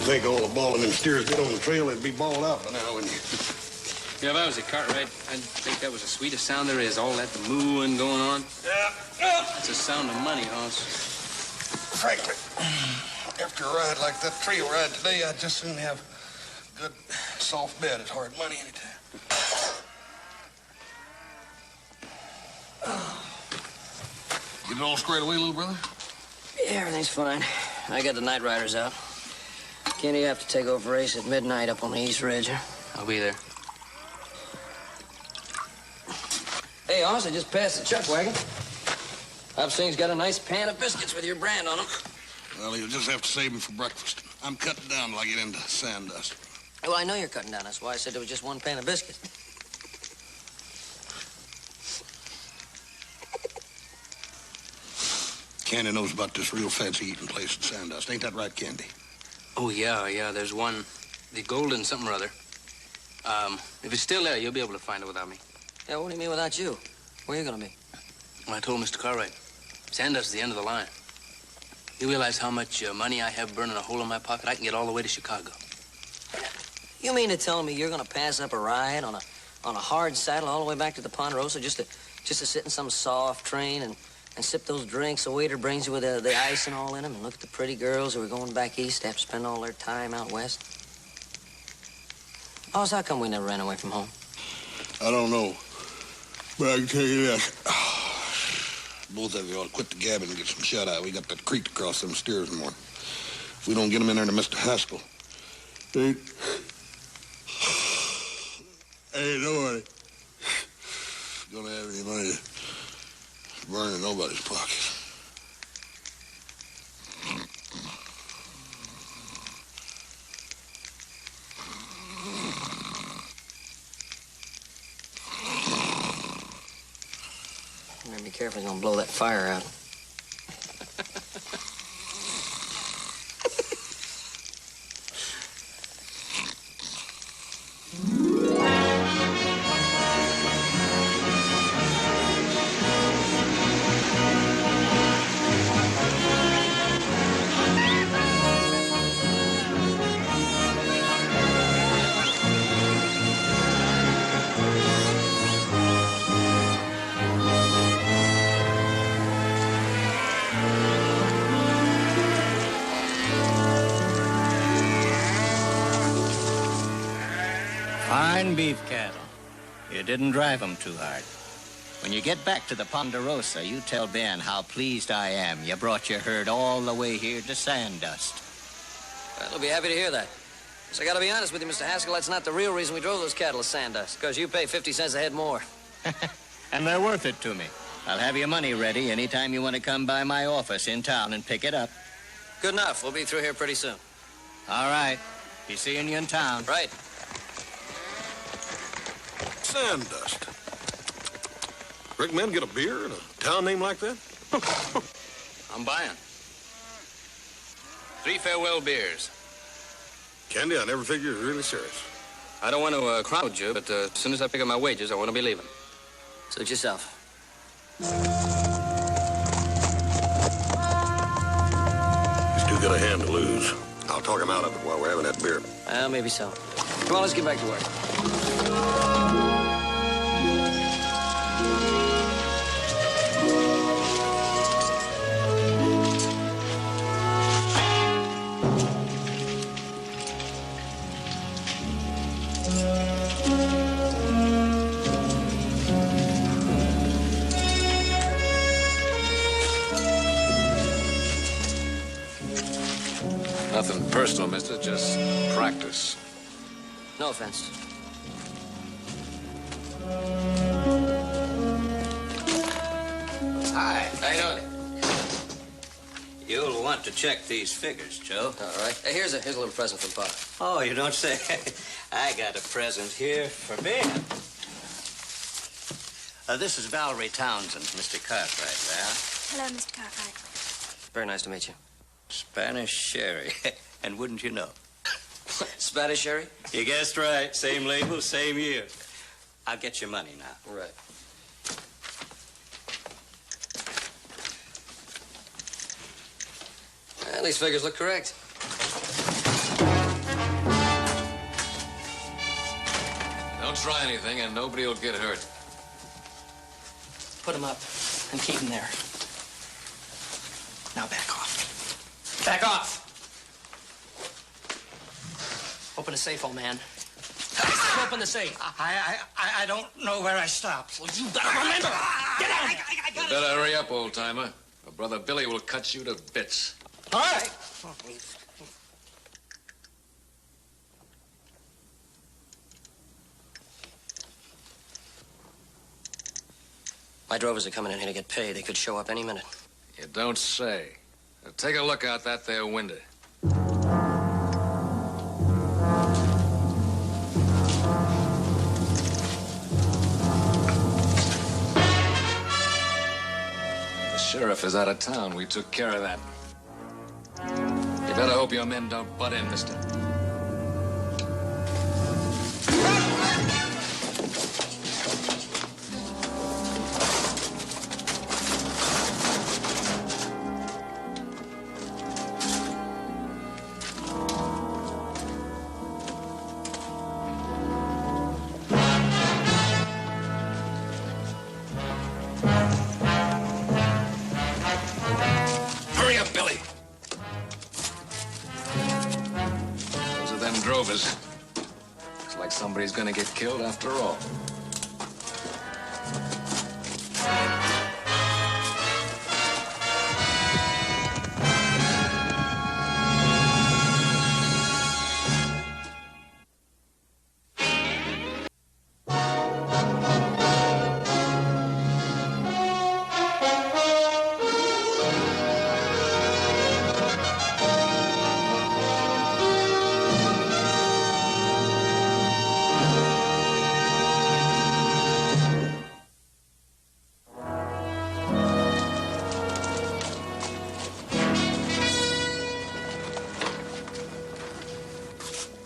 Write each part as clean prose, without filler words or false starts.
think all the balling them steers did on the trail, they'd be balled out by now, wouldn't you? Yeah, if I was a Cartwright, I'd think that was the sweetest sound there is. All that mooing going on. Yeah. That's the sound of money, Hoss. Frankly, after a ride like that trail ride today, I'd just soon have a good, soft bed at hard money anytime. Get it all squared away, little brother? Yeah, everything's fine. I got the night riders out. Kenny, you have to take over race at midnight up on the East Ridge. I'll be there. Hey, Hoss, I just passed the chuck wagon. I've seen he's got a nice pan of biscuits with your brand on them. Well, you'll just have to save them for breakfast. I'm cutting down till I get into sand dust. Well, I know you're cutting down. That's why I said there was just one pan of biscuits. Candy knows about this real fancy eating place in Sandust. Ain't that right, Candy? Oh, yeah. There's one. The Golden something or other. If it's still there, you'll be able to find it without me. Yeah, what do you mean without you? Where are you gonna be? Well, I told Mr. Cartwright. Sandust is the end of the line. You realize how much money I have burning a hole in my pocket? I can get all the way to Chicago. You mean to tell me you're gonna pass up a ride on a hard saddle all the way back to the Ponderosa just to sit in some soft train and sip those drinks the waiter brings you with the ice and all in them and look at the pretty girls who are going back east to have to spend all their time out west? Oh, so how come we never ran away from home? I don't know. But I can tell you this. Both of you ought to quit the gabbing and get some shut-eye. We got that creek to cross them steers in the morning. If we don't get them in there to Mr. Haskell, ain't nobody gonna have any money to burn in nobody's pockets. Better be careful, he's gonna blow that fire out. Fine beef cattle. You didn't drive them too hard. When you get back to the Ponderosa, you tell Ben how pleased I am you brought your herd all the way here to Sandust. Well, he'll be happy to hear that. So I gotta be honest with you, Mr. Haskell, that's not the real reason we drove those cattle to Sandust, because you pay 50 cents a head more. And they're worth it to me. I'll have your money ready anytime you want to come by my office in town and pick it up. Good enough. We'll be through here pretty soon. All right. Be seeing you in town. Right. Sandust. Recommend get a beer in a town name like that? I'm buying. 3 farewell beers. Candy, I never figured you were really serious. I don't want to crowd you, but as soon as I pick up my wages, I want to be leaving. Suit yourself. He's too good a hand to lose. I'll talk him out of it while we're having that beer. Well, maybe so. Come on, let's get back to work. Nothing personal, mister, just practice. No offense. Hi. How you doing? You'll want to check these figures, Joe. All right. Hey, here's a little present from Pop. Oh, you don't say. I got a present here for Ben. This is Valerie Townsend, Mr. Cartwright, Val. Hello, Mr. Cartwright. Very nice to meet you. Spanish sherry. And wouldn't you know? Spanish sherry? You guessed right. Same label, same year. I'll get your money now. Right. Well, these figures look correct. Don't try anything and nobody will get hurt. Put him up and keep him there. Now back off. Back off! Open the safe, old man. Open the safe. I don't know where I stopped. Well, you better remember. Get out of here. You better hurry up, old-timer, or Brother Billy will cut you to bits. All right. My drovers are coming in here to get paid. They could show up any minute. You don't say. Now, take a look out that there window. The sheriff is out of town. We took care of that. You better hope your men don't butt in, mister. Hurry up, Billy. Those are them drovers. Looks like somebody's gonna get killed after all.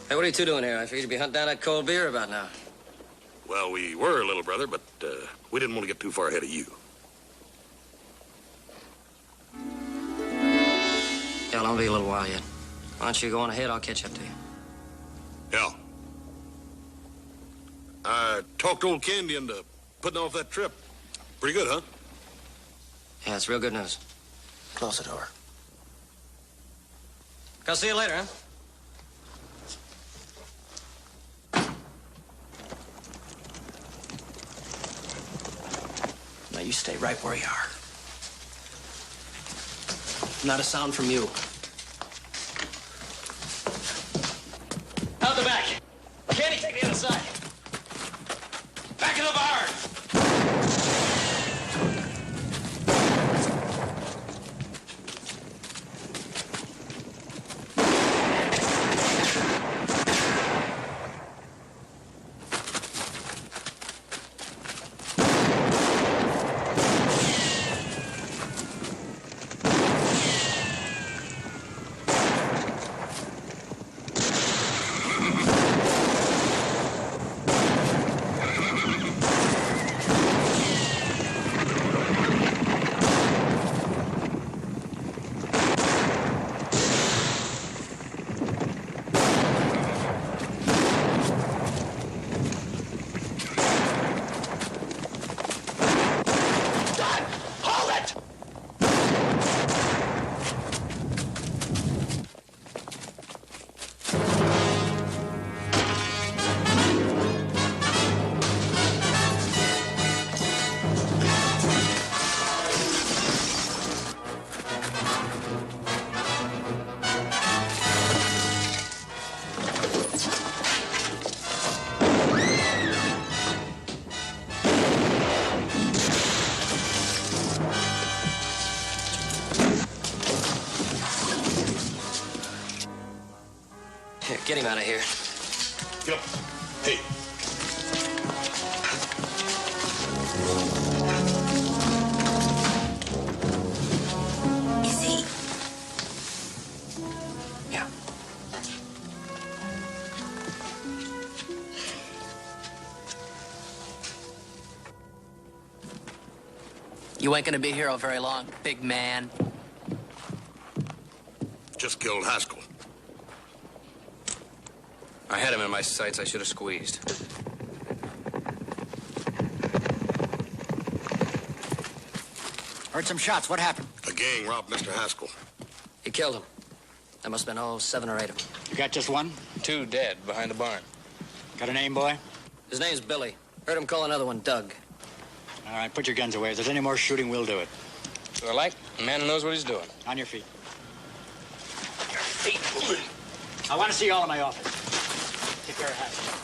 Hey, what are you two doing here? I figured you'd be hunting down that cold beer about now. Well, we were, little brother, but we didn't want to get too far ahead of you. Hell, I'll be a little while yet. Why don't you go on ahead? I'll catch up to you. Yeah. I talked old Candy into putting off that trip. Pretty good, huh? Yeah, it's real good news. Close the door. I'll see you later, huh? Now you stay right where you are. Not a sound from you. Out the back. Candy, take the other side. Back of the barn. Here, get him out of here. Get up. Hey. Is he? Yeah. You ain't gonna be here very long, big man. Just killed Haskell. I had him in my sights. I should have squeezed. Heard some shots. What happened? A gang robbed Mr. Haskell. He killed him. There must have been, 7 or 8 of them. You got just one? 2 dead behind the barn. Got a name, boy? His name's Billy. Heard him call another one Doug. All right, put your guns away. If there's any more shooting, we'll do it. So I like a man who knows what he's doing. On your feet. I want to see you all in my office. Take care of Haskell.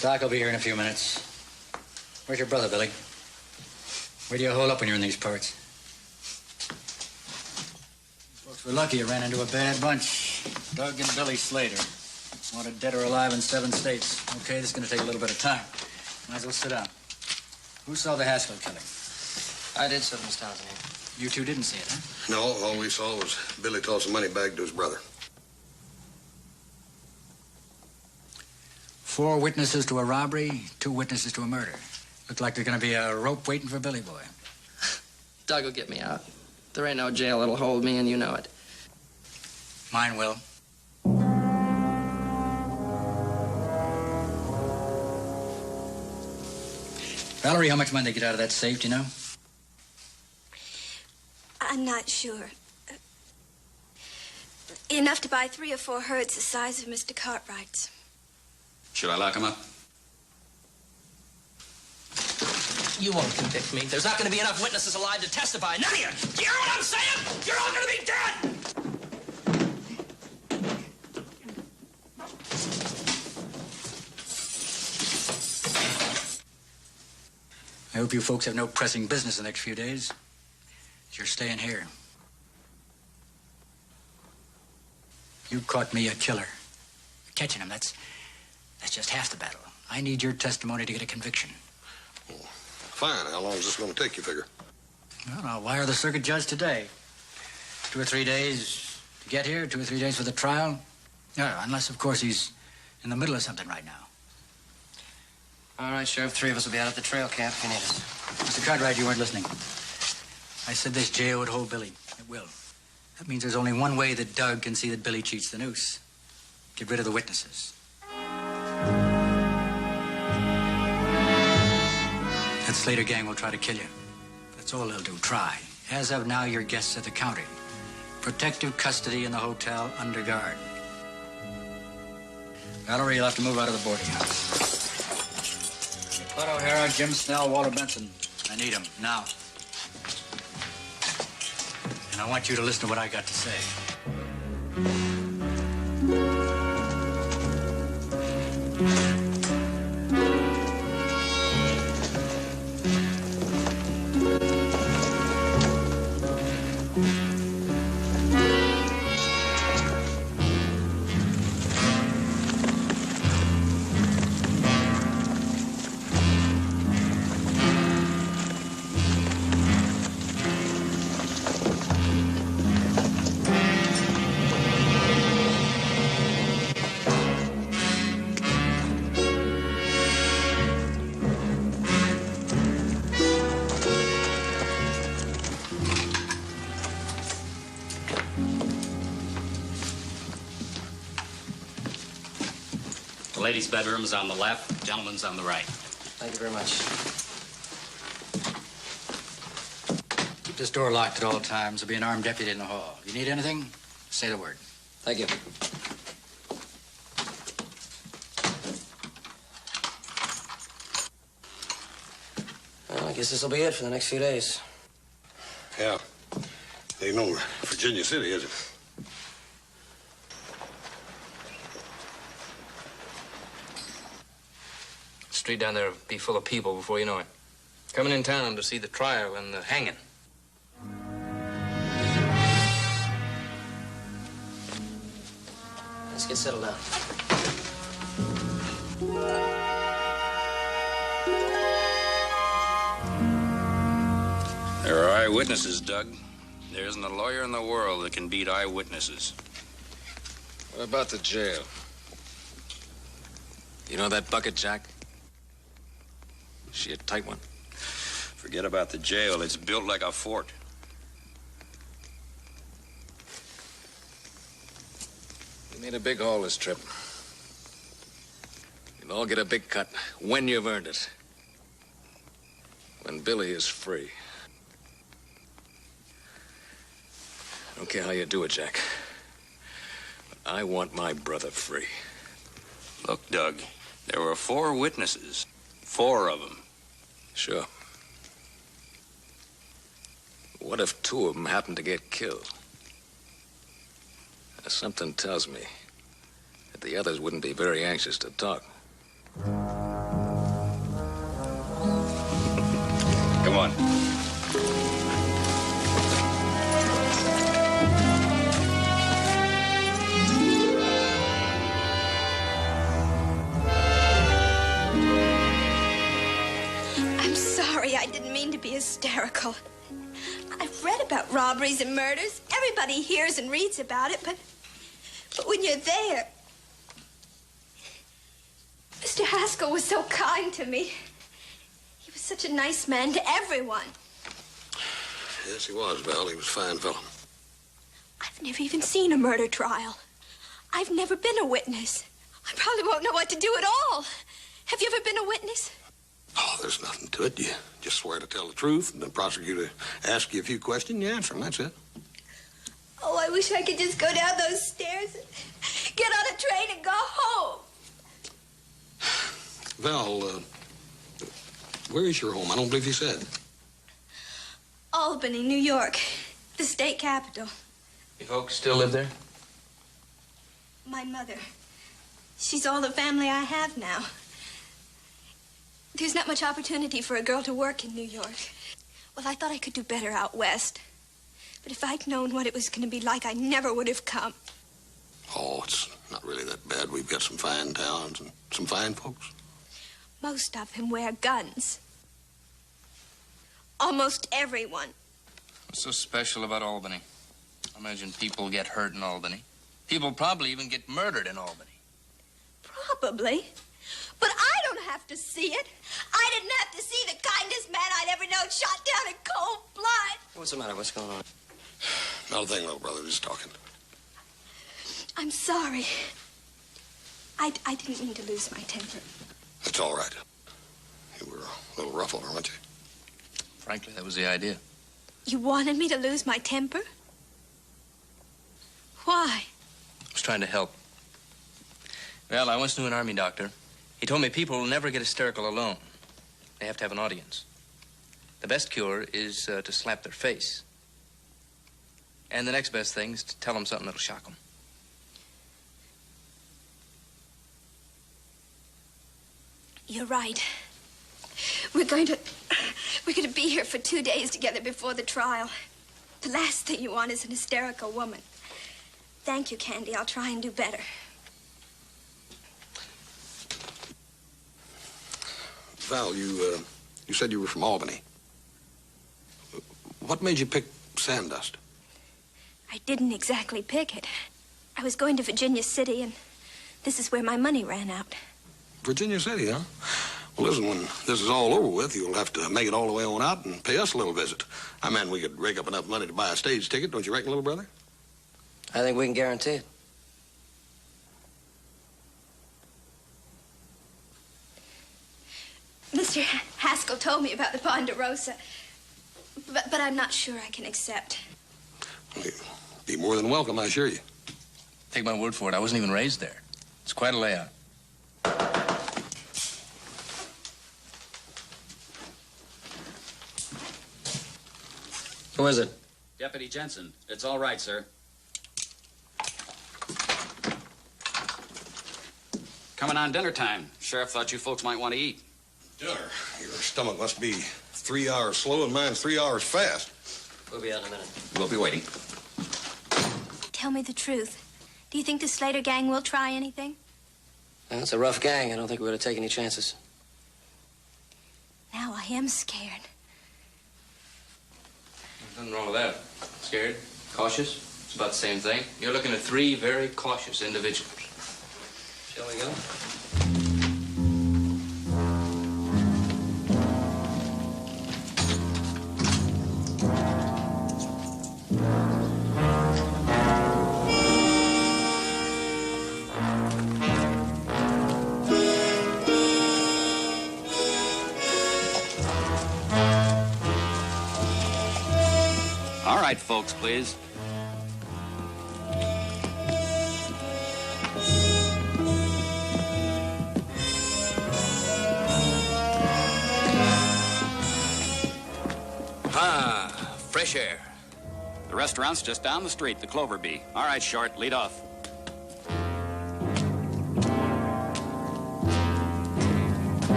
Doc will be here in a few minutes. Where's your brother, Billy? Where do you hole up when you're in these parts? Folks were lucky you ran into a bad bunch. Doug and Billy Slater. Wanted dead or alive in 7 states. Okay, this is going to take a little bit of time. Might as well sit down. Who saw the Haskell killing? I did, sir, Miss Townsend. You two didn't see it, huh? No, all we saw was Billy toss a money bag to his brother. 4 witnesses to a robbery, 2 witnesses to a murder. Looked like there's going to be a rope waiting for Billy Boy. Doug will get me out. There ain't no jail that'll hold me, and you know it. Mine will. Valerie, how much money they get out of that safe, do you know? I'm not sure. Enough to buy 3 or 4 herds the size of Mr. Cartwright's. Should I lock him up? You won't convict me. There's not going to be enough witnesses alive to testify. None of you! Do you hear what I'm saying? You're all going to be dead! I hope you folks have no pressing business the next few days. You're staying here. You caught me a killer. Catching him, that's just half the battle. I need your testimony to get a conviction. Well, fine. How long is this going to take, you figure? Well, I'll wire the circuit judge today. 2 or 3 days to get here, 2 or 3 days for the trial. Unless, of course, he's in the middle of something right now. All right, Sheriff. 3 of us will be out at the trail camp if you need us. Mr. Cartwright, you weren't listening. I said this jail would hold Billy. It will. That means there's only one way that Doug can see that Billy cheats the noose. Get rid of the witnesses. That Slater gang will try to kill you. That's all they'll do, try. As of now, you're guests at the county. Protective custody in the hotel under guard. Valerie, you'll have to move out of the boarding house. Bud O'Hara, Jim Snell, Walter Benson. I need them now. And I want you to listen to what I got to say. Ladies' bedroom's on the left, gentlemen's on the right. Thank you very much. Keep this door locked at all times. There'll be an armed deputy in the hall. If you need anything, say the word. Thank you. Well, I guess this will be it for the next few days. Yeah. Ain't no Virginia City, is it? Street down there will be full of people before you know it. Coming in town to see the trial and the hanging. Let's get settled down. There are eyewitnesses, Doug. There isn't a lawyer in the world that can beat eyewitnesses. What about the jail? You know that bucket, Jack? Is she a tight one? Forget about the jail. It's built like a fort. You made a big haul this trip. You'll all get a big cut when you've earned it. when Billy is free. I don't care how you do it, Jack. But I want my brother free. Look, Doug, there were 4 witnesses. 4 of them. Sure. What if 2 of them happen to get killed? Something tells me that the others wouldn't be very anxious to talk. Come on. I'm sorry. I didn't mean to be hysterical. I've read about robberies and murders. Everybody hears and reads about it, but when you're there... Mr. Haskell was so kind to me. He was such a nice man to everyone. Yes, he was, Val. He was a fine fellow. I've never even seen a murder trial. I've never been a witness. I probably won't know what to do at all. Have you ever been a witness? Oh, there's nothing to it. You just swear to tell the truth, and the prosecutor asks you a few questions, you answer them. That's it. Oh, I wish I could just go down those stairs and get on a train and go home. Val, where is your home? I don't believe you said. Albany, New York, the state capital. You folks still live there? My mother. She's all the family I have now. There's not much opportunity for a girl to work in New York. Well, I thought I could do better out west. But if I'd known what it was going to be like, I never would have come. Oh, it's not really that bad. We've got some fine towns and some fine folks. Most of them wear guns. Almost everyone. What's so special about Albany? I imagine people get hurt in Albany. People probably even get murdered in Albany. Probably. But I don't have to see it. I didn't have to see the kindest man I'd ever known shot down in cold blood. What's the matter? What's going on? Not a thing, little brother. Just talking. I'm sorry. I didn't mean to lose my temper. That's all right. You were a little ruffled, weren't you? Frankly, that was the idea. You wanted me to lose my temper? Why? I was trying to help. Well, I once knew an army doctor. He told me people will never get hysterical alone. They have to have an audience. The best cure is to slap their face. And the next best thing is to tell them something that'll shock them. You're right. We're going to be here for 2 days together before the trial. The last thing you want is an hysterical woman. Thank you, Candy. I'll try and do better. Val, you said you were from Albany. What made you pick Sandust? I didn't exactly pick it. I was going to Virginia City, and this is where my money ran out. Virginia City, huh? Well, listen, when this is all over with, you'll have to make it all the way on out and pay us a little visit. I mean, we could rake up enough money to buy a stage ticket, don't you reckon, little brother? I think we can guarantee it. Mr. Haskell told me about the Ponderosa, but I'm not sure I can accept. Well, you'd be more than welcome, I assure you. Take my word for it, I wasn't even raised there. It's quite a layout. Who is it? Deputy Jensen. It's all right, sir. Coming on dinner time. Sheriff thought you folks might want to eat. Dinner? Your stomach must be 3 hours slow and mine's 3 hours fast. We'll be out in a minute. We'll be waiting. Tell me the truth. Do you think the Slater gang will try anything? Well, it's a rough gang. I don't think we're going to take any chances. Now I am scared. There's nothing wrong with that. Scared? Cautious? It's about the same thing. You're looking at 3 very cautious individuals. Shall we go? folks, please. Ah, fresh air. The restaurant's just down the street, the Clover Bee. All right, Short, lead off.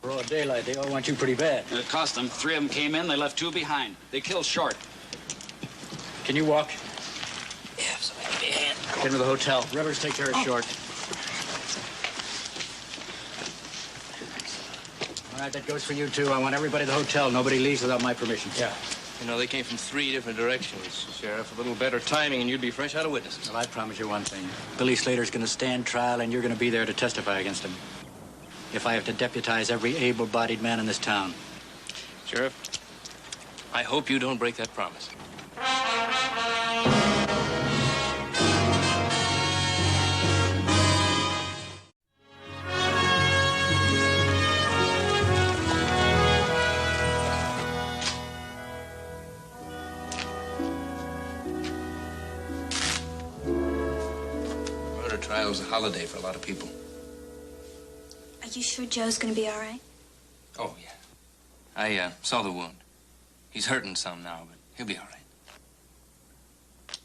Broad daylight, they all want you pretty bad. It cost them. 3 of them came in, they left 2 behind. They killed Short. Can you walk? Yeah, somebody give me a hand. Get into the hotel. Rivers, take care of Short. All right, that goes for you, too. I want everybody at the hotel. Nobody leaves without my permission. Yeah. You know, they came from 3 different directions, Sheriff. A little better timing, and you'd be fresh out of witnesses. Well, I promise you one thing. Billy Slater's going to stand trial, and you're going to be there to testify against him. If I have to deputize every able-bodied man in this town. Sheriff, I hope you don't break that promise. Murder trial is a holiday for a lot of people. Are you sure Joe's gonna be all right? Oh, yeah. I saw the wound. He's hurting some now, but he'll be all right.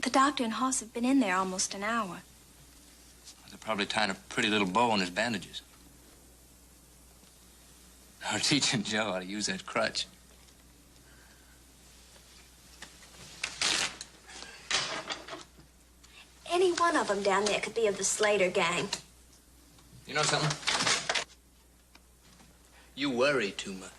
The doctor and Hoss have been in there almost an hour. They're probably tying a pretty little bow on his bandages. Or teaching Joe how to use that crutch. Any one of them down there could be of the Slater gang. You know something? You worry too much.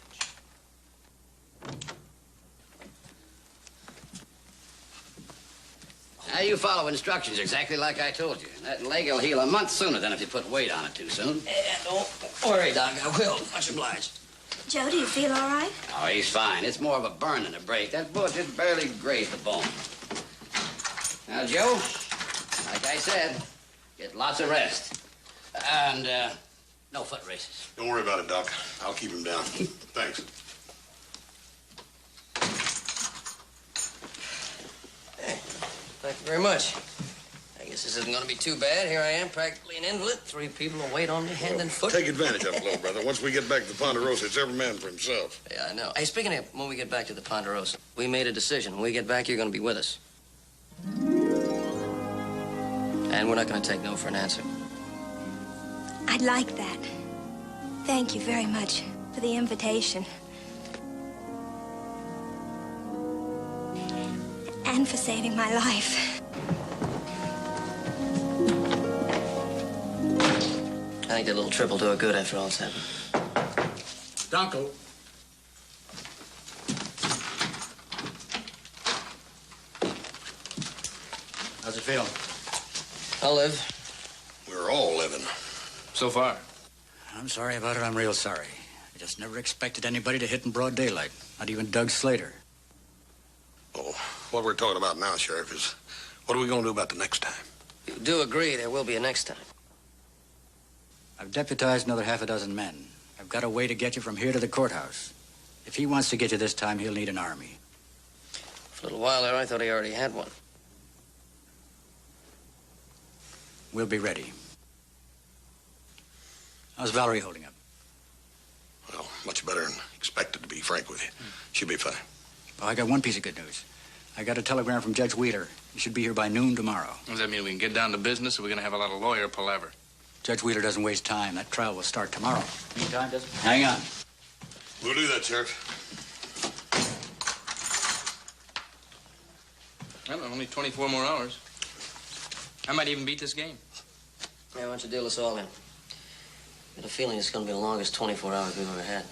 Now, you follow instructions exactly like I told you. That leg will heal a month sooner than if you put weight on it too soon. Yeah, don't worry, Doc. I will. Much obliged. Joe, do you feel all right? Oh, he's fine. It's more of a burn than a break. That bullet just barely grazed the bone. Now, Joe, like I said, get lots of rest. And, no foot races. Don't worry about it, Doc. I'll keep him down. Thanks. Hey, thank you very much. I guess this isn't going to be too bad. Here I am, practically an invalid. 3 people will wait on me hand and foot. Take advantage of it, little brother. Once we get back to the Ponderosa, it's every man for himself. Yeah, I know. Hey, speaking of when we get back to the Ponderosa, we made a decision. When we get back, you're going to be with us. And we're not going to take no for an answer. I'd like that. Thank you very much for the invitation. And for saving my life. I think that little trip will do her good after all that's happened. Donko. it feel? I'll live. We're all living. So far. I'm sorry about it. I'm real sorry. I just never expected anybody to hit in broad daylight. Not even Doug Slater. Oh, what we're talking about now, Sheriff, is what are we going to do about the next time? You do agree there will be a next time. I've deputized another half a dozen men. I've got a way to get you from here to the courthouse. If he wants to get you this time, he'll need an army. For a little while there, I thought he already had one. We'll be ready. How's Valerie holding up? Well, much better than expected, to be frank with you. She'll be fine. Well, I got one piece of good news. I got a telegram from Judge Wheeler. He should be here by noon tomorrow. Does that mean we can get down to business, or we're going to have a lot of lawyer palaver? Judge Wheeler doesn't waste time. That trial will start tomorrow. Meantime, just hang on. We'll do that, Sheriff. Well, only 24 more hours. I might even beat this game. Yeah, why don't you deal us all in? I got a feeling it's going to be the longest 24 hours we've ever had.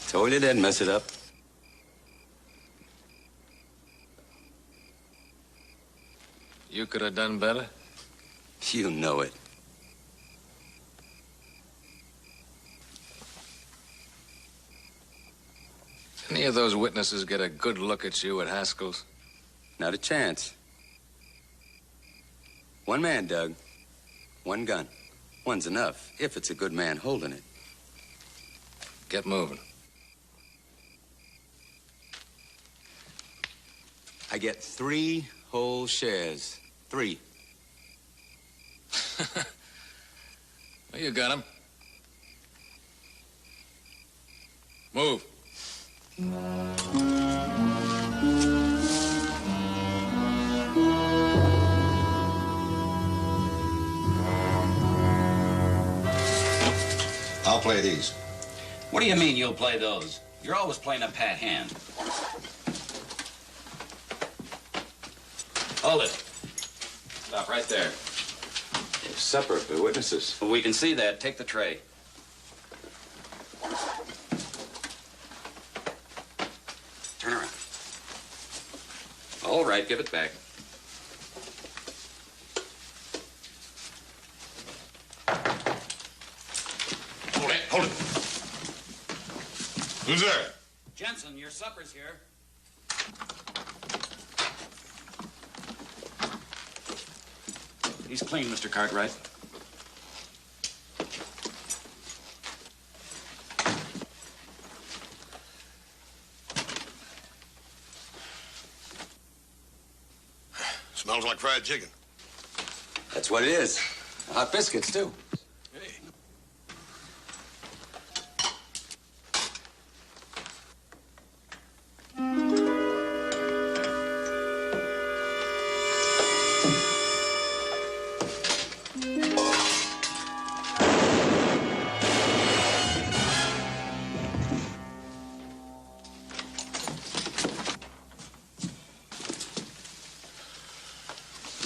Told you they'd mess it up. You could have done better. You know it. Any of those witnesses get a good look at you at Haskell's? Not a chance. One man, Doug. One gun. One's enough, if it's a good man holding it. Get moving. I get 3 whole shares. 3. Well, you got him. Move. I'll play these. What do you mean you'll play those? You're always playing a pat hand. Hold it. Stop right there. Supper for witnesses. Well, we can see that. Take the tray. Turn around. All right, give it back. Hold it, hold it. Who's there? Jensen, your supper's here. He's clean, Mr. Cartwright. Smells like fried chicken. That's what it is. Hot biscuits, too. Hey.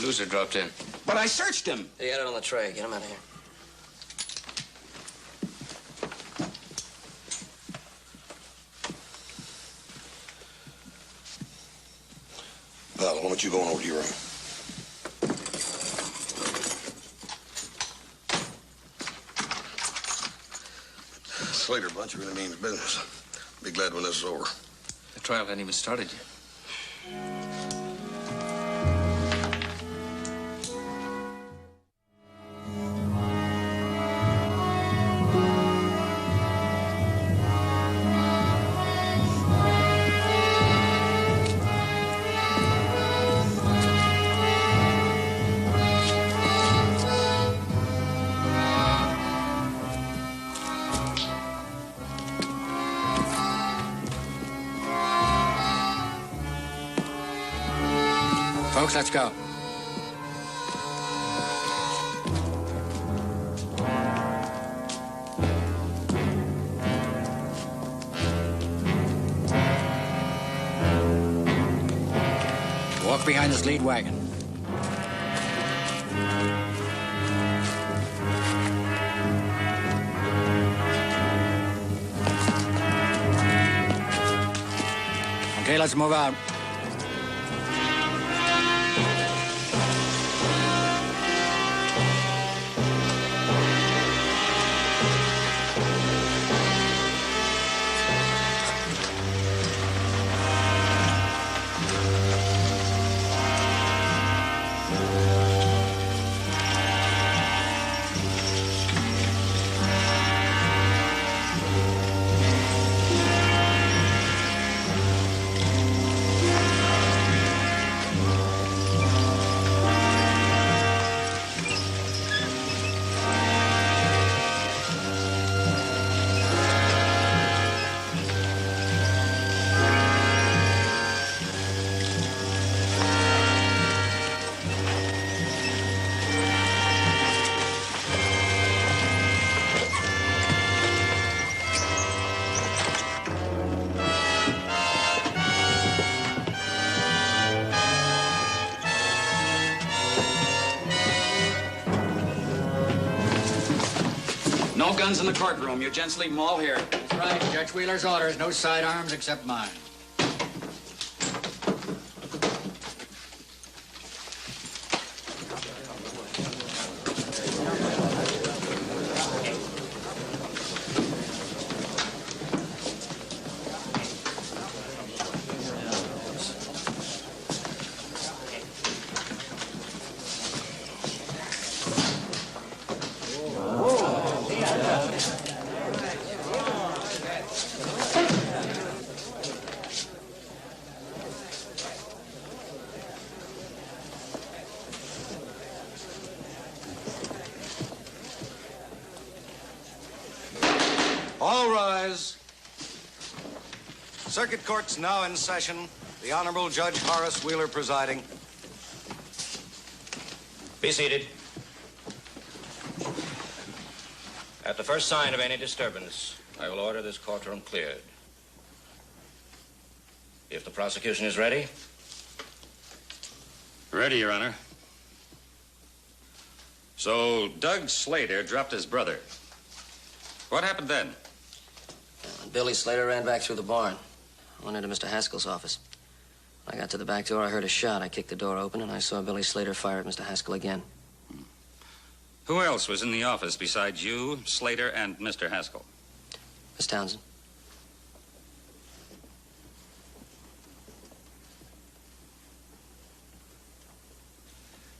Loser dropped in. But I searched him. They got it on the tray. Get him out of here. Val, why don't you go on over to your room? Slater bunch really means business. Be glad when this is over. The trial hadn't even started yet. folks, let's go. Walk behind this lead wagon. Okay, let's move out. No guns in the courtroom. You gents leave them all here. That's right. Judge Wheeler's orders. No sidearms except mine. All rise. Circuit Court's now in session. The Honorable Judge Horace Wheeler presiding. Be seated. At the first sign of any disturbance, I will order this courtroom cleared. If the prosecution is ready. Ready, Your Honor. So, Doug Slater dropped his brother. What happened then? Billy Slater ran back through the barn. I went into Mr. Haskell's office. When I got to the back door, I heard a shot. I kicked the door open, and I saw Billy Slater fire at Mr. Haskell again. Who else was in the office besides you, Slater, and Mr. Haskell? Miss Townsend.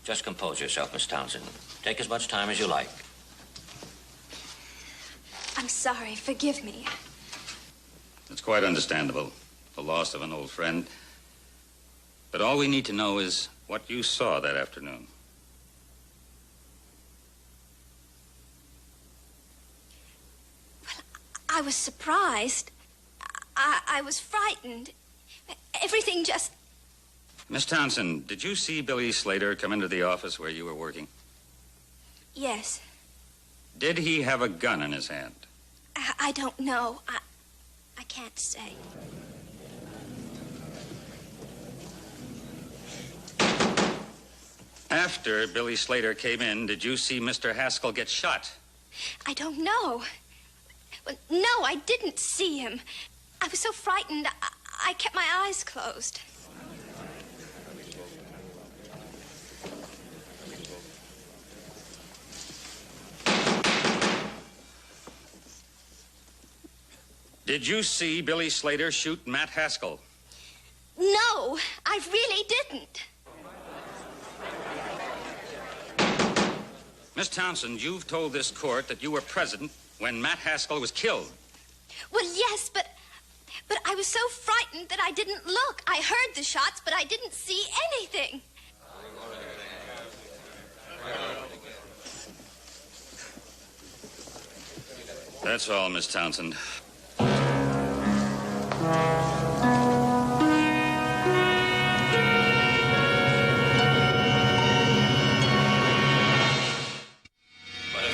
Just compose yourself, Miss Townsend. Take as much time as you like. I'm sorry. Forgive me. It's quite understandable, the loss of an old friend. But all we need to know is what you saw that afternoon. Well, I was surprised. I was frightened. Everything just... Miss Townsend, did you see Billy Slater come into the office where you were working? Yes. Did he have a gun in his hand? I don't know. I can't say. After Billy Slater came in, did you see Mr. Haskell get shot? I don't know. Well, no, I didn't see him. I was so frightened, I kept my eyes closed. Did you see Billy Slater shoot Matt Haskell? No, I really didn't. Miss Townsend, you've told this court that you were present when Matt Haskell was killed. Well, yes, but I was so frightened that I didn't look. I heard the shots, but I didn't see anything. That's all, Miss Townsend.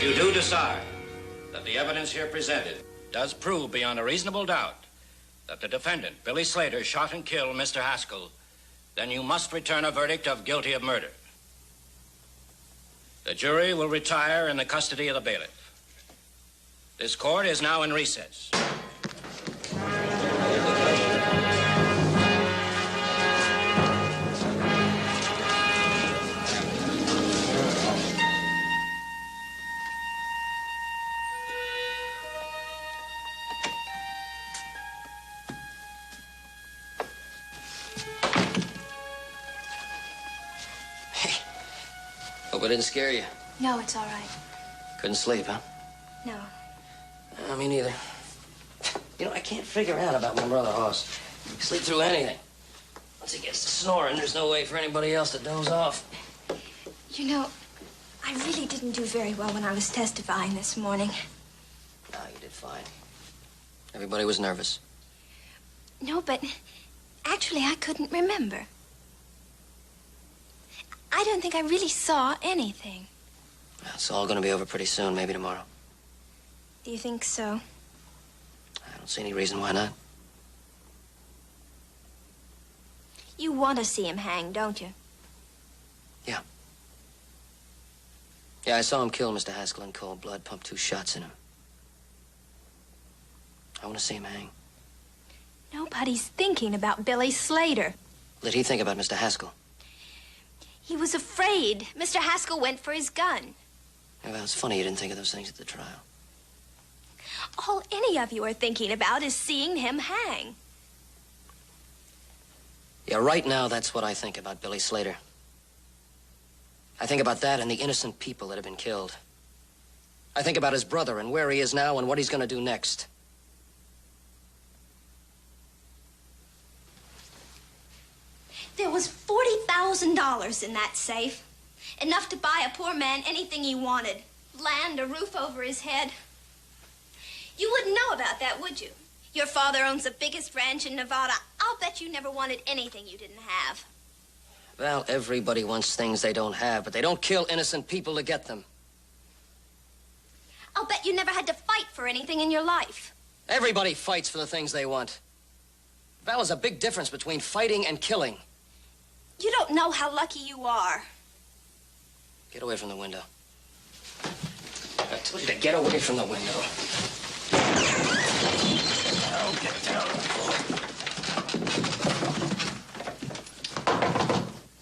If you do decide that the evidence here presented does prove beyond a reasonable doubt that the defendant, Billy Slater, shot and killed Mr. Haskell, then you must return a verdict of guilty of murder. The jury will retire in the custody of the bailiff. This court is now in recess. Hope I didn't scare you. No, it's all right. Couldn't sleep, huh? No. Me neither. You know, I can't figure out about my brother Hoss. He sleep through anything. Once he gets to snoring, there's no way for anybody else to doze off. You know, I really didn't do very well when I was testifying this morning. No, you did fine. Everybody was nervous. No, but actually I couldn't remember. I don't think I really saw anything. Well, it's all going to be over pretty soon, maybe tomorrow. Do you think so? I don't see any reason why not. You want to see him hang, don't you? Yeah. Yeah, I saw him kill Mr. Haskell in cold blood, pump 2 shots in him. I want to see him hang. Nobody's thinking about Billy Slater. What did he think about Mr. Haskell? He was afraid. Mr. Haskell went for his gun. Yeah, well, it's funny you didn't think of those things at the trial. All any of you are thinking about is seeing him hang. Yeah, right now, that's what I think about Billy Slater. I think about that and the innocent people that have been killed. I think about his brother and where he is now and what he's going to do next. There was $40,000 in that safe. Enough to buy a poor man anything he wanted. Land, a roof over his head. You wouldn't know about that, would you? Your father owns the biggest ranch in Nevada. I'll bet you never wanted anything you didn't have. Well, everybody wants things they don't have, but they don't kill innocent people to get them. I'll bet you never had to fight for anything in your life. Everybody fights for the things they want. Val, there's a big difference between fighting and killing. You don't know how lucky you are. Get away from the window. I told you to get away from the window. Now, get down.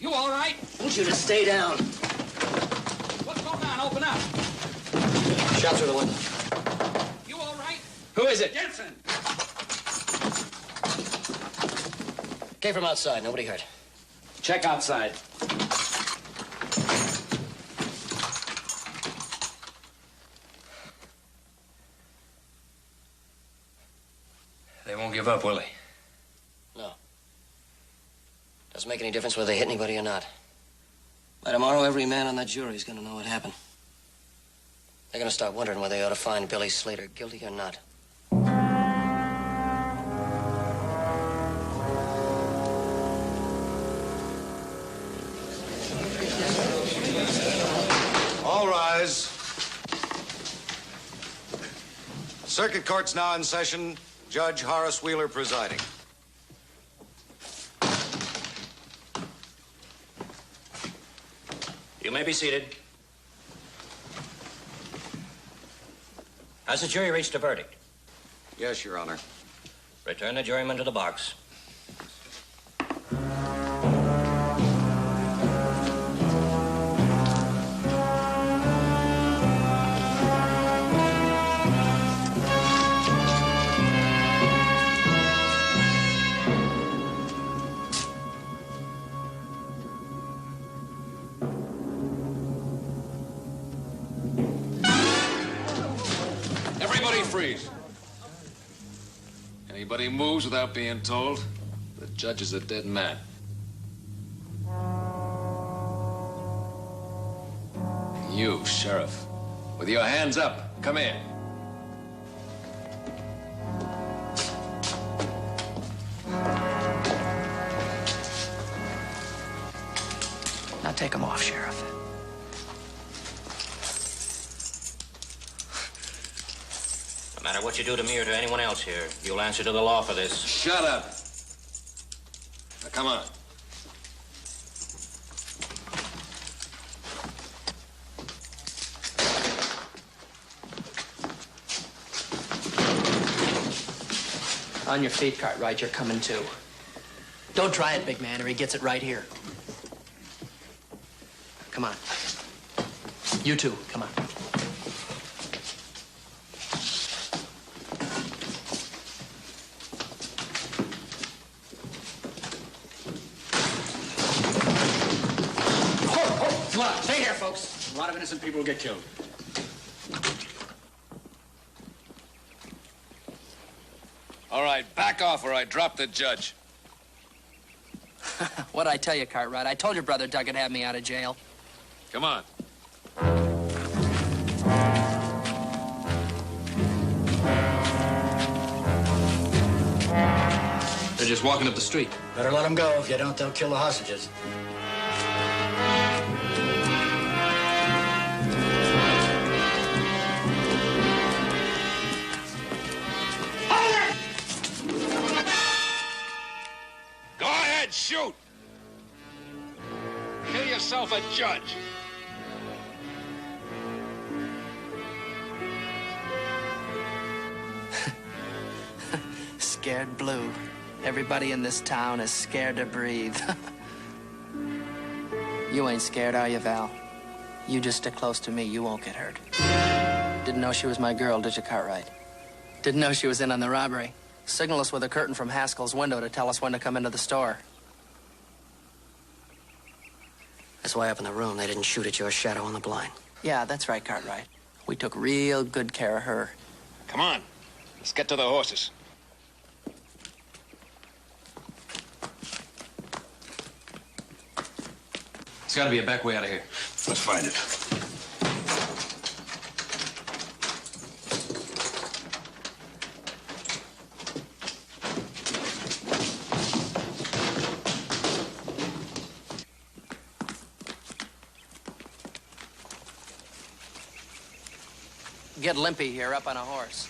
You all right? I want you to stay down. What's going on? Open up. Shot through the window. You all right? Who is it? Jensen. Came from outside. Nobody hurt. Check outside. They won't give up, will they? No. Doesn't make any difference whether they hit anybody or not. By tomorrow, every man on that jury is going to know what happened. They're going to start wondering whether they ought to find Billy Slater guilty or not. All rise. Circuit Court's now in session. Judge Horace Wheeler presiding. You may be seated. Has the jury reached a verdict? Yes, Your Honor. Return the juryman to the box. Everybody freeze. Anybody moves without being told, the judge is a dead man. You, Sheriff, with your hands up, come in. Now take them off, Sheriff. No matter what you do to me or to anyone else here, you'll answer to the law for this. Shut up. Now, come on. On your feet, Cartwright, you're coming too. Don't try it, big man, or he gets it right here. Come on. You too, come on. Come on, stay here, folks. A lot of innocent people will get killed. All right, back off or I drop the judge. What'd I tell you, Cartwright? I told your brother Doug would have me out of jail. Come on. They're just walking up the street. Better let them go. If you don't, they'll kill the hostages. Go ahead, shoot. Kill yourself a judge. Scared blue. Everybody in this town is scared to breathe. You ain't scared, are you, Val? You just stick close to me. You won't get hurt. Didn't know she was my girl, did you, Cartwright? Didn't know she was in on the robbery. Signal us with a curtain from Haskell's window to tell us when to come into the store. That's why up in the room they didn't shoot at your shadow on the blind. Yeah, that's right, Cartwright. We took real good care of her. Come on. Let's get to the horses. There's got to be a back way out of here. Let's find it. Get Limpy here up on a horse.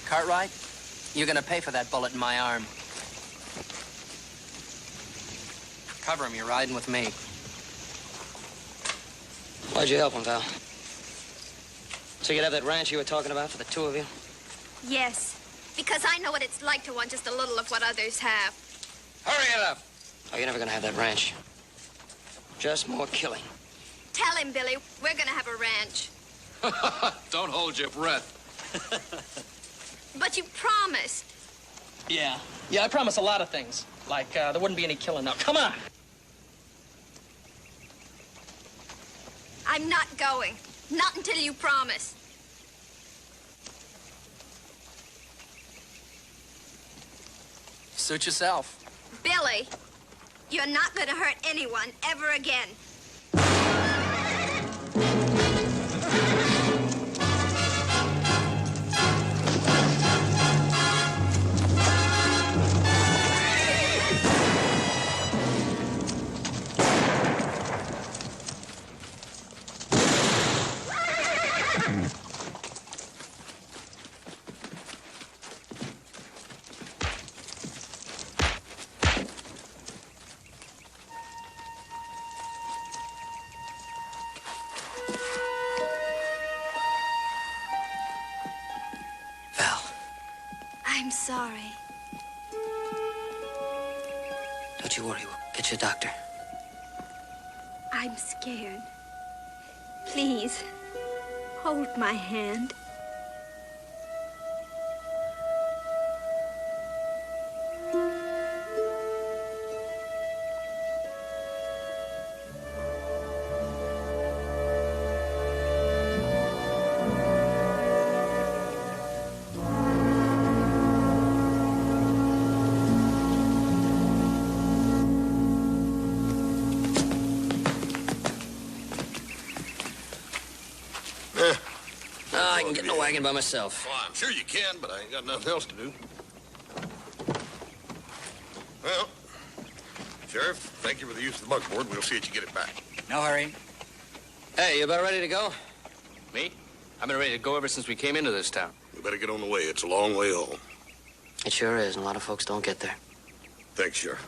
Cartwright, you're gonna pay for that bullet in my arm. Cover him, you're riding with me. Why'd you help him, Val? So you could have that ranch you were talking about for the two of you? Yes, because I know what it's like to want just a little of what others have. Hurry it up. Oh, you're never gonna have that ranch. Just more killing. Tell him, Billy, we're gonna have a ranch. Don't hold your breath. But you promised. Yeah, I promise a lot of things. Like, there wouldn't be any killing now. Come on! I'm not going. Not until you promise. Suit yourself. Billy, you're not gonna hurt anyone ever again. I'm sorry. Don't you worry, we'll get you a doctor. I'm scared. Please, hold my hand. I can get in a wagon by myself. Well, I'm sure you can, but I ain't got nothing else to do. Well, Sheriff, thank you for the use of the buckboard. We'll see that you get it back. No hurry. Hey, you about ready to go? Me? I've been ready to go ever since we came into this town. We better get on the way. It's a long way home. It sure is, and a lot of folks don't get there. Thanks, Sheriff.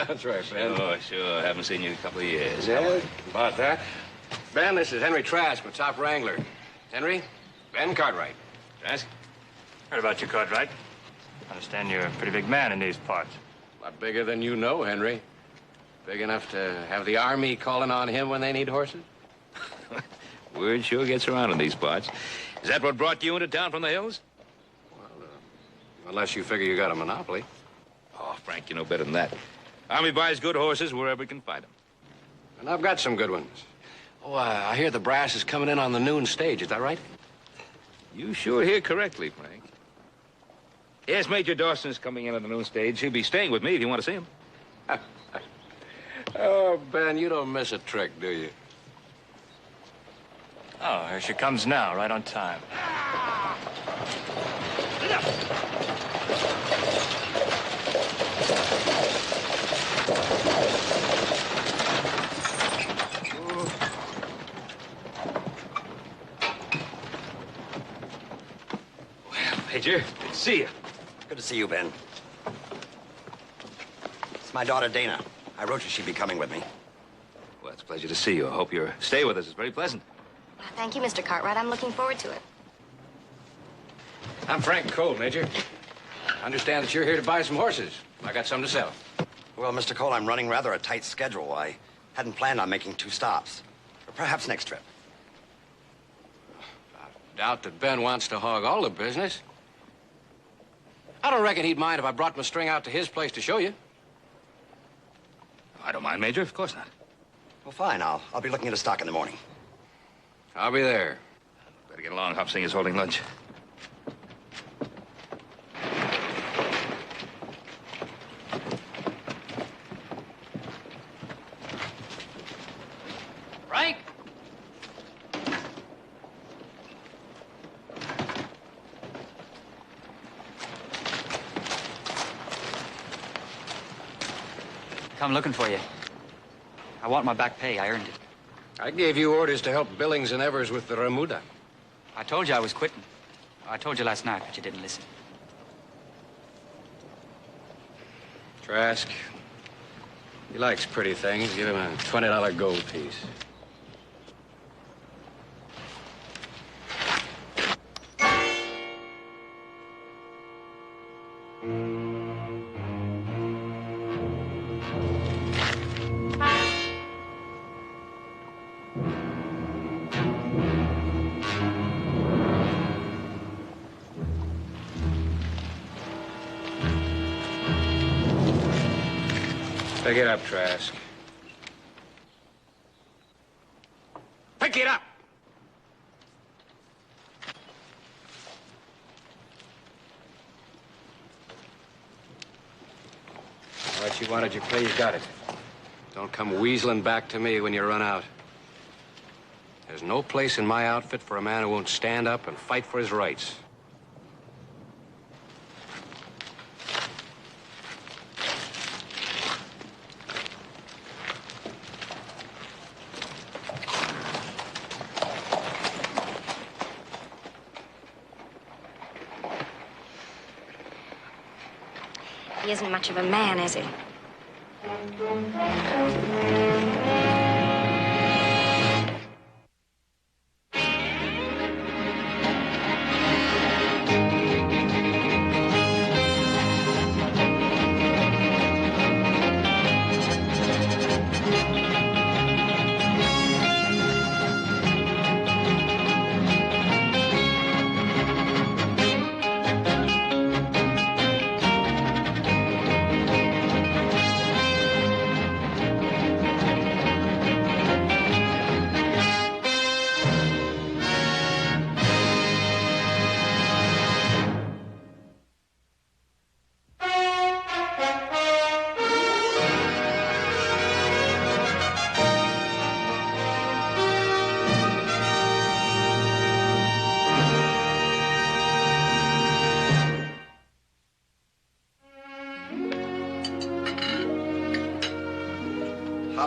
That's right, Ben. Sure. Haven't seen you in a couple of years. Yeah, about that. Ben, this is Henry Trask, my top wrangler. Henry, Ben Cartwright. Trask? Heard about you, Cartwright. Understand you're a pretty big man in these parts. A lot bigger than you know, Henry. Big enough to have the Army calling on him when they need horses? Word sure gets around in these parts. Is that what brought you into town from the hills? Well, unless you figure you got a monopoly. Oh, Frank, you know better than that. Army buys good horses wherever it can find them. And I've got some good ones. Oh, I hear the brass is coming in on the noon stage. Is that right? You sure hear correctly, Frank. Yes, Major Dawson's coming in on the noon stage. He'll be staying with me if you want to see him. Oh, Ben, you don't miss a trick, do you? Oh, here she comes now, right on time. Major, good to see you. Good to see you, Ben. It's my daughter, Dana. I wrote you she'd be coming with me. Well, it's a pleasure to see you. I hope your stay with us is very pleasant. Thank you, Mr. Cartwright. I'm looking forward to it. I'm Frank Cole, Major. I understand that you're here to buy some horses. I got some to sell. Well, Mr. Cole, I'm running rather a tight schedule. I hadn't planned on making 2 stops. Or perhaps next trip. I doubt that Ben wants to hog all the business. I don't reckon he'd mind if I brought my string out to his place to show you. I don't mind, Major. Of course not. Well, fine. I'll be looking at a stock in the morning. I'll be there. Better get along. Hop Sing is holding lunch. Frank? Come looking for you. I want my back pay. I earned it. I gave you orders to help Billings and Evers with the remuda. I told you I was quitting. I told you last night, but you didn't listen. Trask, he likes pretty things. Give him a $20 gold piece. Pick it up, Trask. Pick it up! What you wanted, your pay, you got it. Don't come weaseling back to me when you run out. There's no place in my outfit for a man who won't stand up and fight for his rights. He isn't much of a man, is he?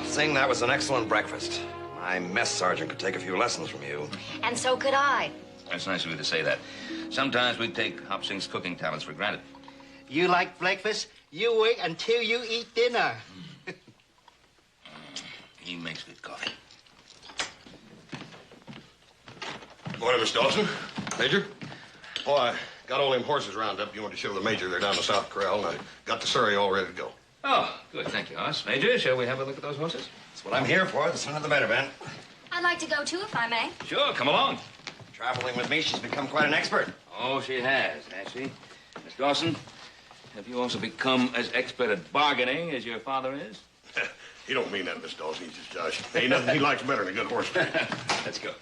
Sing, that was an excellent breakfast. My mess sergeant could take a few lessons from you. And so could I. That's nice of you to say that. Sometimes we take Hop Sing's cooking talents for granted. You like breakfast? You wait until you eat dinner. He makes good coffee. Morning, Miss Dawson. Major? Oh, I got all them horses round up. You want to show the major. They're down the South Corral, and I got the surrey all ready to go. Oh, good. Thank you, Hoss. Major, shall we have a look at those horses? That's what I'm here for. The sooner the better, Ben. I'd like to go, too, if I may. Sure, come along. Traveling with me, she's become quite an expert. Oh, she has she? Miss Dawson, have you also become as expert at bargaining as your father is? He don't mean that, Miss Dawson. He's just Josh. Ain't nothing he likes better than a good horse. Let's go.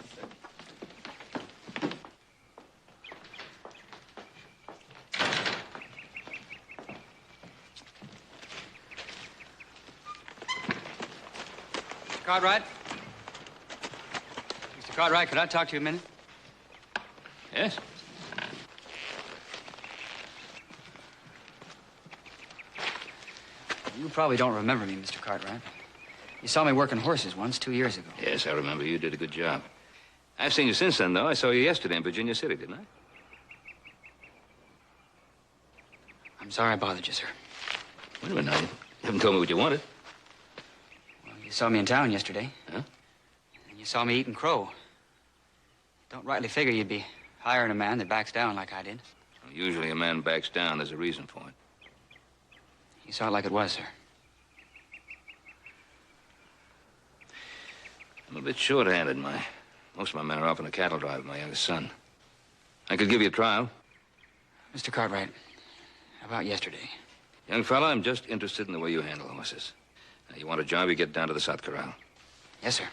Cartwright? Mr. Cartwright, could I talk to you a minute? Yes? You probably don't remember me, Mr. Cartwright. You saw me working horses once, 2 years ago. Yes, I remember. You did a good job. I've seen you since then, though. I saw you yesterday in Virginia City, didn't I? I'm sorry I bothered you, sir. Wait a minute now. You haven't told me what you wanted. Well, you saw me in town yesterday. Huh? And you saw me eating crow. Don't rightly figure you'd be hiring a man that backs down like I did. Well, usually a man backs down. There's a reason for it. You saw it like it was, sir. I'm a bit short-handed. Most of my men are off on a cattle drive with my youngest son. I could give you a trial. Mr. Cartwright, how about yesterday? Young fella, I'm just interested in the way you handle horses. Now, you want a job, you get down to the South Corral. Yes, sir.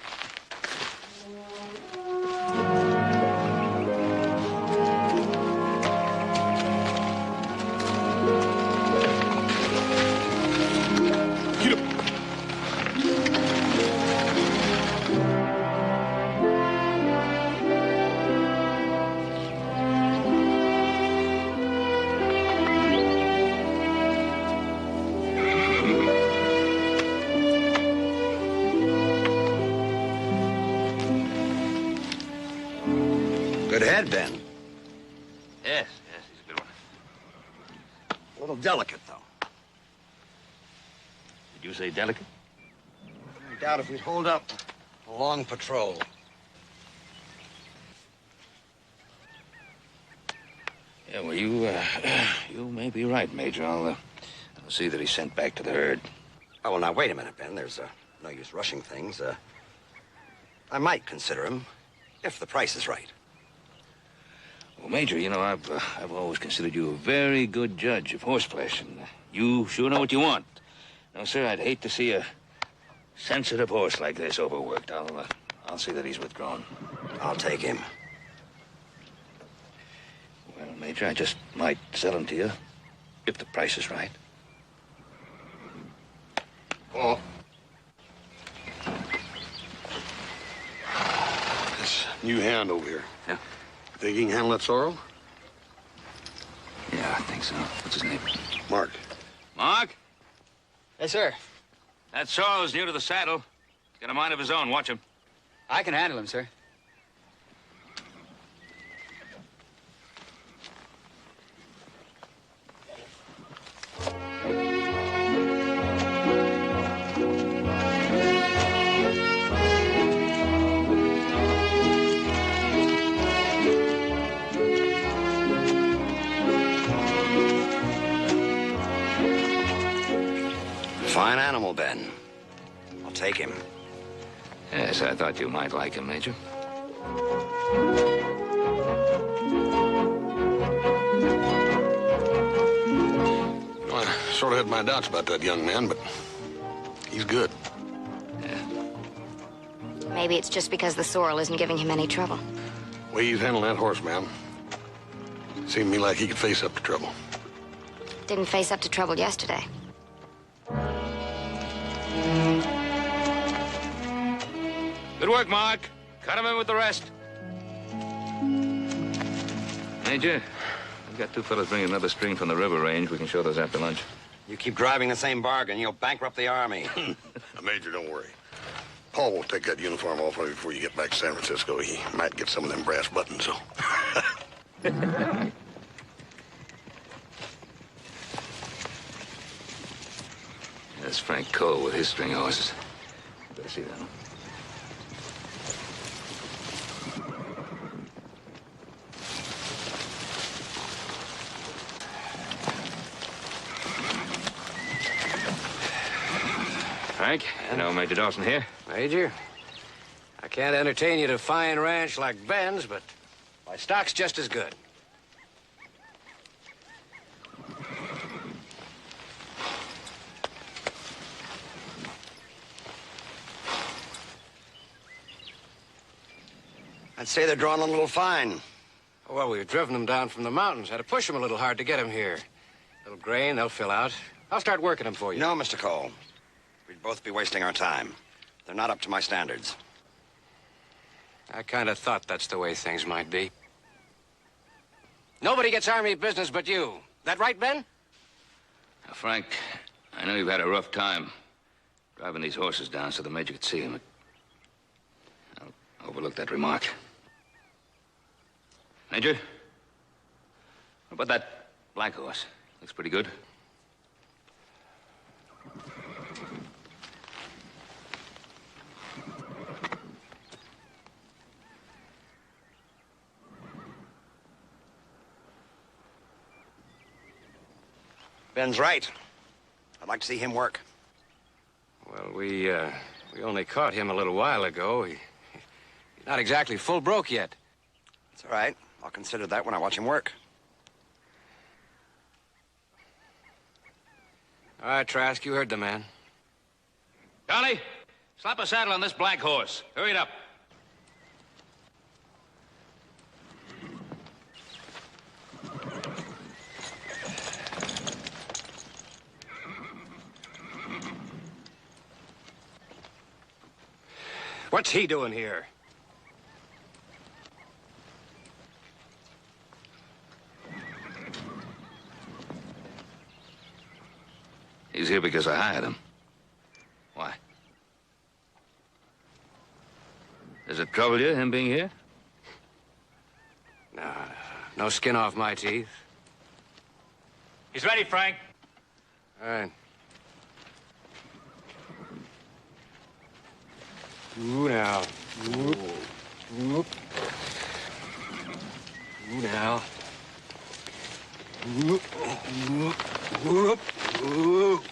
Good head, Ben. Yes, he's a good one. A little delicate, though. Did you say delicate? I doubt if we'd hold up a long patrol. Yeah, well, you may be right, Major. I'll see that he's sent back to the herd. Oh, well, now, wait a minute, Ben. There's no use rushing things. I might consider him if the price is right. Well, Major, you know, I've always considered you a very good judge of horseflesh, and you sure know what you want. No, sir, I'd hate to see a sensitive horse like this overworked. I'll see that he's withdrawn. I'll take him. Well, Major, I just might sell him to you if the price is right. Oh. This new hand over here. Yeah? Think he can handle that sorrel? Yeah, I think so. What's his name? Mark. Mark? Yes, sir. That sorrel's new to the saddle. He's got a mind of his own. Watch him. I can handle him, sir. Fine animal, Ben. I'll take him. Yes, I thought you might like him, Major. Well, I sort of had my doubts about that young man, but he's good. Maybe it's just because the sorrel isn't giving him any trouble. The way he's handling that horse, man, seemed to me like he could face up to trouble. Didn't face up to trouble yesterday. Good work, Mark. Cut him in with the rest. Major, we've got two fellas bringing another string from the river range. We can show those after lunch. You keep driving the same bargain, you'll bankrupt the Army. Major, don't worry. Paul won't take that uniform off on you before you get back to San Francisco. He might get some of them brass buttons, so. That's Frank Cole with his string horses. Better see that one. Frank, you know Major Dawson here? Major, I can't entertain you to a fine ranch like Ben's, but my stock's just as good. I'd say they're drawing a little fine. Well, we've driven them down from the mountains. Had to push them a little hard to get them here. A little grain, they'll fill out. I'll start working them for you. No, Mr. Cole. We'd both be wasting our time. They're not up to my standards. I kind of thought that's the way things might be. Nobody gets Army business but you. That right, Ben? Now, Frank, I know you've had a rough time driving these horses down so the Major could see them. I'll overlook that remark. Major, what about that black horse? Looks pretty good. Ben's right. I'd like to see him work. Well, we only caught him a little while ago. He's not exactly full broke yet. It's all right. I'll consider that when I watch him work. All right, Trask, you heard the man. Charlie, slap a saddle on this black horse. Hurry it up. What's he doing here? He's here because I hired him. Why? Does it trouble you, him being here? No skin off my teeth. He's ready, Frank. All right. Ooh, now. Whoop. Whoop. Ooh, now. Whoop. Whoop. Whoop. Whoop.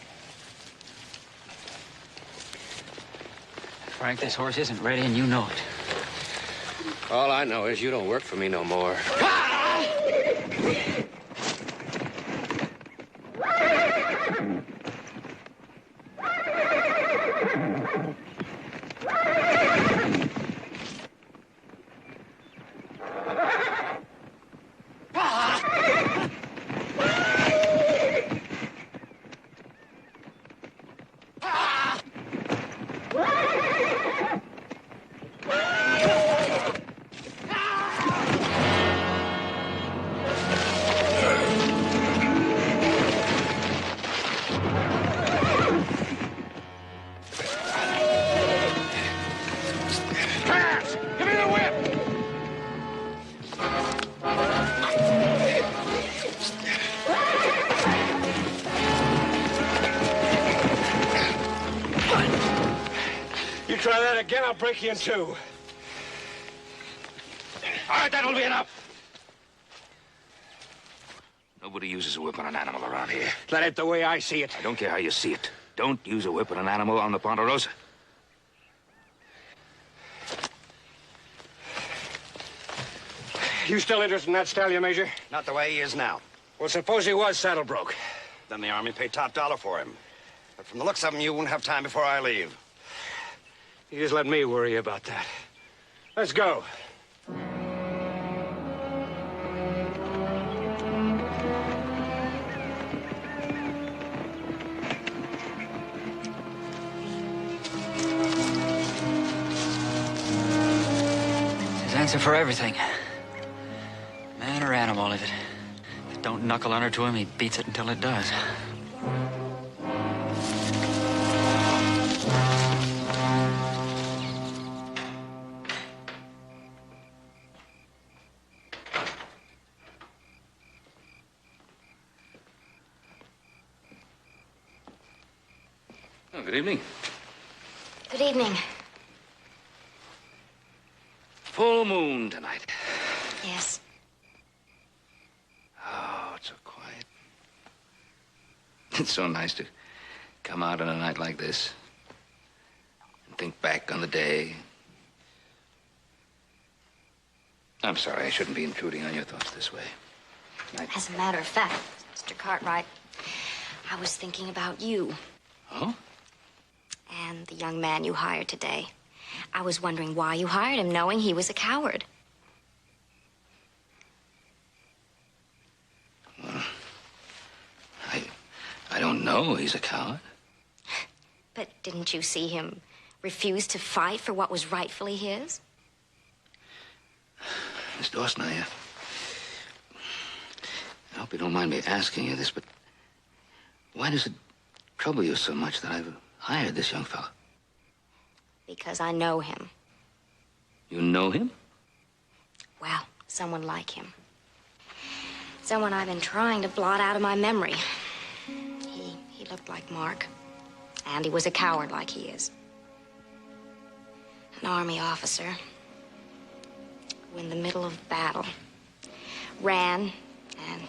Frank, this horse isn't ready, and you know it. All I know is you don't work for me no more. try that again, I'll break you in two. All right, that'll be enough. Nobody uses a whip on an animal around here. That ain't the way I see it. I don't care how you see it. Don't use a whip on an animal on the Ponderosa. You still interested in that stallion, Major? Not the way he is now. Well, suppose he was saddle broke. Then the Army paid top dollar for him. But from the looks of him, you won't have time before I leave. You just let me worry about that. Let's go. His answer for everything. Man or animal, if it don't knuckle under to him, he beats it until it does. Oh, good evening. Good evening. Full moon tonight. Yes. Oh, it's so quiet. It's so nice to come out on a night like this and think back on the day. I'm sorry, I shouldn't be intruding on your thoughts this way. As a matter of fact, Mr. Cartwright, I was thinking about you. Oh? And the young man you hired today. I was wondering why you hired him, knowing he was a coward. Well, I don't know he's a coward. But didn't you see him refuse to fight for what was rightfully his? Miss Dawson, I hope you don't mind me asking you this, but why does it trouble you so much that I've hired this young fellow? Because I know him. You know him? Well, someone like him. Someone I've been trying to blot out of my memory. He looked like Mark. And he was a coward like he is. An Army officer who, in the middle of battle, ran and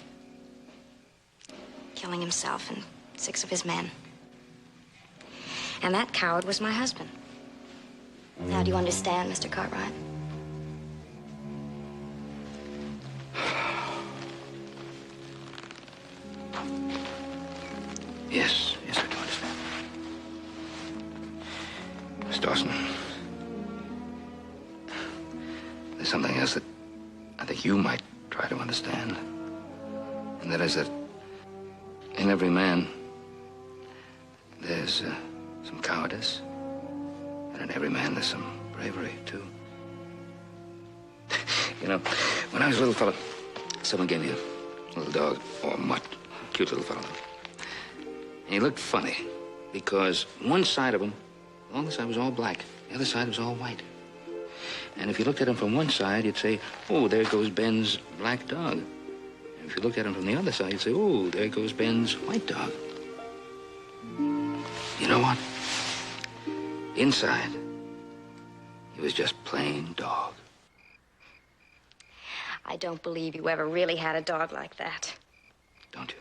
killing himself and 6 of his men. And that coward was my husband. Now, do you understand, Mr. Cartwright? Yes, I do understand. Miss Dawson, there's something else that I think you might try to understand. And that is that in every man, there's some cowardice. And in every man, there's some bravery, too. You know, when I was a little fellow, someone gave me a little dog, or mutt, cute little fellow. And he looked funny, because one side of him, the other side was all black. The other side was all white. And if you looked at him from one side, you'd say, oh, there goes Ben's black dog. And if you looked at him from the other side, you'd say, oh, there goes Ben's white dog. You know what? Inside, he was just plain dog. I don't believe you ever really had a dog like that. Don't you?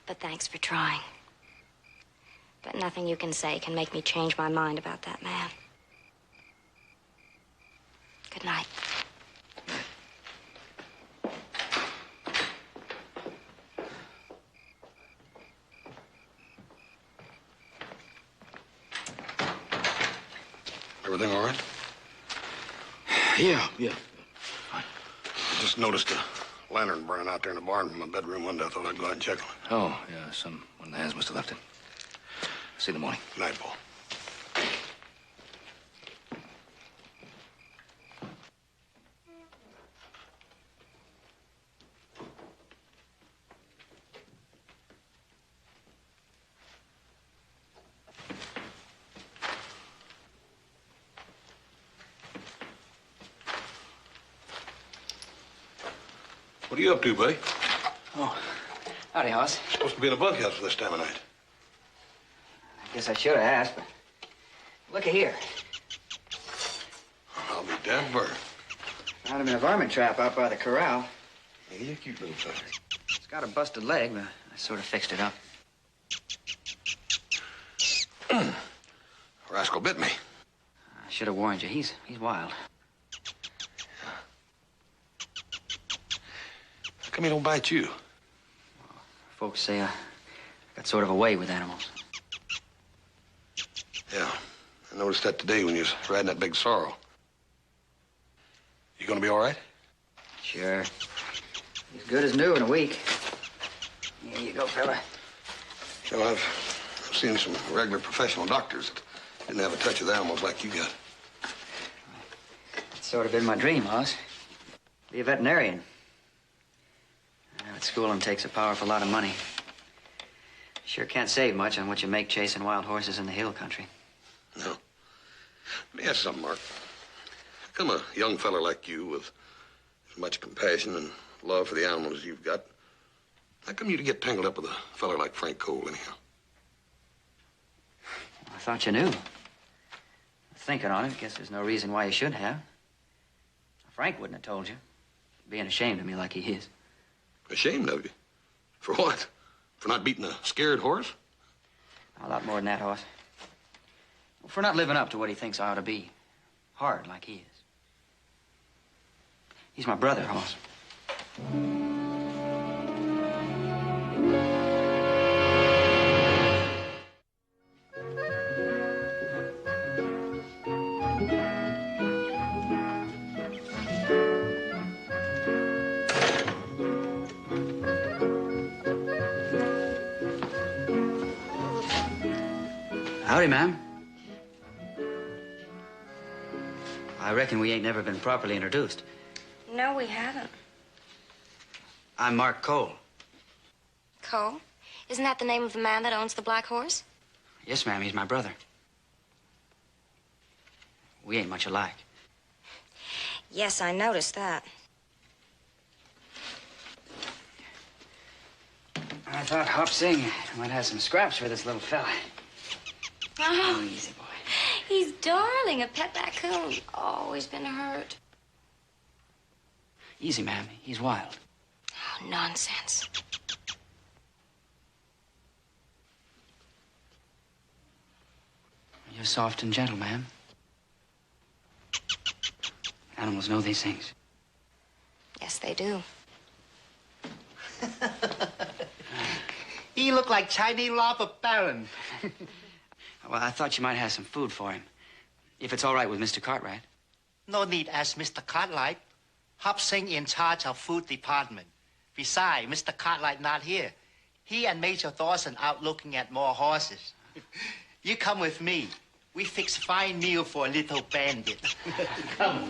But thanks for trying. But nothing you can say can make me change my mind about that man. Good night. Everything all right? Yeah. Fine. I just noticed a lantern burning out there in the barn from my bedroom window. I thought I'd go out and check on it. Oh, yeah, one of the hands must have left it. See you in the morning. Good night, Paul. What are you up to, buddy? Oh, howdy, Hoss. Supposed to be in a bunkhouse for this time of night. Guess I should have asked, but look at here. I'll be damned bird. Found him in a varmint trap out by the corral. Hey, you cute little fella. It's got a busted leg, but I sort of fixed it up. Rascal bit me. I should have warned you. He's wild. How come he don't bite you? Folks say I got sort of a way with animals. Yeah, I noticed that today when you was riding that big sorrel. You gonna be all right? Sure. He's good as new in a week. Here you go, fella. You know, I've seen some regular professional doctors that didn't have a touch of animals like you got. It's sort of been my dream, Hoss. Be a veterinarian. That schooling takes a powerful lot of money. Sure can't save much on what you make chasing wild horses in the hill country. No. Let me ask you something, Mark. How come a young fella like you with as much compassion and love for the animals as you've got, how come you to get tangled up with a fella like Frank Cole, anyhow? I thought you knew. Thinking on it, guess there's no reason why you should have. Frank wouldn't have told you. Being ashamed of me like he is. Ashamed of you? For what? For not beating a scared horse? A lot more than that, Hoss. For not living up to what he thinks I ought to be. Hard like he is. He's my brother, Hoss. Howdy, ma'am. I reckon we ain't never been properly introduced. No, we haven't. I'm Mark Cole. Cole? Isn't that the name of the man that owns the Black Horse? Yes, ma'am, he's my brother. We ain't much alike. Yes, I noticed that. I thought Hop Sing might have some scraps for this little fella. Oh, easy boy. He's darling, a pet raccoon. Always been hurt. Easy, ma'am. He's wild. Oh, nonsense. You're soft and gentle, ma'am. Animals know these things. Yes, they do. He look like Chinese robber baron. Well, I thought you might have some food for him. If it's all right with Mr. Cartwright. No need ask Mr. Cartwright. Hop Sing in charge of food department. Besides, Mr. Cartwright not here. He and Major Dawson out looking at more horses. You come with me. We fix fine meal for a little bandit. Come.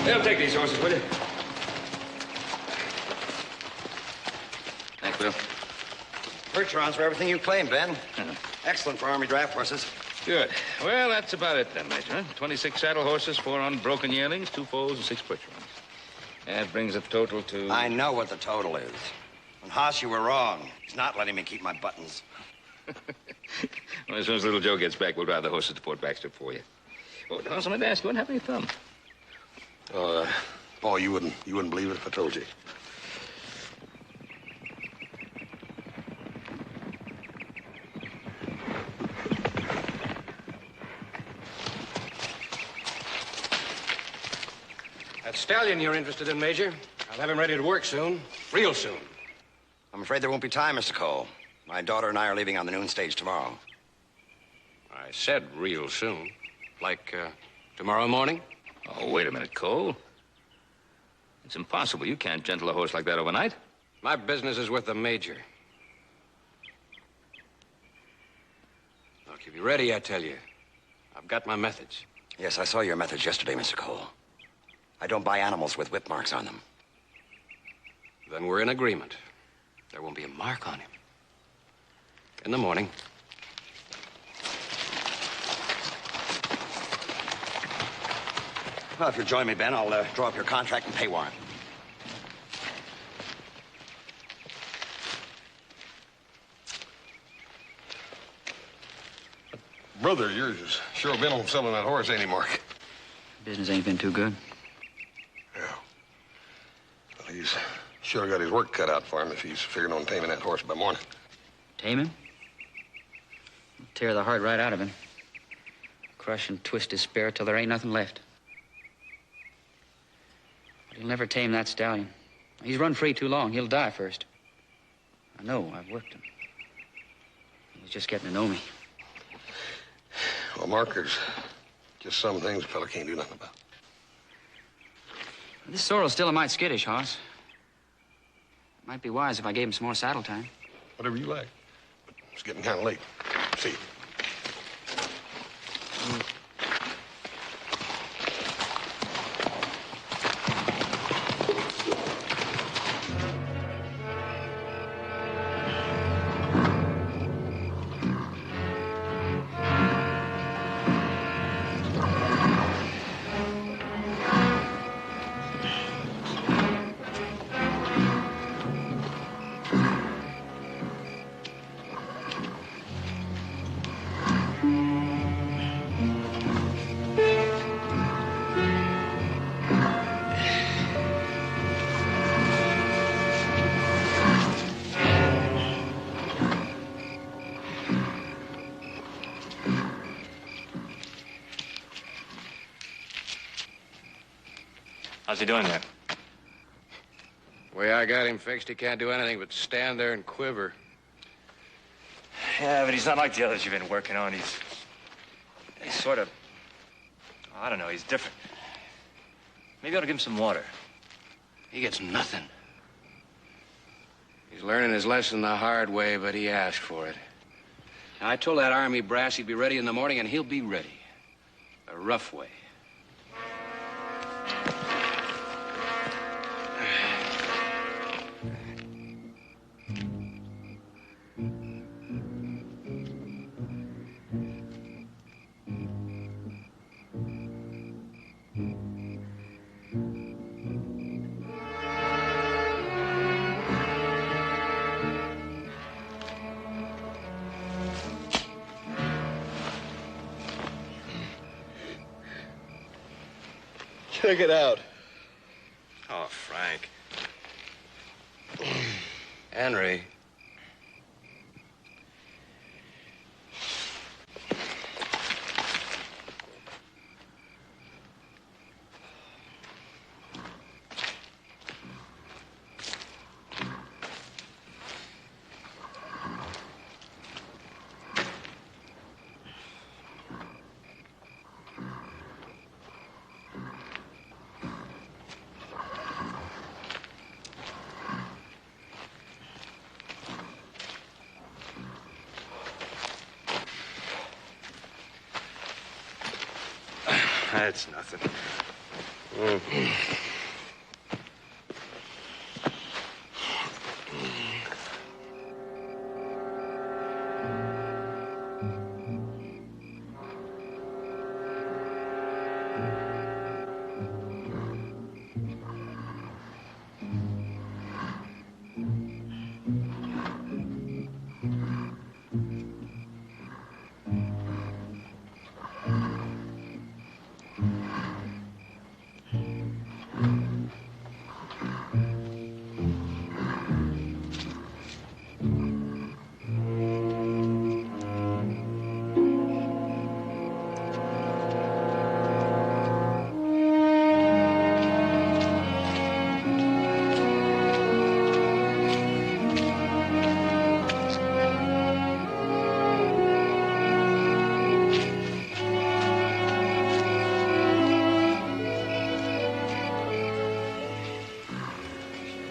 They'll take these horses, will you? Thanks, Bill. Percherons for everything you claim, Ben. Excellent for Army draft horses. Good. Well, that's about it then, Major. 26 saddle horses, 4 unbroken yearlings, 2 foals, and 6 Percherons. That brings the total to... I know what the total is. And Haas, you were wrong. He's not letting me keep my buttons. Well, as soon as little Joe gets back, we'll drive the horses to Fort Baxter for you. Oh, Dawson, I meant to ask you, what happened to your thumb? Paul, you wouldn't believe it if I told you. That stallion you're interested in, Major, I'll have him ready to work soon. Real soon. I'm afraid there won't be time, Mr. Cole. My daughter and I are leaving on the noon stage tomorrow. I said real soon. Like, tomorrow morning? Oh, wait a minute, Cole. It's impossible. You can't gentle a horse like that overnight. My business is with the Major. I'll keep you ready, I tell you. I've got my methods. Yes, I saw your methods yesterday, Mr. Cole. I don't buy animals with whip marks on them. Then we're in agreement. There won't be a mark on him. In the morning. Well, if you'll join me, Ben, I'll draw up your contract and pay warrant. Brother of yours is sure been on selling that horse, ain't he, Mark? Business ain't been too good. Yeah. Well, he's sure got his work cut out for him if he's figuring on taming that horse by morning. Tame him? Tear the heart right out of him. Crush and twist his spirit till there ain't nothing left. But he'll never tame that stallion. He's run free too long. He'll die first. I know. I've worked him. He's just getting to know me. Well, Mark, there's just some things a fella can't do nothing about. This sorrel's still a mite skittish, Hoss. It might be wise if I gave him some more saddle time. Whatever you like. But it's getting kind of late. See you. How's he doing there? The way I got him fixed, he can't do anything but stand there and quiver. Yeah, but he's not like the others you've been working on. He's sort of, I don't know, he's different. Maybe I ought to give him some water. He gets nothing. He's learning his lesson the hard way, but he asked for it. I told that army brass he'd be ready in the morning, and he'll be ready. The rough way. Check it out. Oh, Frank. Henry. That's nothing.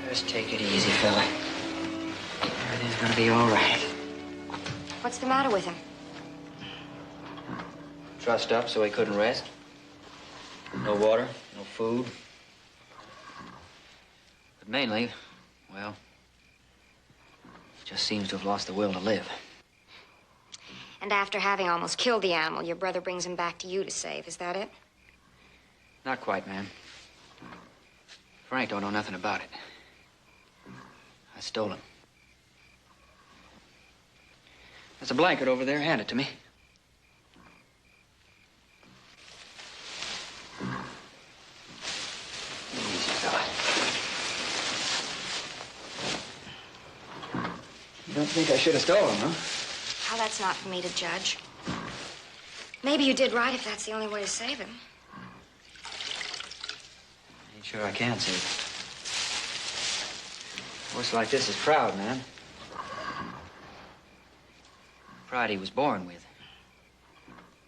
Just take it easy, fella. Everything's gonna be all right. What's the matter with him? Trussed up so he couldn't rest. No water, no food. But mainly, well, Just seems to have lost the will to live. And after having almost killed the animal, your brother brings him back to you to save. Is that it? Not quite, ma'am. Frank don't know nothing about it. I stole him. There's a blanket over there. Hand it to me. Easy, fella. You don't think I should have stolen him, huh? Oh, that's not for me to judge. Maybe you did right if that's the only way to save him. Ain't sure I can save him. A horse like this is proud, man. Pride he was born with.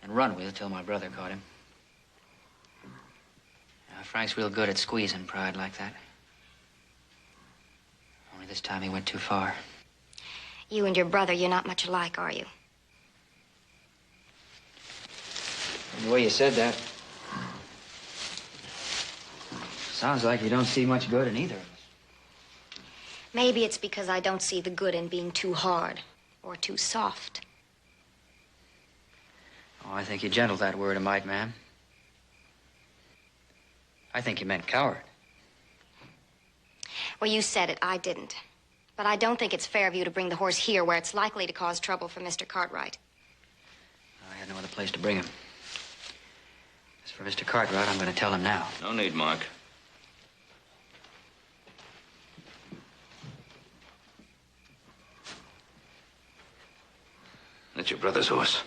And run with till my brother caught him. Frank's real good at squeezing pride like that. Only this time he went too far. You and your brother, you're not much alike, are you? And the way you said that, sounds like you don't see much good in either of us. Maybe it's because I don't see the good in being too hard or too soft. Oh, I think you gentled that word a mite, ma'am. I think you meant coward. Well, you said it. I didn't. But I don't think it's fair of you to bring the horse here where it's likely to cause trouble for Mr. Cartwright. I had no other place to bring him. As for Mr. Cartwright, I'm going to tell him now. No need, Mark. That's your brother's horse.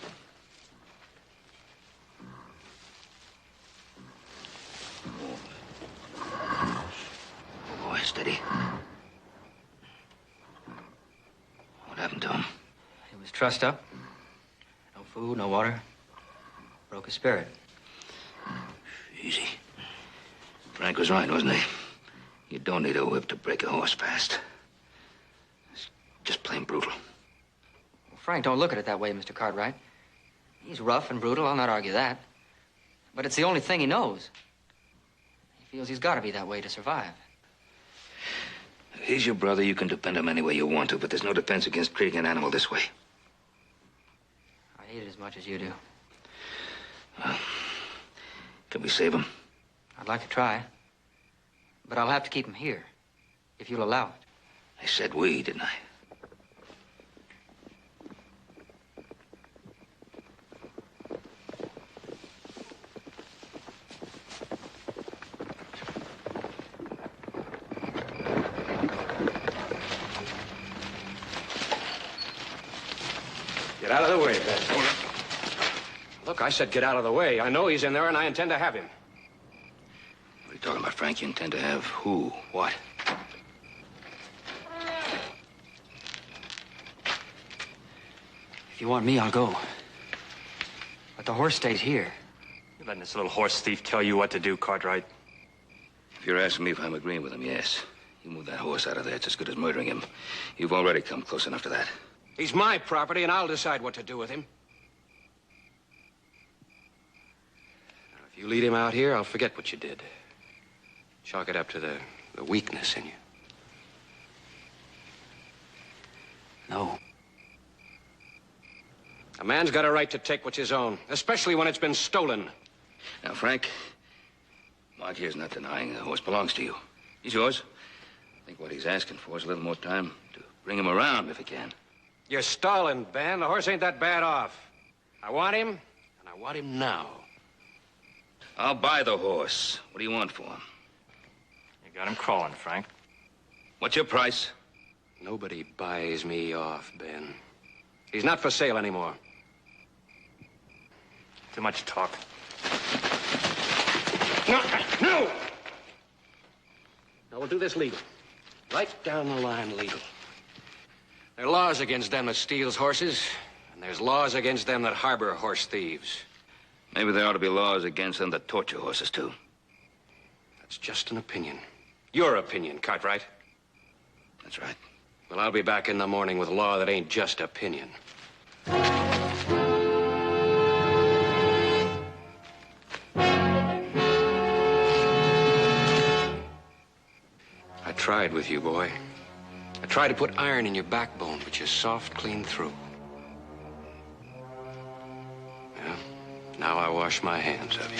Oh, boy, steady. What happened to him? He was trussed up. No food, no water. Broke his spirit. Easy. Frank was right, wasn't he? You don't need a whip to break a horse fast. It's just plain brutal. Well, Frank, don't look at it that way, Mr. Cartwright. He's rough and brutal, I'll not argue that. But it's the only thing he knows. He feels he's got to be that way to survive. He's your brother. You can depend on him any way you want to, but there's no defense against treating an animal this way. I hate it as much as you do. Can we save him? I'd like to try. But I'll have to keep him here, if you'll allow it. I said we, didn't I? Get out of the way, Ben. Look, I said get out of the way. I know he's in there, and I intend to have him. What are you talking about, Frank? You intend to have who? What? If you want me, I'll go. But the horse stays here. You're letting this little horse thief tell you what to do, Cartwright. If you're asking me if I'm agreeing with him, yes. You move that horse out of there, it's as good as murdering him. You've already come close enough to that. He's my property, and I'll decide what to do with him. Now, if you lead him out here, I'll forget what you did. Chalk it up to the weakness in you. No. A man's got a right to take what's his own, especially when it's been stolen. Now, Frank, Mark here's not denying the horse belongs to you. He's yours. I think what he's asking for is a little more time to bring him around if he can. You're stalling, Ben. The horse ain't that bad off. I want him, and I want him now. I'll buy the horse. What do you want for him? You got him crawling, Frank. What's your price? Nobody buys me off, Ben. He's not for sale anymore. Too much talk. No! No! No, we'll do this legal. Right down the line legal. There are laws against them that steals horses, and there's laws against them that harbor horse thieves. Maybe there ought to be laws against them that torture horses, too. That's just an opinion. Your opinion, Cartwright. That's right. Well, I'll be back in the morning with law that ain't just opinion. I tried with you, boy. I Try to put iron in your backbone, but you're soft clean through. Yeah, now I wash my hands of you.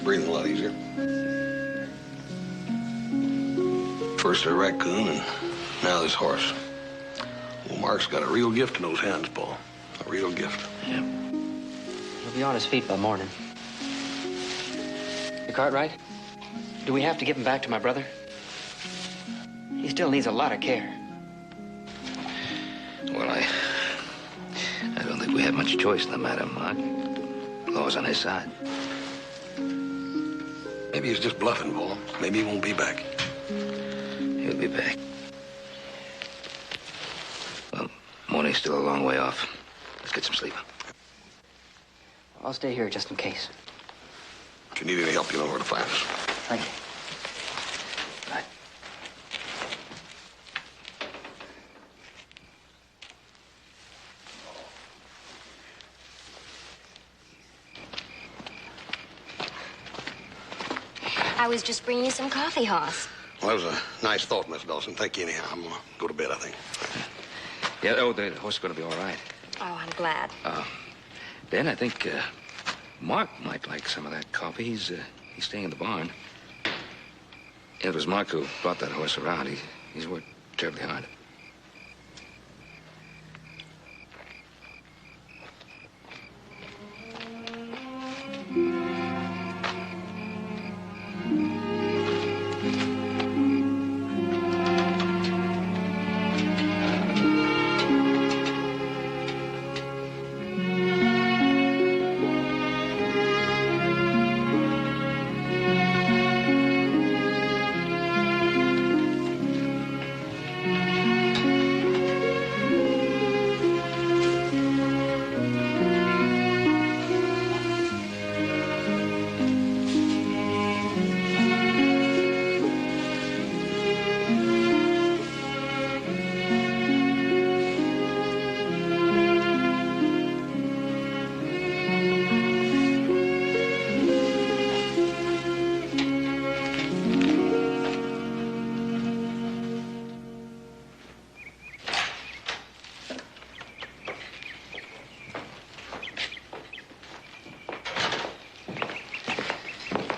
Breathing a lot easier. First a raccoon, and now this horse. Well, Mark's got a real gift in those hands, Paul. A real gift. Yeah. He'll be on his feet by morning. Mr. Cartwright, do we have to give him back to my brother? He still needs a lot of care. Well, I don't think we have much choice in the matter, Mark. The law's on his side. Maybe he's just bluffing, Paul. Maybe he won't be back. He'll be back. Well, morning's still a long way off. Let's get some sleep. I'll stay here just in case. If you need any help, you know where to find us. Thank you. Bye. I was just bringing you some coffee, Hoss. Well, that was a nice thought, Miss Dawson. Thank you anyhow. I'm gonna go to bed, I think. Yeah, oh, the horse is going to be all right. Oh, I'm glad. Ben, I think Mark might like some of that coffee. He's staying in the barn. It was Mark who brought that horse around. He's worked terribly hard.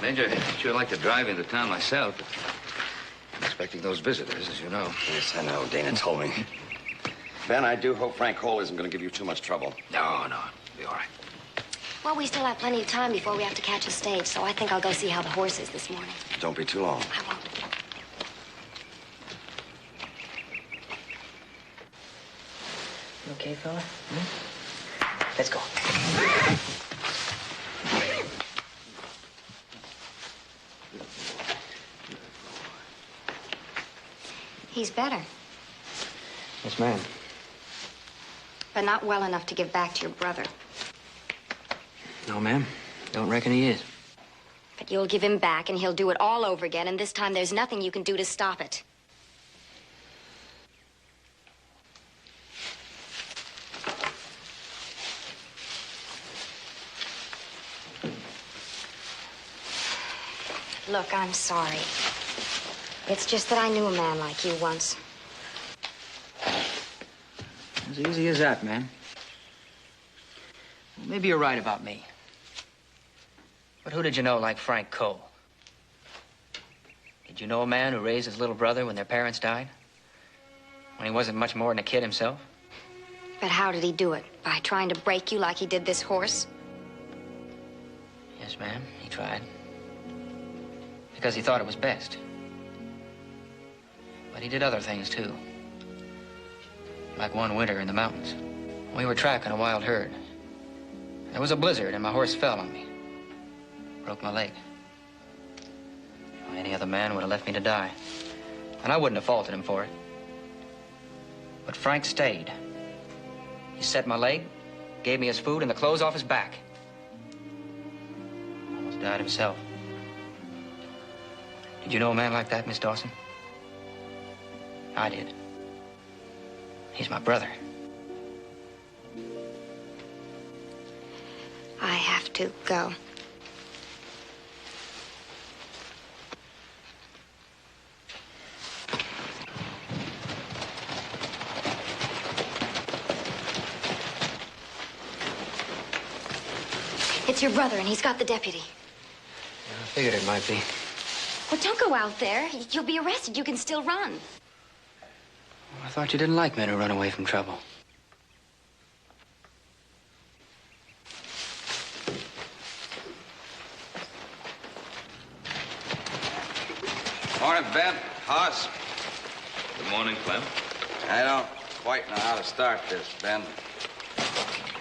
Major, I'd sure like to drive into town myself, but I'm expecting those visitors, as you know. Yes, I know. Dana told me. Ben, I do hope Frank Cole isn't going to give you too much trouble. No, it'll be all right. Well, we still have plenty of time before we have to catch a stage, so I think I'll go see how the horse is this morning. Don't be too long. I won't. You okay, fella? Let's go. He's better, Yes, ma'am. but not well enough to give back to your brother. No, ma'am. Don't reckon he is. But you'll give him back, and he'll do it all over again, and this time there's nothing you can do to stop it. Look, I'm sorry. It's just that I knew a man like you once. As easy as that, man. Well, maybe you're right about me. But who did you know like Frank Cole? Did you know a man who raised his little brother when their parents died? When he wasn't much more than a kid himself? But how did he do it? By trying to break you like he did this horse? Yes, ma'am, he tried. Because he thought it was best. But he did other things, too. Like one winter in the mountains. We were tracking a wild herd. There was a blizzard, and my horse fell on me. broke my leg. Any other man would have left me to die. And I wouldn't have faulted him for it. But Frank stayed. He set my leg, gave me his food and the clothes off his back. Almost died himself. Did you know a man like that, Miss Dawson? I did. He's my brother. I have to go. It's your brother, and he's got the deputy. I figured it might be. Well, don't go out there. You'll be arrested. You can still run. I thought you didn't like men who run away from trouble. Morning, Ben. Hoss. Good morning, Clem. I don't quite know how to start this, Ben. Why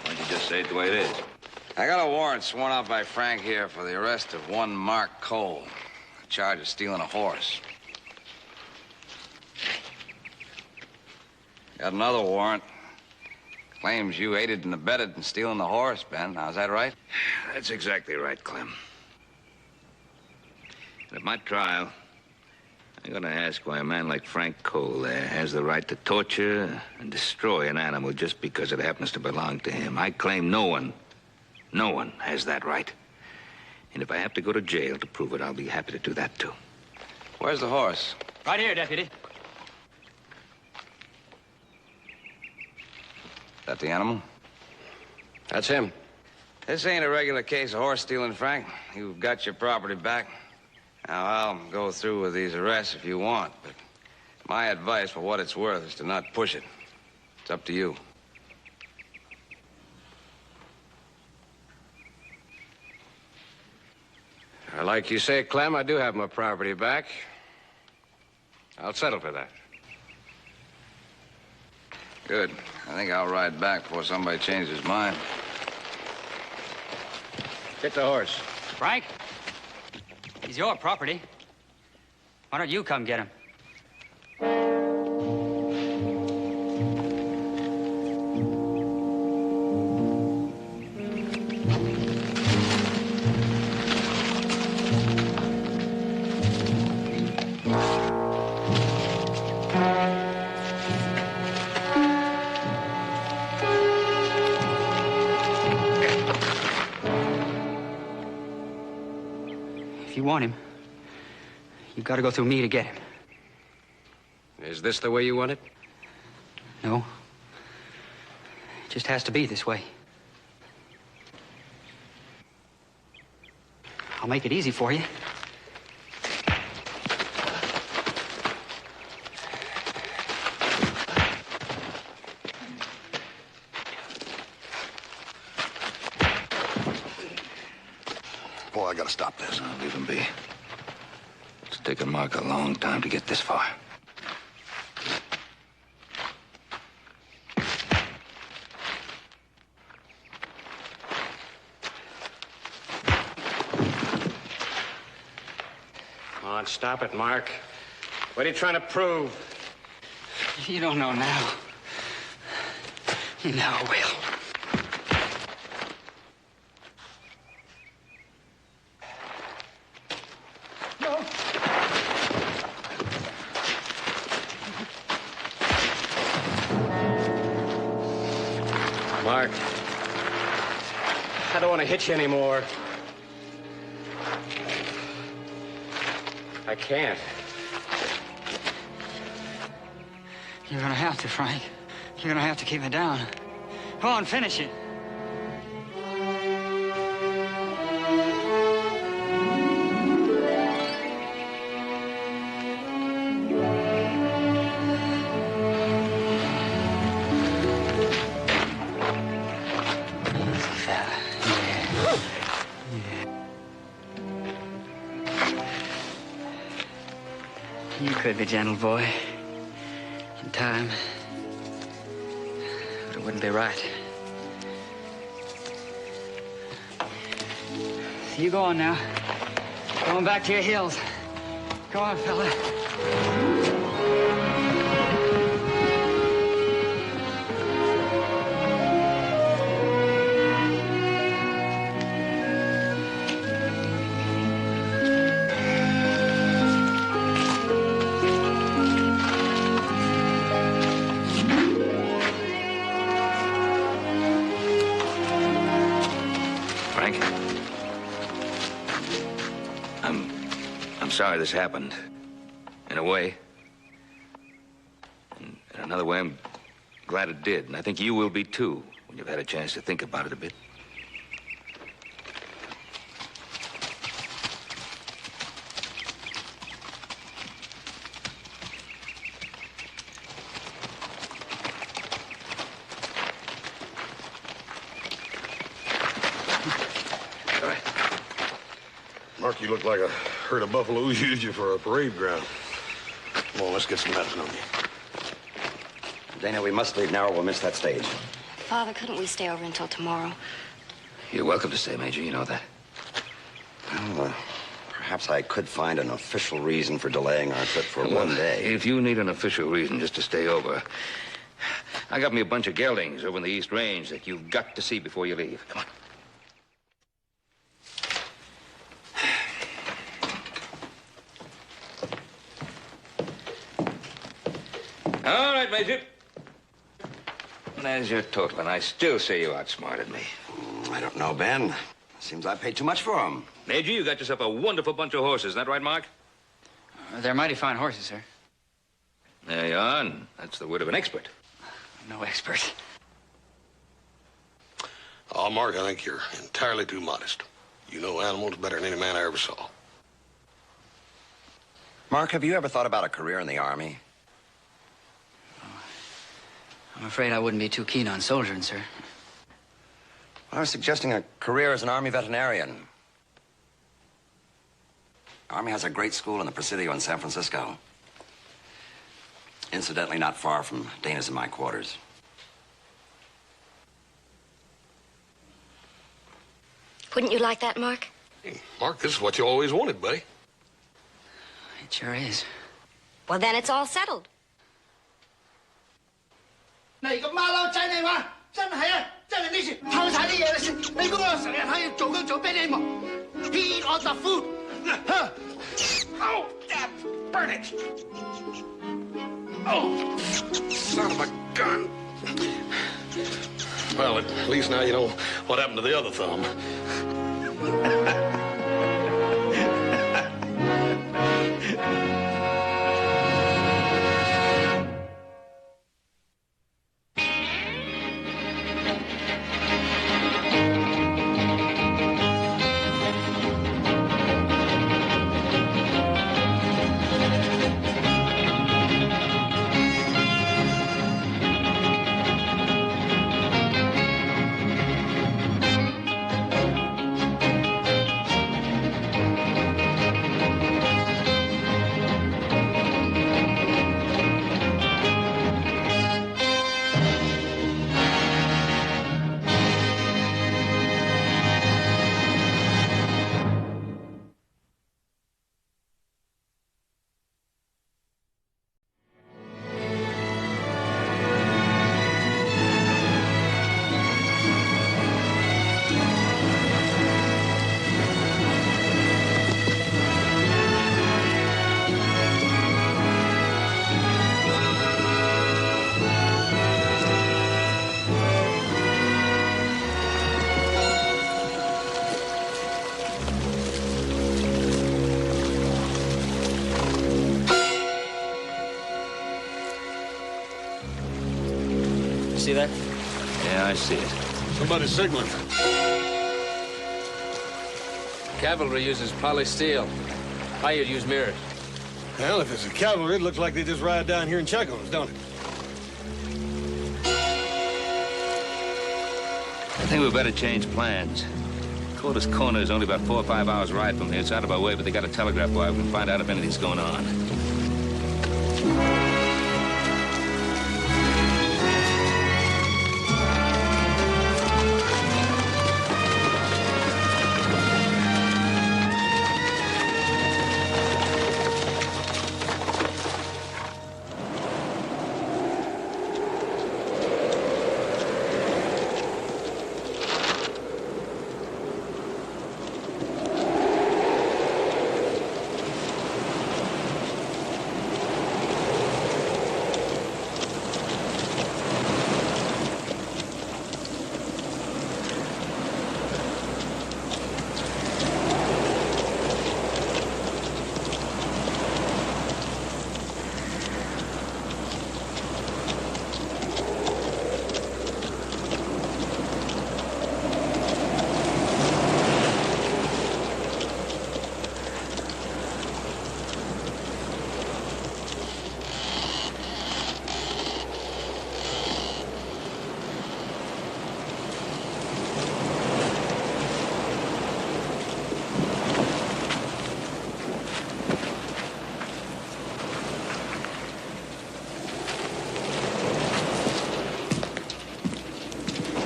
don't you just say it the way it is? I got a warrant sworn out by Frank here for the arrest of one Mark Cole, charged of stealing a horse. Got another warrant. Claims you aided and abetted in stealing the horse, Ben. Now, is that right? That's exactly right, Clem. And at my trial, I'm going to ask why a man like Frank Cole there has the right to torture and destroy an animal just because it happens to belong to him. I claim no one has that right. And if I have to go to jail to prove it, I'll be happy to do that, too. Where's the horse? Right here, Deputy. That the animal? That's him. This ain't a regular case of horse stealing, Frank. You've got your property back. Now, I'll go through with these arrests if you want, but my advice, for what it's worth, is to not push it. It's up to you. Like you say, Clem, I do have my property back. I'll settle for that. Good. I think I'll ride back before somebody changes his mind. Get the horse. Frank? He's your property. Why don't you come get him? If you want him, you've got to go through me to get him. Is this the way you want it? No. It just has to be this way. I'll make it easy for you. Boy, I gotta stop this. I'll leave him be. It's taken Mark a long time to get this far. Come on, stop it, Mark. What are you trying to prove? You don't know now. You never will. Mark, I don't want to hit you anymore. I can't. You're gonna have to, Frank. You're gonna have to keep me down. Go on, finish it. You could be gentle, boy. In time. But it wouldn't be right. You go on now. Going back to your heels. Go on, fella. I'm sorry this happened. In a way. In another way, I'm glad it did. And I think you will be, too, when you've had a chance to think about it a bit. Mark, you look like a herd of buffaloes used you for a parade ground. Come on, let's get some medicine on you. Dana, we must leave now or we'll miss that stage. Father, couldn't we stay over until tomorrow? You're welcome to stay, Major. You know that. Well, perhaps I could find an official reason for delaying our trip for one day. If you need an official reason just to stay over, I got me a bunch of geldings over in the East Range that you've got to see before you leave. Come on. All right, Major. There's your total, and I still say you outsmarted me. I don't know, Ben. Seems I paid too much for them. Major, you got yourself a wonderful bunch of horses. Isn't that right, Mark? They're mighty fine horses, sir. There you are, and that's the word of an expert. No expert. Oh, Mark, I think you're entirely too modest. You know animals better than any man I ever saw. Mark, have you ever thought about a career in the Army? I'm afraid I wouldn't be too keen on soldiering, sir. I was suggesting a career as an Army veterinarian. Army has a great school in the Presidio in San Francisco. Incidentally, not far from Dana's and my quarters. Wouldn't you like that, Mark? Hey, Mark, this is what you always wanted, buddy. It sure is. Well, then it's all settled. 你個馬騮仔你話真係啊！真係呢次偷晒啲嘢你先，你估我成日喺度做緊做俾你忙 ？Eat all the food. Oh, damn! Burn it! Oh, son of a gun! Well, at least now you know what happened to the other thumb. See that? Yeah, I see it. Somebody's signaling. Cavalry uses polysteel. Hired use mirrors. Well, if it's a cavalry, it looks like they just ride down here and check on us, don't it? I think we better change plans. Coldest Corner is only about 4 or 5 hours ride from here. It's out of our way, but they got a telegraph wire. We can find out if anything's going on.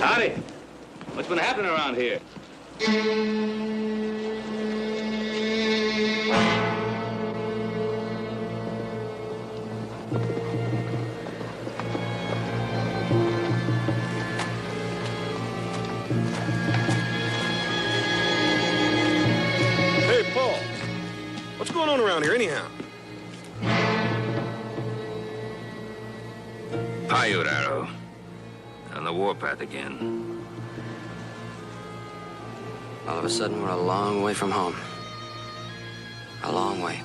Howdy. What's been happening around here? Hey, Paul. What's going on around here, anyhow? Paiute arrow. On the warpath again. All of a sudden, we're a long way from home. A long way.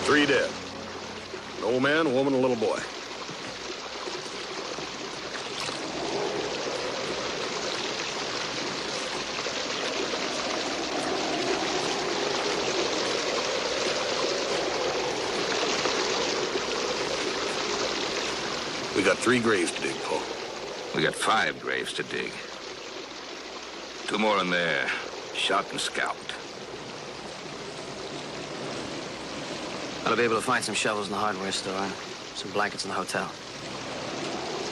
Three dead. An old man, a woman, and a little boy. We got 3 graves to dig, Paul. We got 5 graves to dig. 2 more in there, shot and scalped. Ought to be able to find some shovels in the hardware store and some blankets in the hotel.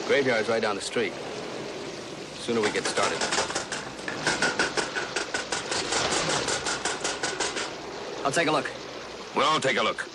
Graveyard's right down the street. Sooner we get started. I'll take a look. We'll all take a look.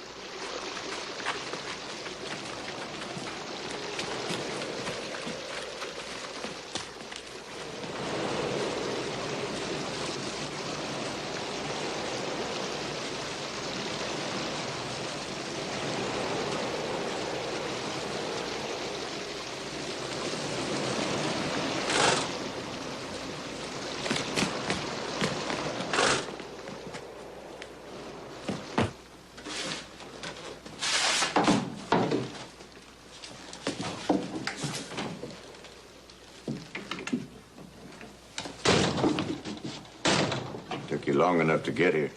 Took you long enough to get here.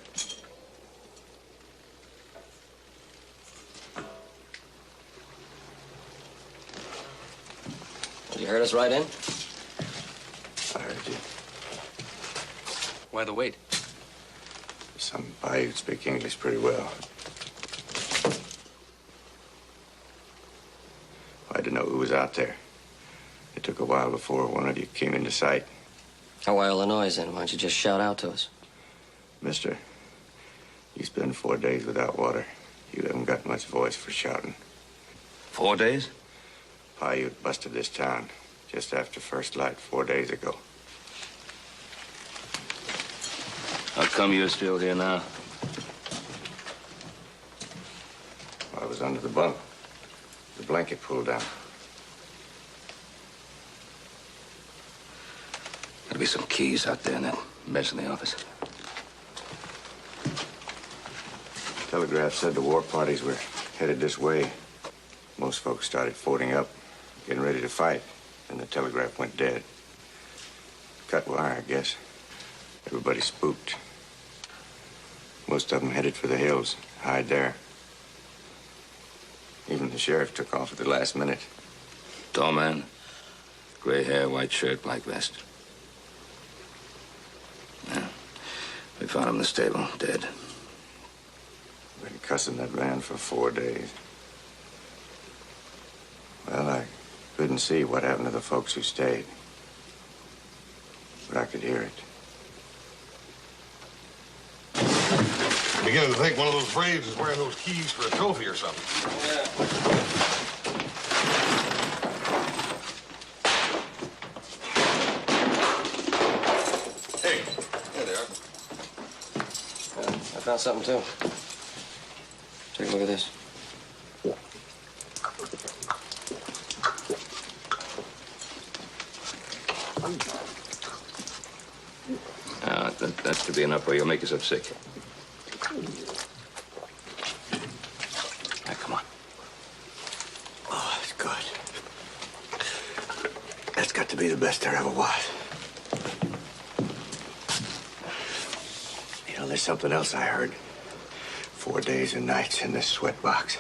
You heard us right in? I heard you. Why the wait? Some Paiute speak English pretty well. I had to know who was out there. It took a while before one of you came into sight. How are Illinois then? Why don't you just shout out to us? Mister, you spend 4 days without water. You haven't got much voice for shouting. 4 days? Paiute busted this town just after first light 4 days ago. How come you're still here now? I was under the bunk. The blanket pulled down. There'll be some keys out there in that mess in the office. Telegraph said the war parties were headed this way. Most folks started forting up, getting ready to fight, and the telegraph went dead. Cut wire, I guess. Everybody spooked. Most of them headed for the hills, hide there. Even the sheriff took off at the last minute. Tall man, gray hair, white shirt, black vest. Yeah. We found him in the stable, dead. Been cussing that man for 4 days. Well, I couldn't see what happened to the folks who stayed. But I could hear it. I'm beginning to think one of those braves is wearing those keys for a trophy or something. Yeah. Hey, there they are. I found something, too. Take a look at this. That should be enough, or you'll make yourself sick. Now, come on. Oh, that's good. That's got to be the best there ever was. You know, there's something else I heard. 4 days and nights in this sweat box.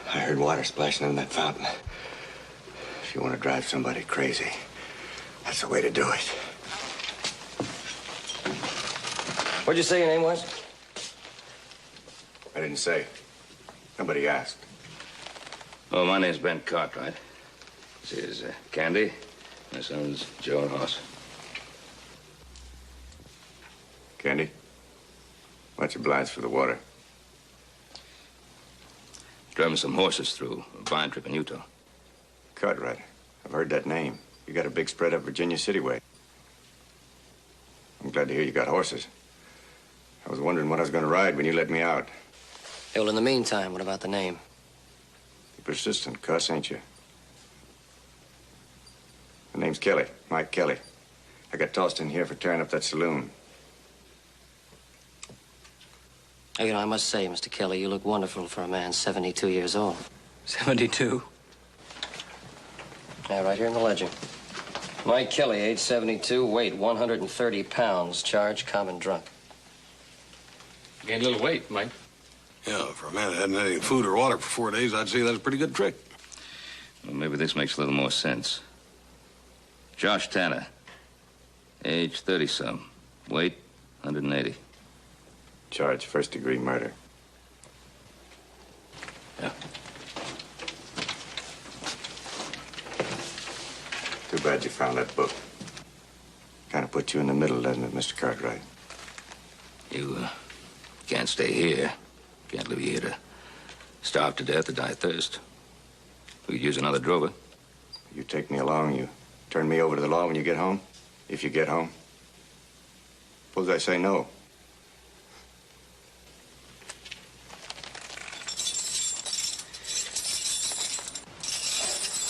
I heard water splashing in that fountain. If you want to drive somebody crazy, that's the way to do it. What'd you say your name was? I didn't say. Nobody asked. Oh, my name's Ben Cartwright. This is Candy. My son's Joe and Hoss. Candy? What's your blinds for the water? Driving some horses through a vine trip in Utah. Cartwright. I've heard that name. You got a big spread up Virginia City way. I'm glad to hear you got horses. I was wondering what I was going to ride when you let me out. Hey, well, in the meantime, what about the name? You're persistent cuss, ain't you? My name's Kelly, Mike Kelly. I got tossed in here for tearing up that saloon. Oh, you know, I must say, Mr. Kelly, you look wonderful for a man 72 years old. 72? Yeah, right here in the ledger. Mike Kelly, age 72, weight 130 pounds, charge common drunk. Gained a little weight, Mike. Yeah, for a man that hadn't had any food or water for 4 days, I'd say that's a pretty good trick. Well, maybe this makes a little more sense. Josh Tanner, age 30-some, weight 180. Charge first-degree murder. Yeah. Too bad you found that book. Kind of put you in the middle, doesn't it, Mr. Cartwright? You can't stay here. Can't leave you here to starve to death or die of thirst. We could use another drover. You take me along, you turn me over to the law when you get home? If you get home? Suppose I say no.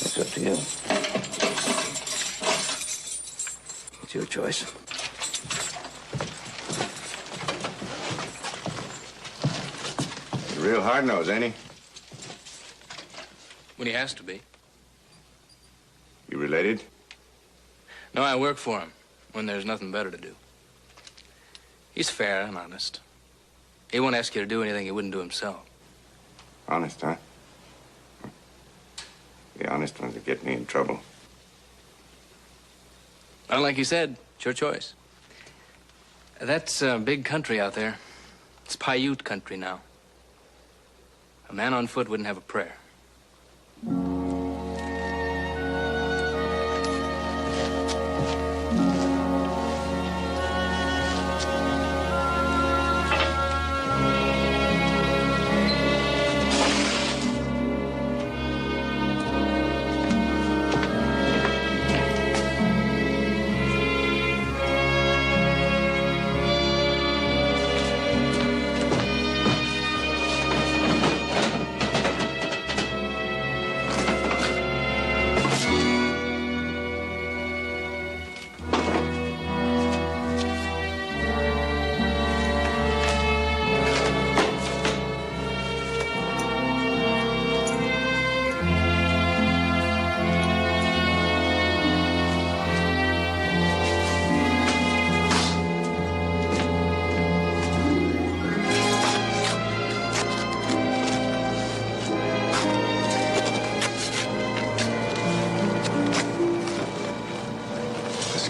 It's up to you. It's your choice. Real hard-nosed, ain't he? When he has to be. You related? No, I work for him when there's nothing better to do. He's fair and honest. He won't ask you to do anything he wouldn't do himself. Honest, huh? The honest ones that get me in trouble. Well, like you said, it's your choice. That's a big country out there. It's Paiute country now. A man on foot wouldn't have a prayer.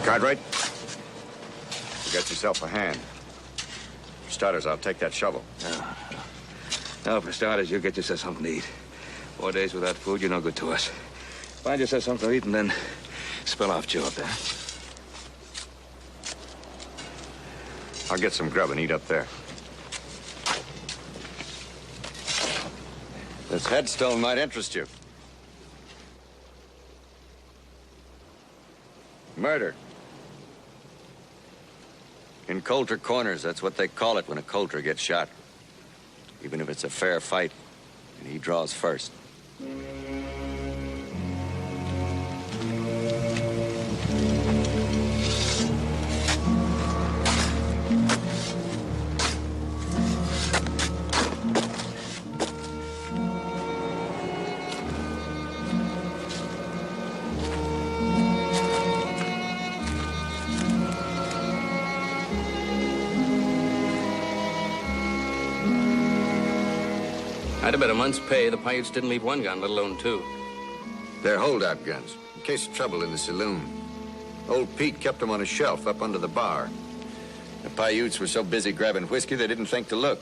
Cartwright, you got yourself a hand. For starters, I'll take that shovel. No, for starters, you get yourself something to eat. 4 days without food, you're no good to us. Find yourself something to eat and then spill off Joe up there. I'll get some grub and eat up there. This headstone might interest you. Murder. In Coulter Corners, that's what they call it when a Coulter gets shot. Even if it's a fair fight, and he draws first. I'd have bet a month's pay the Paiutes didn't leave one gun, let alone two. They're holdout guns, in case of trouble in the saloon. Old Pete kept them on a shelf up under the bar. The Paiutes were so busy grabbing whiskey, they didn't think to look.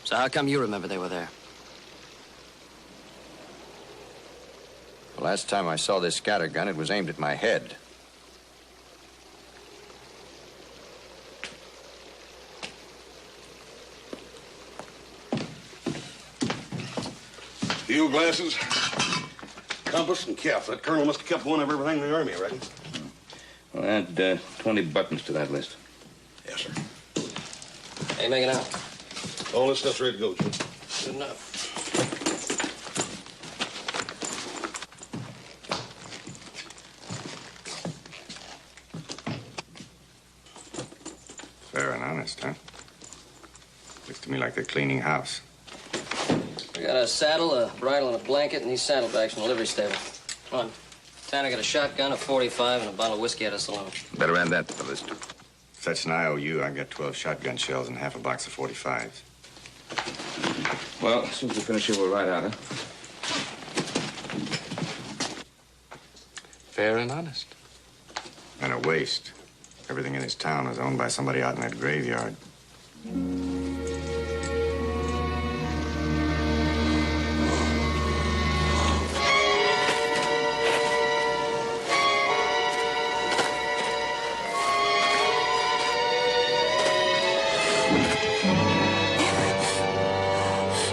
So how come you remember they were there? The last time I saw this scatter gun, it was aimed at my head. Field glasses, compass, and cap. That colonel must have kept one of everything in the army, I reckon. Well, add 20 buttons to that list. Yes, sir. How you making out? All this stuff's ready to go, Jim. Good enough. Fair and honest, huh? Looks to me like they're cleaning house. We got a saddle, a bridle, and a blanket, and these saddlebags from the livery stable. Come on. Tanner got a shotgun, a .45, and a bottle of whiskey at a saloon. Better add that to the list. Such an IOU, I got 12 shotgun shells and half a box of 45s. Well, as soon as we finish here, we'll ride out, huh? Fair and honest. And a waste. Everything in this town was owned by somebody out in that graveyard.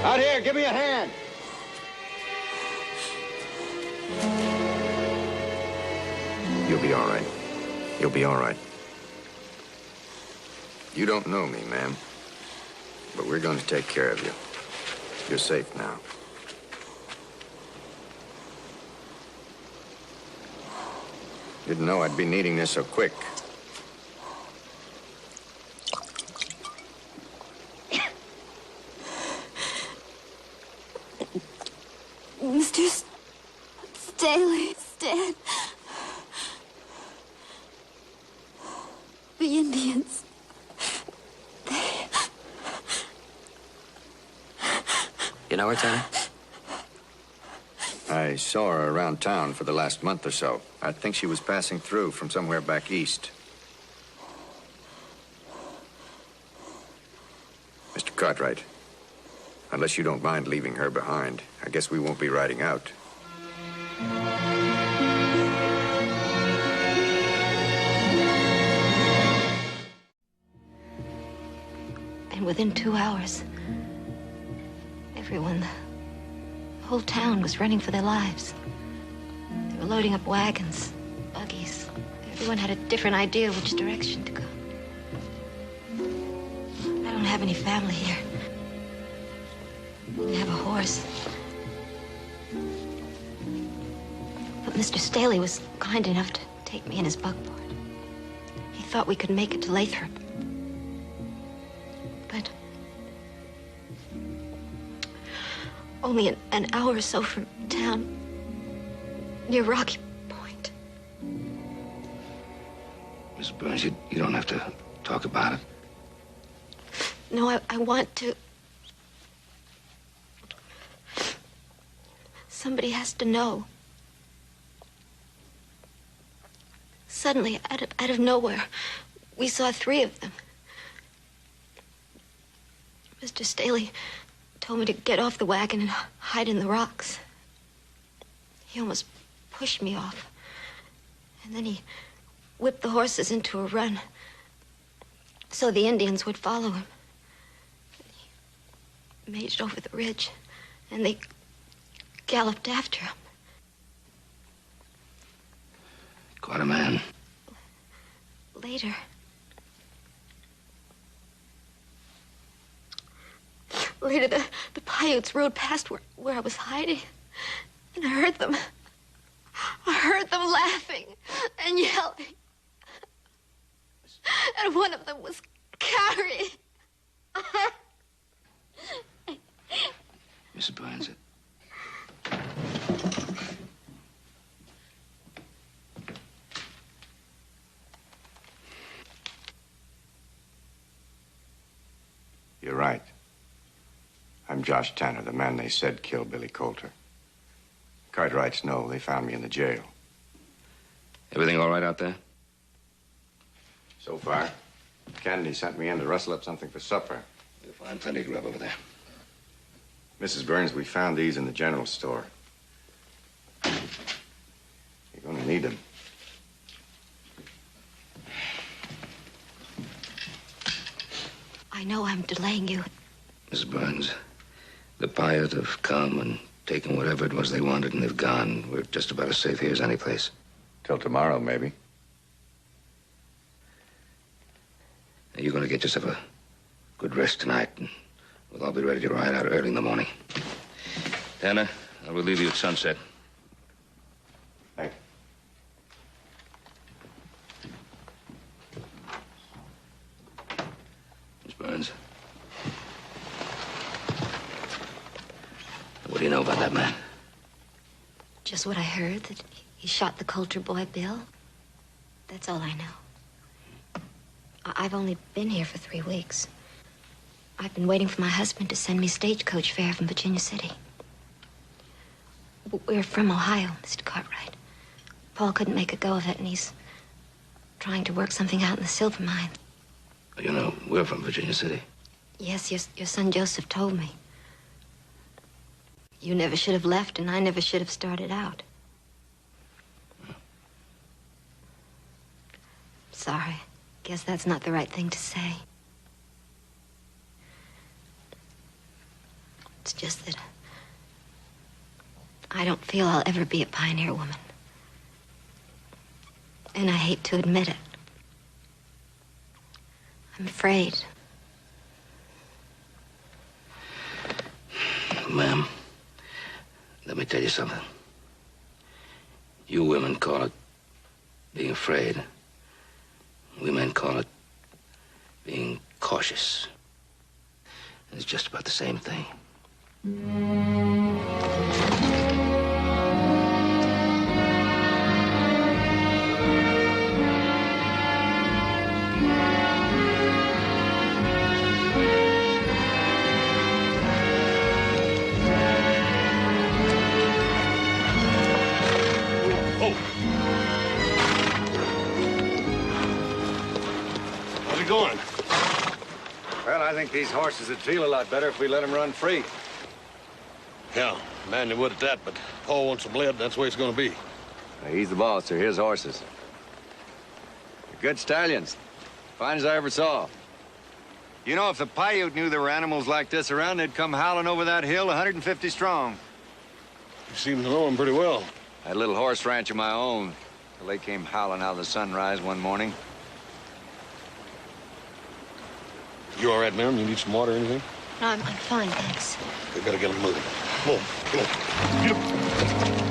Out here, give me a hand. You'll be all right. You'll be all right. You don't know me, ma'am, but we're going to take care of you. You're safe now. Didn't know I'd be needing this so quick. Mr. Staley's dead. The Indians. You know her, Tanner? I saw her around town for the last month or so. I think she was passing through from somewhere back east. Mr. Cartwright, unless you don't mind leaving her behind, I guess we won't be riding out. And within 2 hours, everyone, the whole town was running for their lives. They were loading up wagons, buggies. Everyone had a different idea which direction to go. I don't have any family here. I have a horse. But Mr. Staley was kind enough to take me in his buckboard. He thought we could make it to Lathrop. But only an hour or so from town, near Rocky Point. Miss Burns, you don't have to talk about it. No, I want to. Somebody has to know. Suddenly, out of nowhere, we saw 3 of them. Mr. Staley told me to get off the wagon and hide in the rocks. He almost pushed me off. And then he whipped the horses into a run so the Indians would follow him. He maged over the ridge and they galloped after him. Quite a man. Later, the Paiutes rode past where I was hiding, and I heard them. I heard them laughing and yelling. And one of them was carrying. Mrs. Bonanza. You're right. I'm Josh Tanner, the man they said killed Billy Coulter. Cartwrights know they found me in the jail. Everything all right out there? So far. Kennedy sent me in to rustle up something for supper. You'll find plenty of grub over there. Mrs. Burns, we found these in the general store. You're going to need them. I know I'm delaying you. Mrs. Burns, the Paiutes have come and taken whatever it was they wanted, and they've gone. We're just about as safe here as any place. Till tomorrow, maybe. You're going to get yourself a good rest tonight, and we'll all be ready to ride out early in the morning. Tanner, I'll relieve you at sunset. Thank you. Miss Burns. What do you know about that man? Just what I heard, that he shot the Coulter boy, Bill. That's all I know. I've only been here for 3 weeks. I've been waiting for my husband to send me stagecoach fare from Virginia City. We're from Ohio, Mr. Cartwright. Paul couldn't make a go of it, and he's trying to work something out in the silver mine. You know, we're from Virginia City. Yes, your son Joseph told me. You never should have left, and I never should have started out. Sorry. Guess that's not the right thing to say. It's just that I don't feel I'll ever be a pioneer woman. And I hate to admit it. I'm afraid. Ma'am, let me tell you something. You women call it being afraid. We men call it being cautious. It's just about the same thing. Going? Well, I think these horses would feel a lot better if we let them run free. Yeah, man, they would at that, but Paul wants them led, that's the way it's going to be. He's the boss. They're his horses. They're good stallions. Fine as I ever saw. You know, if the Paiute knew there were animals like this around, they'd come howling over that hill 150 strong. You seem to know them pretty well. I had a little horse ranch of my own till they came howling out of the sunrise one morning. You all right, ma'am? You need some water or anything? No, I'm fine, thanks. We gotta get them moving. Come on, come on. Get 'em.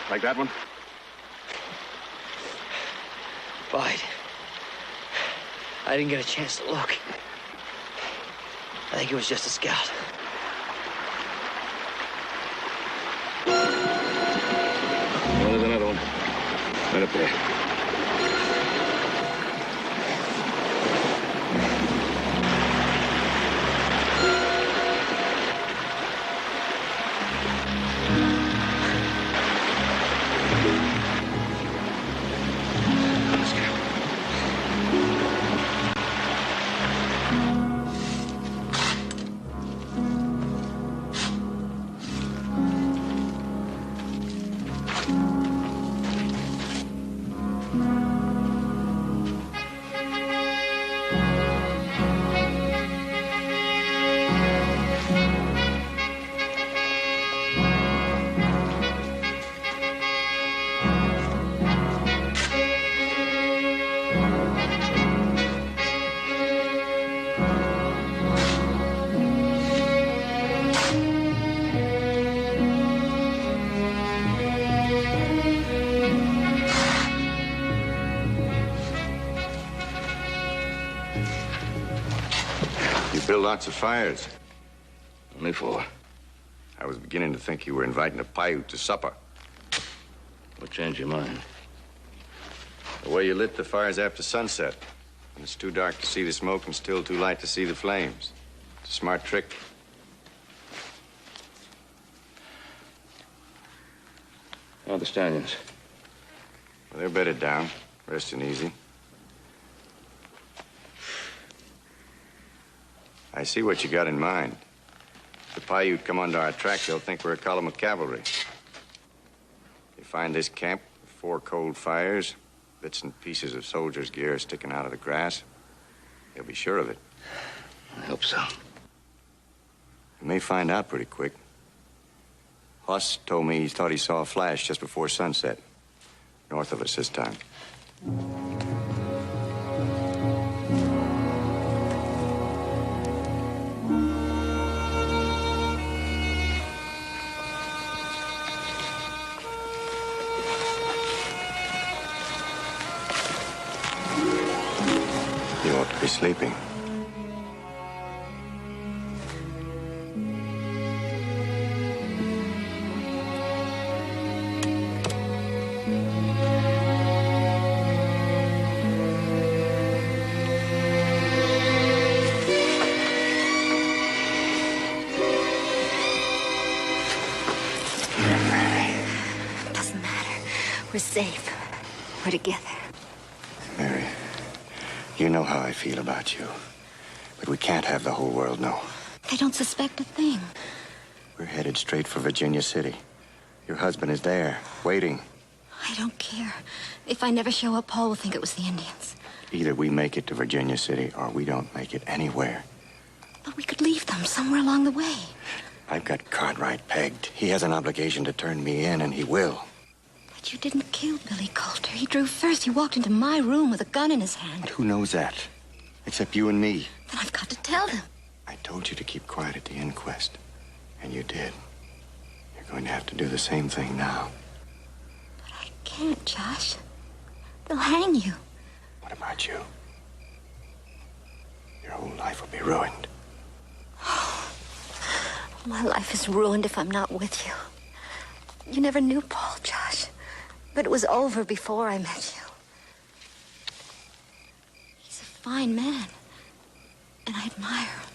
Like that one? Boyd. I didn't get a chance to look. I think it was just a scout. Oh, there's another one. Right up there. Build lots of fires. Only 4. I was beginning to think you were inviting a Paiute to supper. What changed your mind? The way you lit the fires after sunset. When it's too dark to see the smoke and still too light to see the flames. It's a smart trick. How are the stallions? Well, they're bedded down, resting easy. I see what you got in mind. If the Paiute come onto our track, they'll think we're a column of cavalry. They find this camp with 4 cold fires, bits and pieces of soldiers' gear sticking out of the grass. They'll be sure of it. I hope so. They may find out pretty quick. Huss told me he thought he saw a flash just before sunset. North of us this time. You ought to be sleeping. Doesn't matter. We're safe. We're together. Mary, you know how I feel about you. But we can't have the whole world know. They don't suspect a thing. We're headed straight for Virginia City. Your husband is there, waiting. I don't care. If I never show up, Paul will think it was the Indians. Either we make it to Virginia City or we don't make it anywhere. But we could leave them somewhere along the way. I've got Cartwright pegged. He has an obligation to turn me in, and he will. But you didn't kill Billy Coulter. He drew first. He walked into my room with a gun in his hand. But who knows that? Except you and me. Then I've got to tell them. I told you to keep quiet at the inquest, and you did. You're going to have to do the same thing now. I can't, Josh. They'll hang you. What about you? Your whole life will be ruined. My life is ruined if I'm not with you. You never knew Paul, Josh. But it was over before I met you. He's a fine man. And I admire him.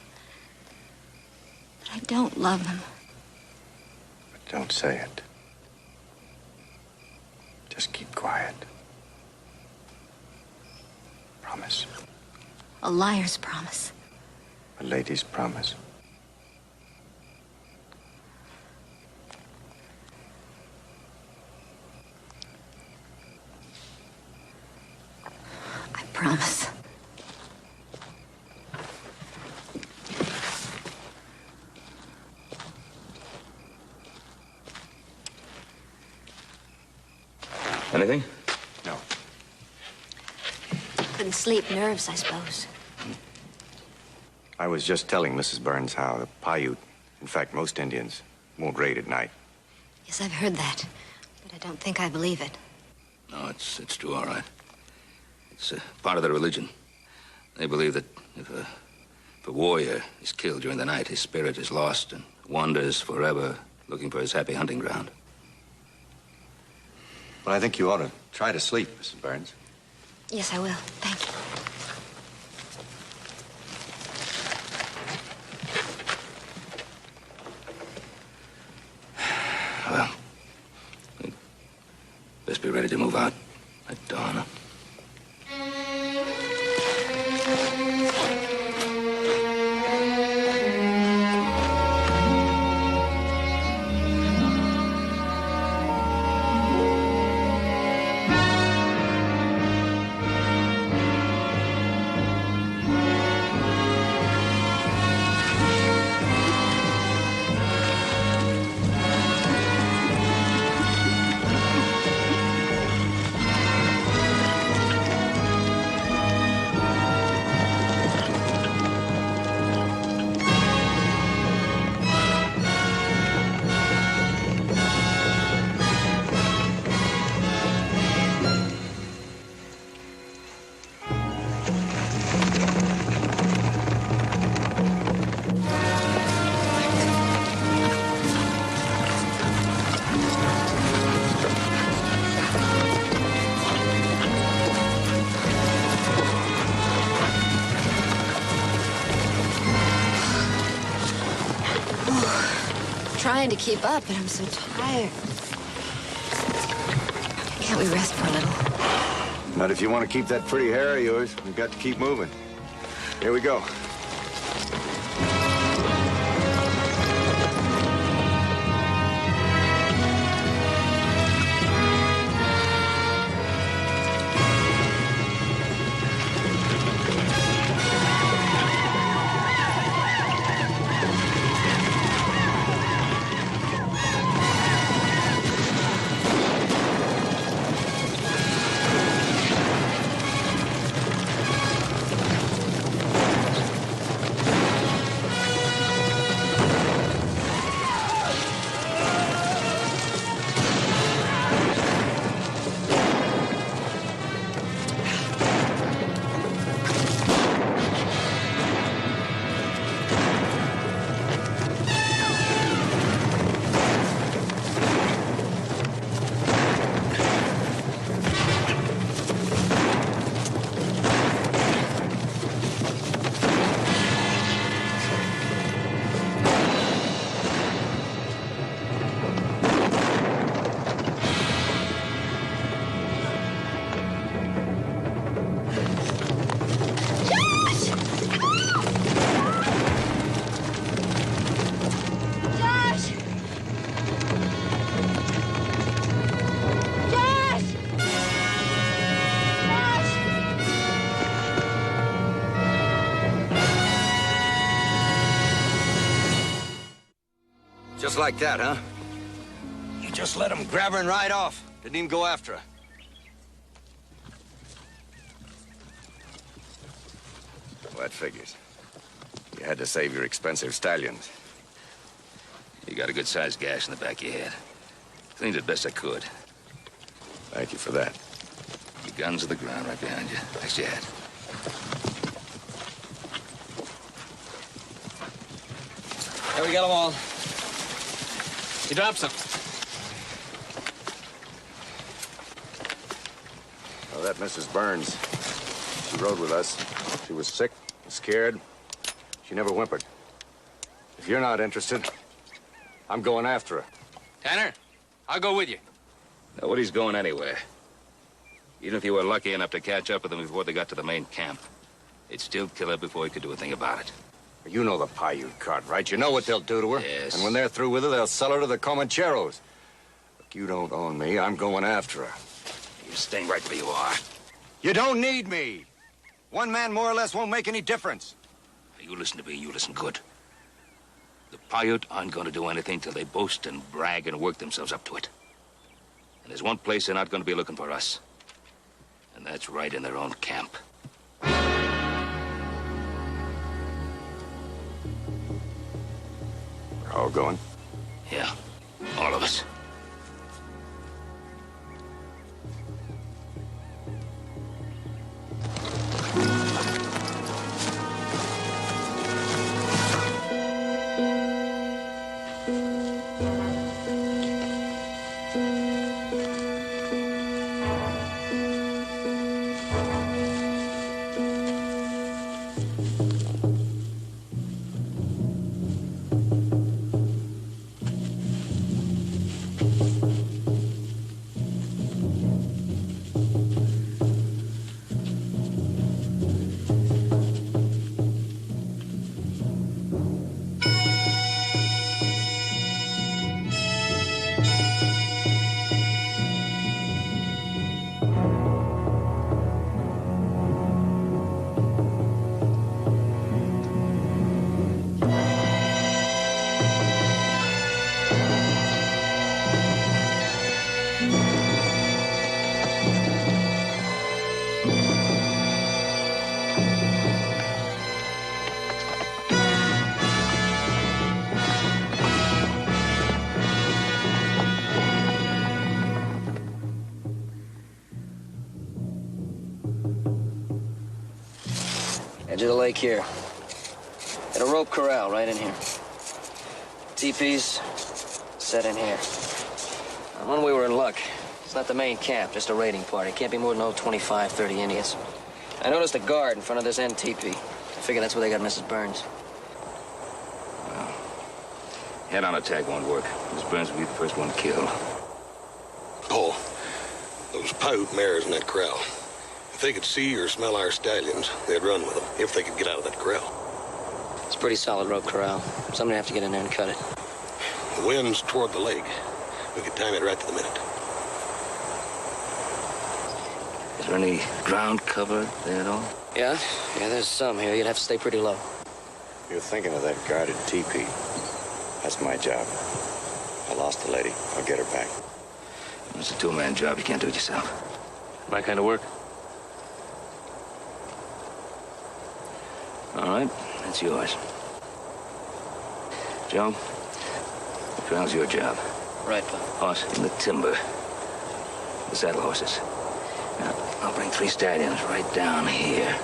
But I don't love him. But don't say it. Just keep quiet. Promise. A liar's promise. A lady's promise. I promise. Anything? No. Couldn't sleep. Nerves, I suppose. I was just telling Mrs. Burns how the Paiute, in fact, most Indians, won't raid at night. Yes, I've heard that. But I don't think I believe it. No, it's true, all right. It's part of their religion. They believe that if a warrior is killed during the night, his spirit is lost and wanders forever looking for his happy hunting ground. Well, I think you ought to try to sleep, Mrs. Burns. Yes, I will. Thank you. Well, we'd best be ready to move out at dawn. Huh? Trying to keep up, but I'm so tired. Can't we rest for a little? Not if you want to keep that pretty hair of yours. We've got to keep moving. Here we go. Just like that, huh? You just let him grab her and ride off. Didn't even go after her. Well, that figures. You had to save your expensive stallions. You got a good-sized gash in the back of your head. Cleaned it best I could. Thank you for that. Your gun's on the ground right behind you. Next to your hat. There we got them all. You dropped some. Oh, that Mrs. Burns. She rode with us. She was sick, scared. She never whimpered. If you're not interested, I'm going after her. Tanner, I'll go with you. Nobody's going anywhere. Even if you were lucky enough to catch up with them before they got to the main camp, they'd still kill her before you could do a thing about it. You know the Paiute Cartwright. You know what they'll do to her. Yes. And when they're through with her, they'll sell her to the Comancheros. Look, you don't own me. I'm going after her. You're staying right where you are. You don't need me. One man more or less won't make any difference. You listen to me. You listen good. The Paiute aren't going to do anything till they boast and brag and work themselves up to it. And there's one place they're not going to be looking for us. And that's right in their own camp. We're all going? Yeah, all of us. Edge of the lake here. Got a rope corral right in here. Teepees set in here. Now, when we were in luck, it's not the main camp, just a raiding party. Can't be more than 25, 30 Indians. I noticed a guard in front of this end teepee. I figure that's where they got Mrs. Burns. Well, head-on attack won't work. Miss Burns will be the first one killed. Paul, those Paiute mares in that corral. If they could see or smell our stallions, they'd run with them, if they could get out of that corral. It's a pretty solid rope corral. Somebody have to get in there and cut it. The wind's toward the lake. We could time it right to the minute. Is there any ground cover there at all? Yeah, there's some here. You'd have to stay pretty low. You're thinking of that guarded teepee. That's my job. I lost the lady. I'll get her back. It's a two-man job. You can't do it yourself. My kind of work. All right, that's yours. Joe, the corral's your job. Right, Pop. Horse in the timber. The saddle horses. Now, I'll bring 3 stallions right down here.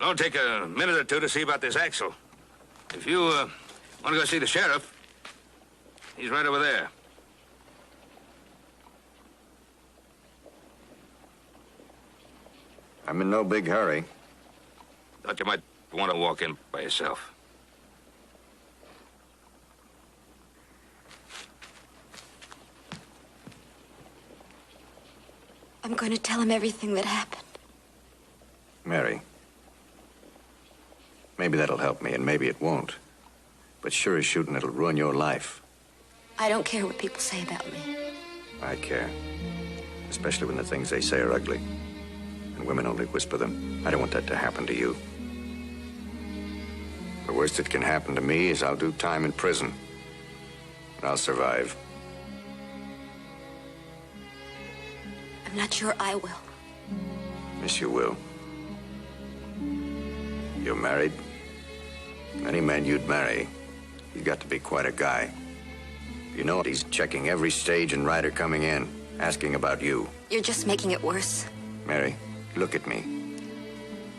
I'll take a minute or two to see about this Axel. If you want to go see the sheriff, he's right over there. I'm in no big hurry. Thought you might want to walk in by yourself. I'm going to tell him everything that happened. Mary, maybe that'll help me, and maybe it won't. But sure as shooting, it'll ruin your life. I don't care what people say about me. I care. Especially when the things they say are ugly. And women only whisper them. I don't want that to happen to you. The worst that can happen to me is I'll do time in prison. And I'll survive. I'm not sure I will. Yes, you will. You're married. Any man you'd marry, he's got to be quite a guy. You know, he's checking every stage and rider coming in, asking about you. You're just making it worse. Mary, look at me.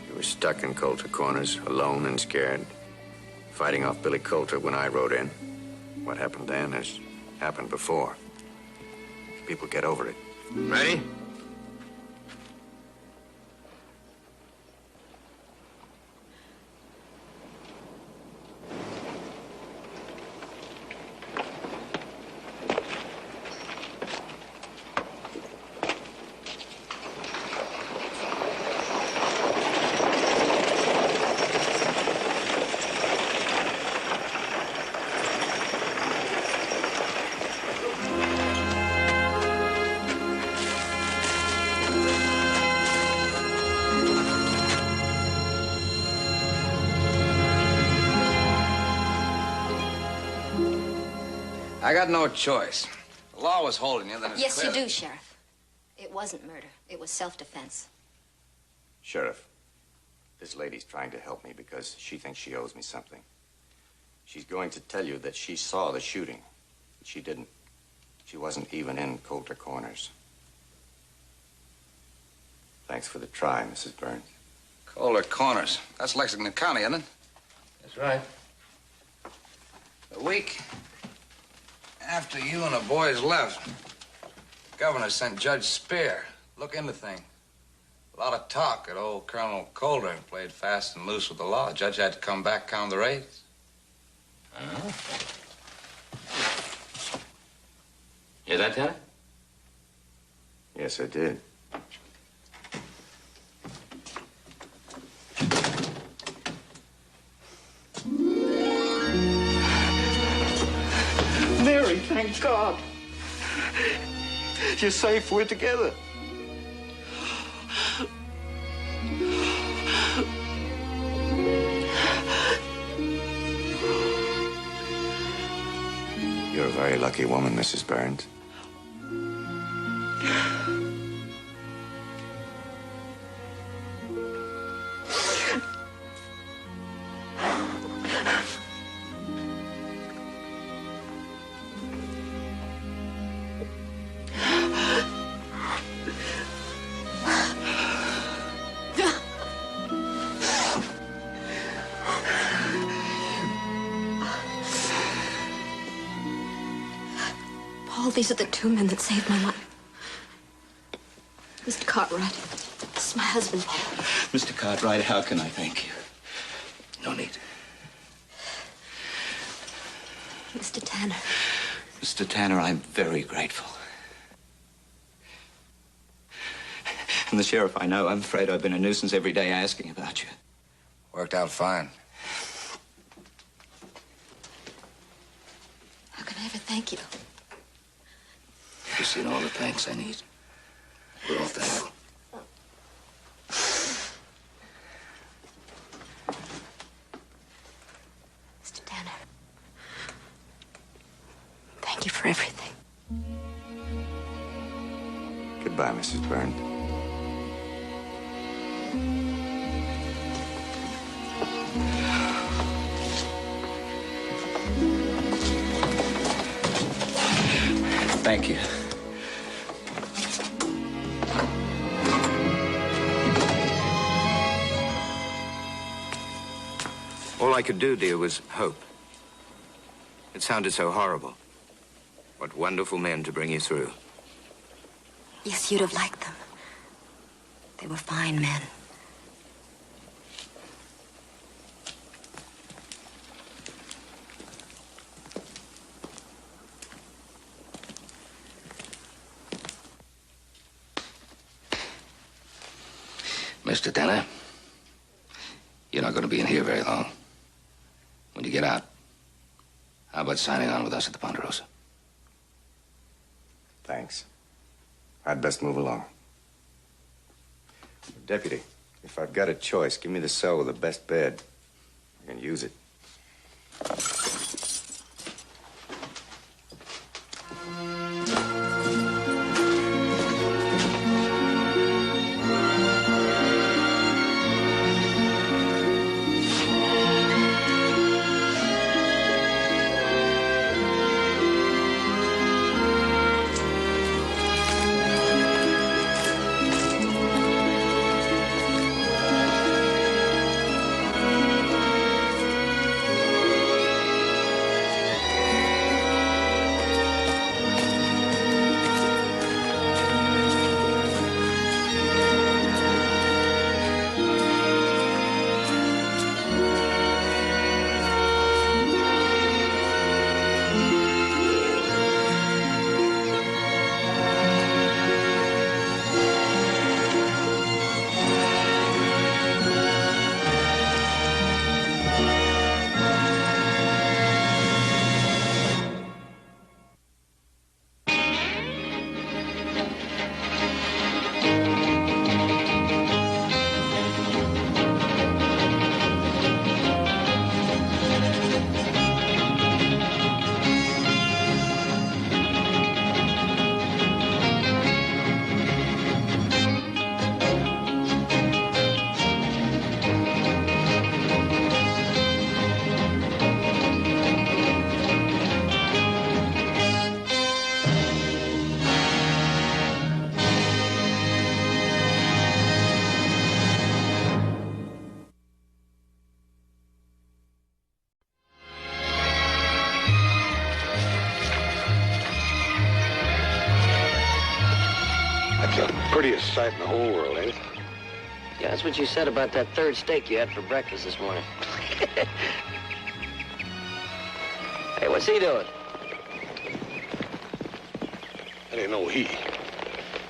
You were stuck in Coulter Corners, alone and scared, fighting off Billy Coulter when I rode in. What happened then has happened before. People get over it. Ready? I got no choice. The law was holding you, then it's Yes, clear. you do, Sheriff. It wasn't murder. It was self-defense. Sheriff, this lady's trying to help me because she thinks she owes me something. She's going to tell you that she saw the shooting, but she didn't. She wasn't even in Coulter Corners. Thanks for the try, Mrs. Burns. Coulter Corners. That's Lexington County, isn't it? That's right. A week after you and the boys left, the governor sent Judge Spear. Look into things. A lot of talk at old Colonel Coulter played fast and loose with the law. Judge had to come back, count the raids. Hear that, Tanner? Yes, I did. Mary, thank God. You're safe. We're together. You're a very lucky woman, Mrs. Burns. Paul, these are the two men that saved my life. Mr. Cartwright. This is my husband, Paul. Mr. Cartwright, how can I thank you? No need. Mr. Tanner. Mr. Tanner, I'm very grateful. And the sheriff, I know. I'm afraid I've been a nuisance every day asking about you. Worked out fine. How can I ever thank you? You've seen all the thanks I need. We're all thankful. Mr. Tanner. Thank you for everything. Goodbye, Mrs. Burns. Thank you. I could do, dear, was hope. It sounded so horrible. What wonderful men to bring you through. Yes, you'd have liked them. They were fine men. Mr. Tanner, you're not going to be in here very long. When you get out, how about signing on with us at the Ponderosa? Thanks. I'd best move along. Deputy, if I've got a choice, give me the cell with the best bed. I can use it. Prettiest sight in the whole world, ain't it? Yeah, that's what you said about that third steak you had for breakfast this morning. Hey, what's he doing? That ain't no he.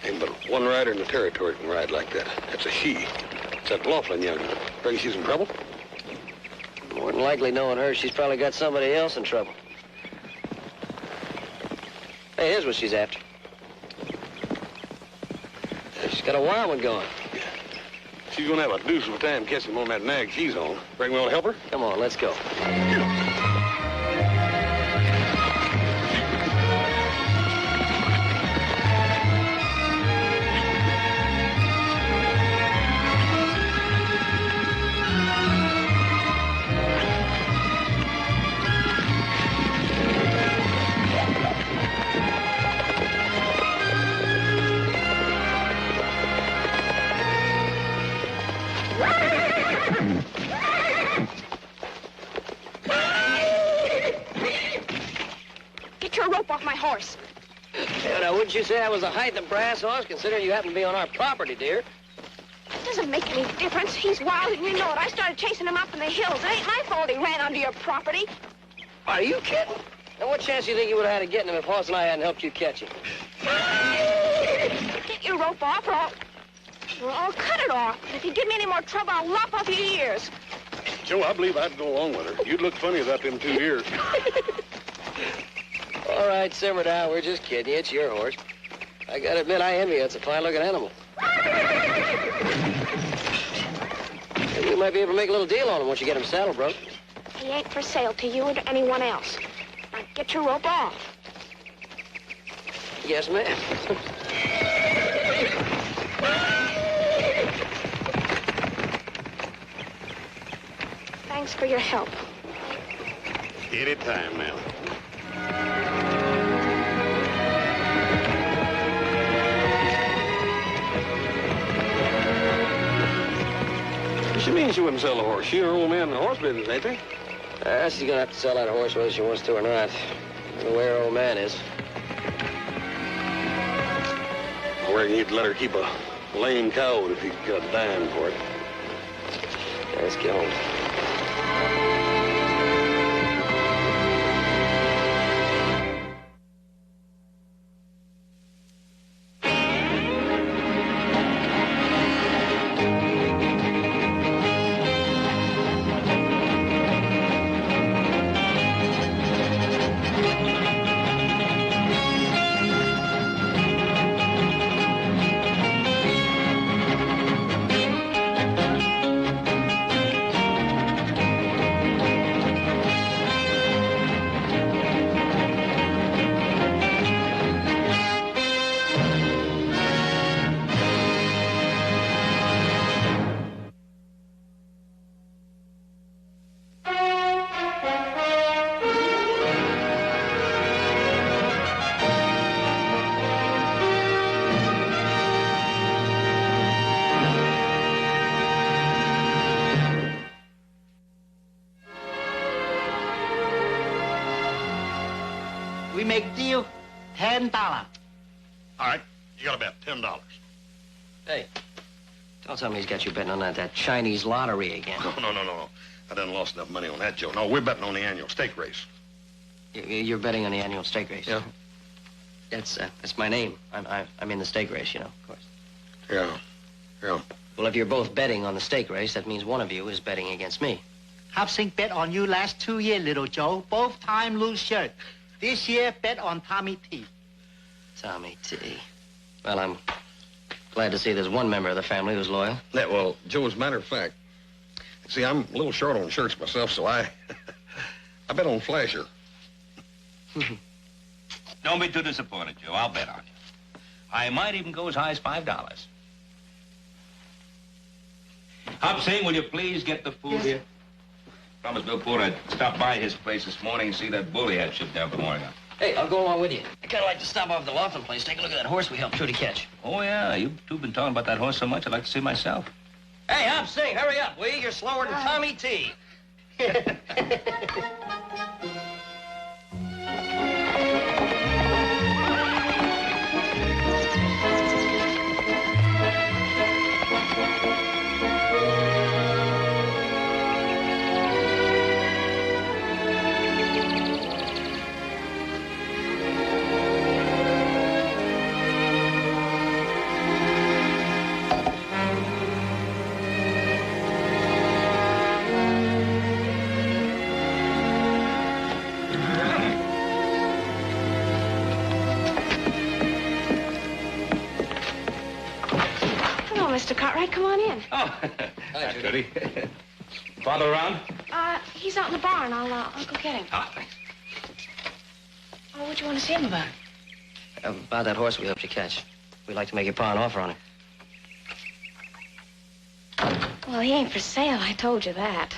Ain't but one rider in the territory can ride like that. That's a she. It's that Laughlin young. Reckon she's in trouble? More than likely, knowing her, she's probably got somebody else in trouble. Hey, here's what she's after. She's got a wild one going. Yeah. She's gonna have a deuce of a time catching him on that nag she's on. Reckon we ought to help her? Come on, let's go. Get your rope off my horse. Yeah, now, wouldn't you say I was a height and brass horse, considering you happen to be on our property, dear? It doesn't make any difference. He's wild and you know it. I started chasing him up in the hills. It ain't my fault he ran onto your property. Are you kidding? Now, what chance do you think you would have had of getting him if Hoss and I hadn't helped you catch him? Get your rope off or I'll cut it off. And if you give me any more trouble, I'll lop off your ears. Joe, I believe I'd go along with her. You'd look funny without them 2 ears. All right, simmer down. We're just kidding you. It's your horse. I gotta admit, I envy you. It's a fine-looking animal. Maybe we might be able to make a little deal on him once you get him saddled, bro. He ain't for sale to you or to anyone else. Now, get your rope off. Yes, ma'am. Thanks for your help. Anytime, ma'am. She means she wouldn't sell the horse. She and her old man in the horse business, ain't they? She's gonna have to sell that horse whether she wants to or not. The way her old man is. I reckon he'd let her keep a lame cow if he got a dime for it. Yeah, let's get home. We make deal $10. All right, you got to bet $10. Hey, don't tell me he's got you betting on that Chinese lottery again. No. I done lost enough money on that, Joe. No, we're betting on the annual stake race. You're betting on the annual stake race? Yeah. That's my name. I'm in the stake race, you know, of course. Yeah. Well, if you're both betting on the stake race, that means one of you is betting against me. Hop Sing bet on you last 2 years, little Joe. Both time lose shirt. This year, bet on Tommy T. Tommy T. Well, I'm glad to see there's one member of the family who's loyal. Yeah, well, Joe, as a matter of fact, see, I'm a little short on shirts myself, so I bet on Flasher. Don't be too disappointed, Joe. I'll bet on you. I might even go as high as $5. Hop Sing, will you please get the food here? Promised Bill Porter I'd stop by his place this morning and see that bull he had shipped down from Oregon. Hey, I'll go along with you. I kind of like to stop off at the Laughlin place, take a look at that horse we helped Trudy catch. Oh, yeah. You two been talking about that horse so much, I'd like to see myself. Hey, Hop Sing, hurry up, will you? You're slower than Tommy T. Mr. Cartwright, come on in. Oh, hi, Trudy. Father around? He's out in the barn. I'll go get him. Oh, thanks. Oh, what do you want to see him about? About that horse we helped you catch. We'd like to make your pa an offer on it. Well, he ain't for sale. I told you that.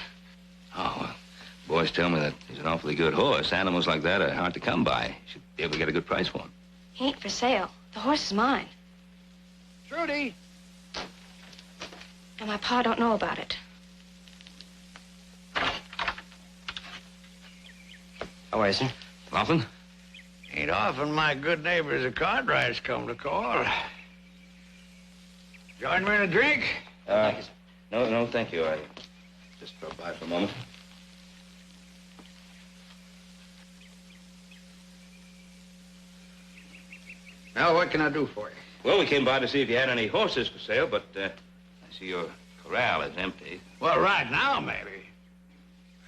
Oh, well, boys tell me that he's an awfully good horse. Animals like that are hard to come by. You should be able to get a good price for him. He ain't for sale. The horse is mine. Trudy. And my pa don't know about it. How are you, sir? Laughlin? Ain't often my good neighbors, the Cartwrights, come to call. Join me in a drink? Thank you, sir. No, thank you. I just drove by for a moment. Now, what can I do for you? Well, we came by to see if you had any horses for sale, but I see your corral is empty. Well, right now, maybe.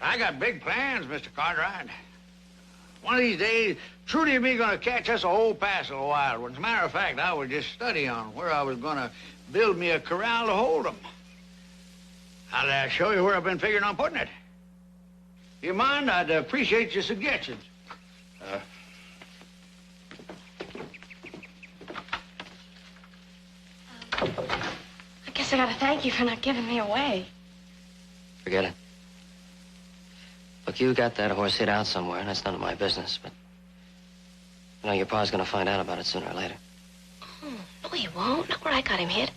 I got big plans, Mr. Cartwright. One of these days, Trudy and me gonna catch us a whole passel of wild ones. As a matter of fact, I was just studying on where I was gonna build me a corral to hold them. I'll show you where I've been figuring on putting it. You mind? I'd appreciate your suggestions. I guess I gotta thank you for not giving me away. Forget it. Look, you got that horse hid out somewhere, and that's none of my business, but... You know, your pa's gonna find out about it sooner or later. Oh, no, he won't. Not where I got him hid.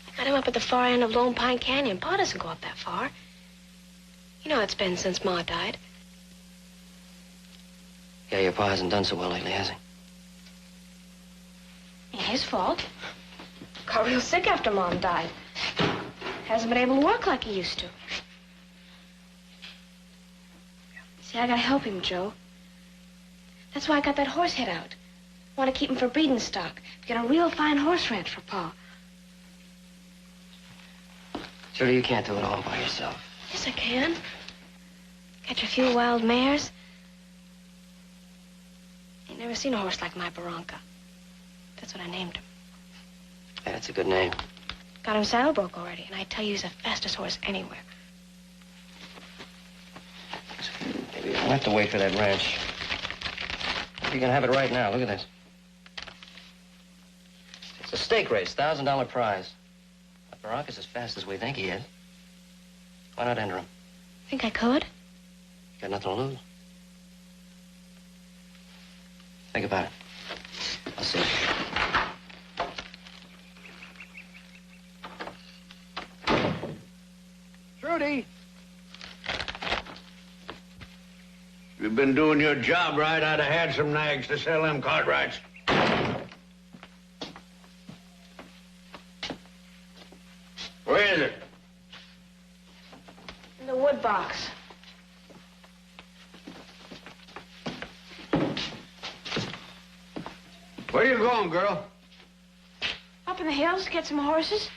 I got him up at the far end of Lone Pine Canyon. Pa doesn't go up that far. You know how it's been since Ma died. Yeah, your pa hasn't done so well lately, has he? Ain't his fault. Got real sick after Mom died. Hasn't been able to work like he used to. See, I gotta help him, Joe. That's why I got that horse head out. Want to keep him for breeding stock. Get a real fine horse ranch for Pa. Trudy, you can't do it all by yourself. Yes, I can. Catch a few wild mares. Ain't never seen a horse like my Bonanza. That's what I named him. Yeah, that's a good name. Got him saddle broke already, and I tell you he's the fastest horse anywhere. Maybe you don't have to wait for that ranch. You can have it right now. Look at this. It's a stake race, $1,000 prize. But Bonanza's as fast as we think he is. Why not enter him? Think I could? You got nothing to lose. Think about it. I'll see you. Trudy. If you'd been doing your job right, I'd have had some nags to sell them Cartwrights. Where is it? In the wood box. Where you going, girl? Up in the hills to get some horses.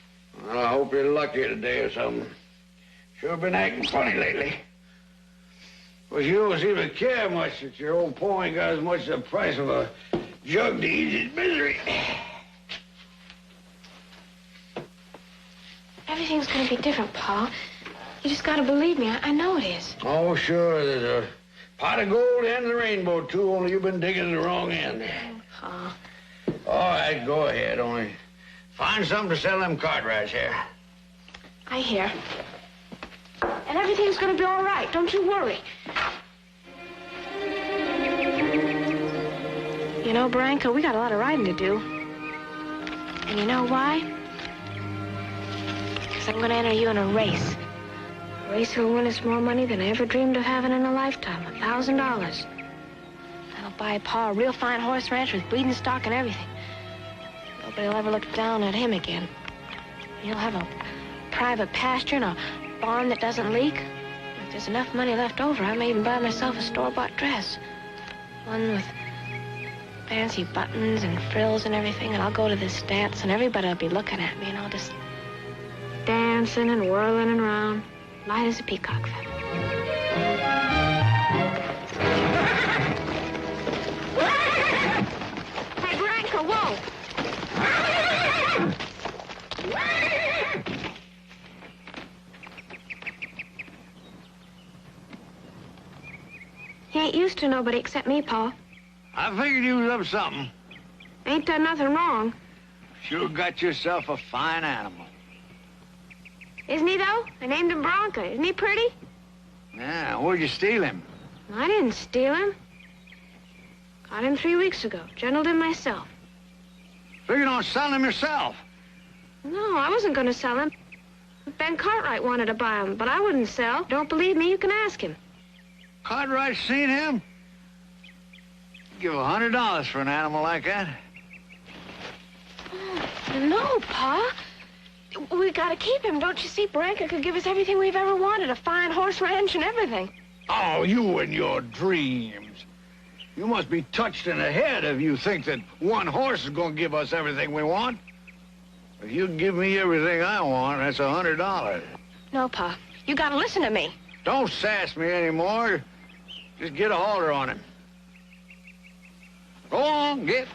Well, I hope you're lucky today or something. Sure been acting funny lately. Well, you don't seem to care much that your old pa ain't got as much as the price of a jug to ease his misery. Everything's gonna be different, Pa. You just gotta believe me. I know it is. Oh, sure. There's a pot of gold and the rainbow, too, only you've been digging the wrong end. Pa. All right, go ahead. Only find something to sell them Cartwrights here. I hear. And everything's gonna be all right. Don't you worry. You know, Branca, we got a lot of riding to do. And you know why? Because I'm gonna enter you in a race. A race that'll win us more money than I ever dreamed of having in a lifetime. $1,000. That'll buy Pa a real fine horse ranch with breeding stock and everything. Nobody'll ever look down at him again. He'll have a private pasture and a barn that doesn't leak. If there's enough money left over, I may even buy myself a store-bought dress. One with fancy buttons and frills and everything, and I'll go to this dance, and everybody will be looking at me, and I'll just dancing and whirling and round, light as a peacock feather. Hey, Branca, whoa! He ain't used to nobody except me, Pa. I figured you was up something. Ain't done nothing wrong. Sure got yourself a fine animal. Isn't he, though? I named him Bonanza. Isn't he pretty? Yeah, where'd you steal him? I didn't steal him. Got him 3 weeks ago. Generaled him myself. Figured on selling him yourself. No, I wasn't going to sell him. Ben Cartwright wanted to buy him, but I wouldn't sell. Don't believe me? You can ask him. Cartwright seen him? Give $100 for an animal like that? Oh, no, Pa. We gotta keep him. Don't you see? Branca could give us everything we've ever wanted. A fine horse ranch and everything. Oh, you and your dreams. You must be touched in the head if you think that one horse is going to give us everything we want. If you give me everything I want, that's $100. No, Pa. You gotta listen to me. Don't sass me anymore. Just get a halter on him. Go on, get.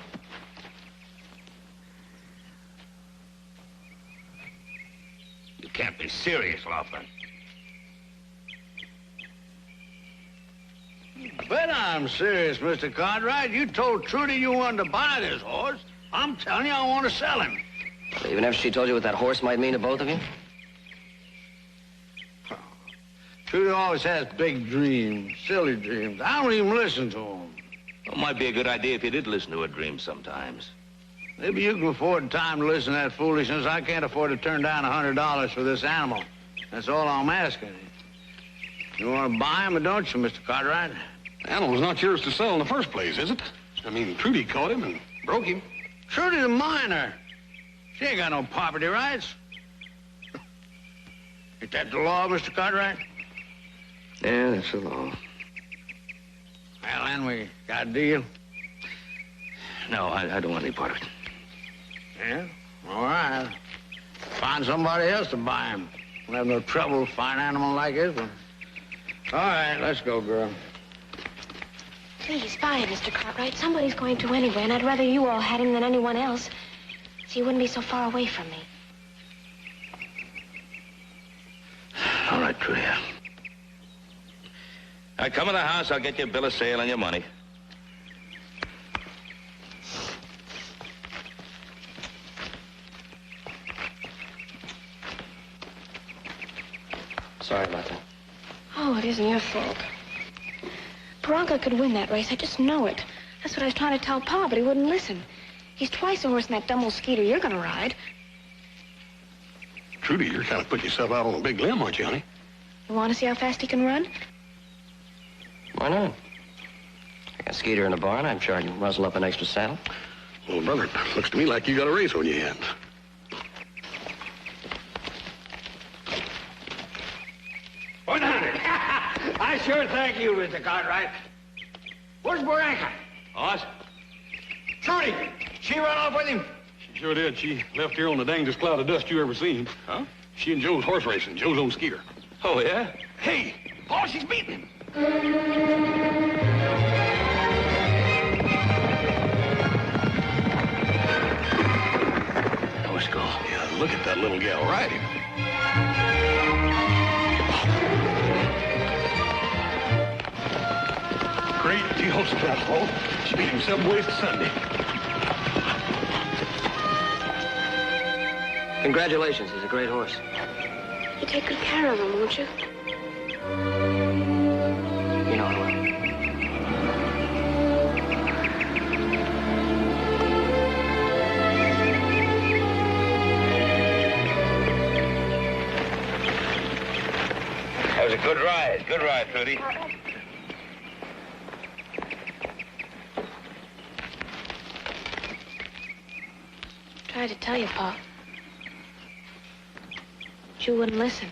You can't be serious, Laughlin. Bet I'm serious, Mr. Cartwright. You told Trudy you wanted to buy this horse. I'm telling you, I want to sell him. Even after she told you what that horse might mean to both of you? Trudy always has big dreams, silly dreams. I don't even listen to them. Well, it might be a good idea if you did listen to her dreams sometimes. Maybe you can afford time to listen to that foolishness. I can't afford to turn down $100 for this animal. That's all I'm asking. You want to buy him or don't you, Mr. Cartwright? The animal's not yours to sell in the first place, is it? I mean, Trudy caught him and broke him. Trudy's a minor. She ain't got no property rights. Is that the law, Mr. Cartwright? Yeah, that's the law. Well, then we got a deal. No, I don't want any part of it. Yeah? All right. Find somebody else to buy him. We'll have no trouble finding an animal like this one. All right, let's go, girl. Please, buy him, Mr. Cartwright. Somebody's going to anyway, and I'd rather you all had him than anyone else. So you wouldn't be so far away from me. All right, Trudy. I come in the house, I'll get you a bill of sale and your money. Sorry about that. Oh, it isn't your fault. Bronco could win that race. I just know it. That's what I was trying to tell Pa, but he wouldn't listen. He's twice the horse in that dumb old Skeeter you're going to ride. Trudy, you're kind of putting yourself out on a big limb, aren't you, honey? You want to see how fast he can run? Why not? I got Skeeter in the barn. I'm sure I can rustle up an extra saddle. Well, brother, it looks to me like you got a race on your hands. I sure thank you, Mr. Cartwright. Where's Bonanza? Us? Trudy, she run off with him? She sure did. She left here on the dangest cloud of dust you ever seen. Huh? She and Joe's horse racing. Joe's on Skeeter. Oh, yeah? Hey, Paul, she's beating him. Let's go. Yeah, look at that little gal riding. Great deal, Paul. She beat him 7 ways to Sunday. Congratulations. He's a great horse. You take good care of him, won't you? You know I will. That was a good ride. Good ride, Trudy. Tried to tell you, Pa. But you wouldn't listen.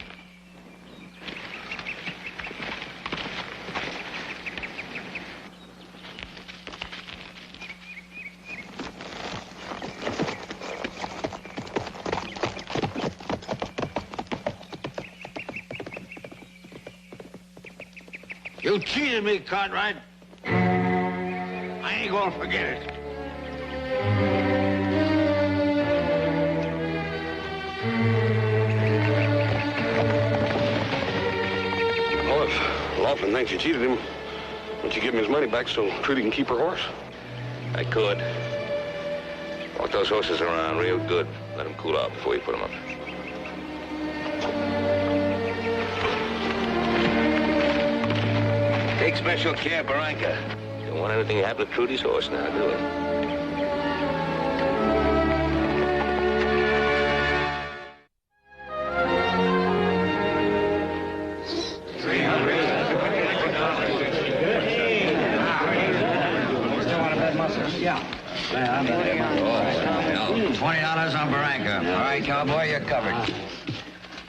You cheated me, Cartwright. I ain't gonna forget it. Well, if Laughlin thinks you cheated him, won't you give him his money back so Trudy can keep her horse? I could. Walk those horses around real good. Let them cool out before you put them up. Take special care, Barranca. Don't want anything to happen to Trudy's horse now, do it? $20 on Barranca. All right, cowboy, you're covered.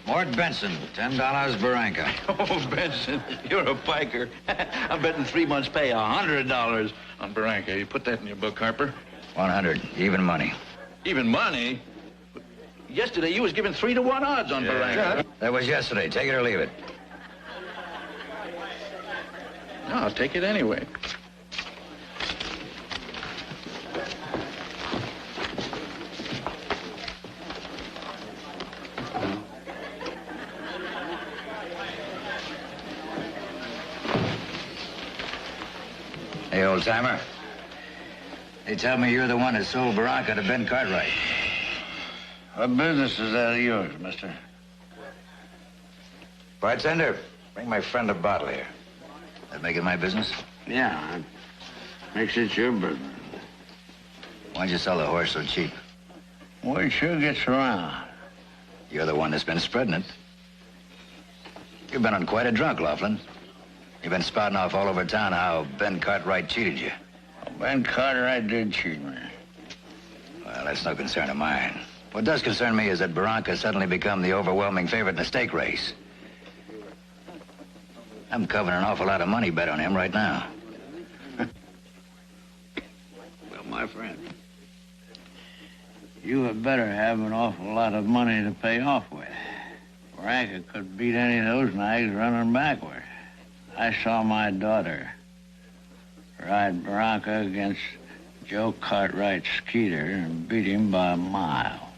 Mort Benson, $10 Barranca. Oh, Benson, you're a piker. I'm betting 3 months' pay, $100 on Barranca. You put that in your book, Harper. 100, even money. Even money? Yesterday, you was giving 3 to 1 odds on Barranca. That was yesterday. Take it or leave it. No, I'll take it anyway. Hey, old-timer. They tell me you're the one that sold Barranca to Ben Cartwright. What business is that of yours, mister? Bartender, bring my friend a bottle here. That make it my business? Yeah, makes it your business. Why'd you sell the horse so cheap? Word sure gets around. You're the one that's been spreading it. You've been on quite a drunk, Laughlin. You've been spouting off all over town how Ben Cartwright cheated you. Well, Ben Cartwright did cheat me. Well, that's no concern of mine. What does concern me is that Barranca suddenly become the overwhelming favorite in the stake race. I'm covering an awful lot of money bet on him right now. Well, my friend, you had better have an awful lot of money to pay off with. Barranca could beat any of those nags running backward. I saw my daughter ride Barranca against Joe Cartwright's Skeeter and beat him by a mile.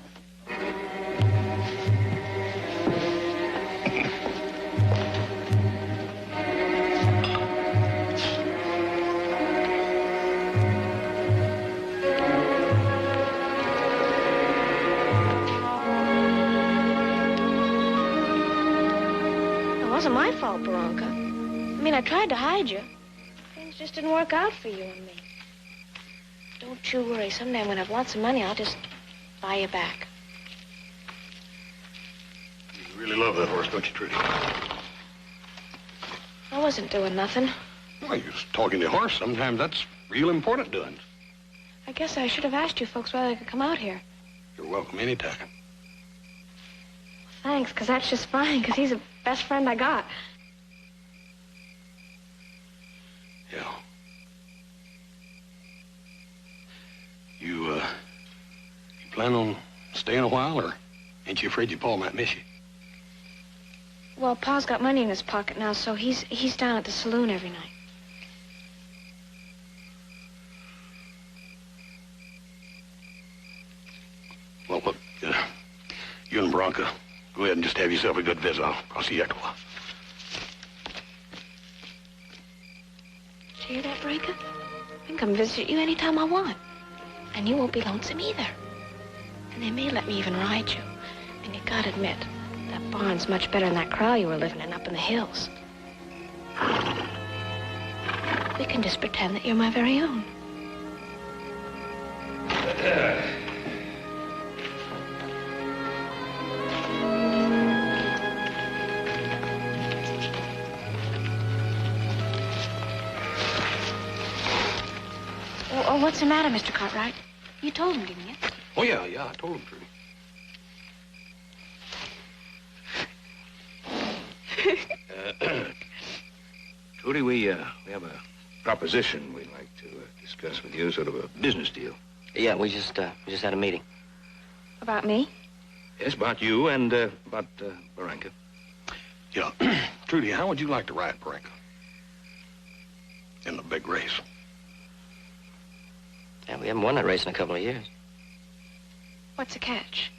It wasn't my fault, Barranca. I mean, I tried to hide you. Things just didn't work out for you and me. Don't you worry. Someday when I have lots of money, I'll just buy you back. You really love that horse, don't you, Trudy? I wasn't doing nothing. Well, you're just talking to a horse. Sometimes that's real important doing. I guess I should have asked you folks whether they could come out here. You're welcome anytime. Thanks, because that's just fine, because he's the best friend I got. Yeah. You plan on staying a while, or ain't you afraid your pa might miss you? Well, Pa's got money in his pocket now, so he's down at the saloon every night. Well, look, you and Barranca, go ahead and just have yourself a good visit. I'll see you after a while. Did you hear that, Barranca? I can come visit you anytime I want. And you won't be lonesome either. And they may let me even ride you. And you gotta admit, that barn's much better than that kraal you were living in up in the hills. We can just pretend that you're my very own. Oh, what's the matter, Mr. Cartwright? You told him, didn't you? Oh, yeah, I told him, Trudy. Trudy, we have a proposition we'd like to discuss with you, sort of a business deal. Yeah, we just had a meeting. About me? Yes, about you and about Barranca. Yeah, Trudy, how would you like to ride Barranca? In the big race. Yeah, we haven't won that race in a couple of years. What's the catch?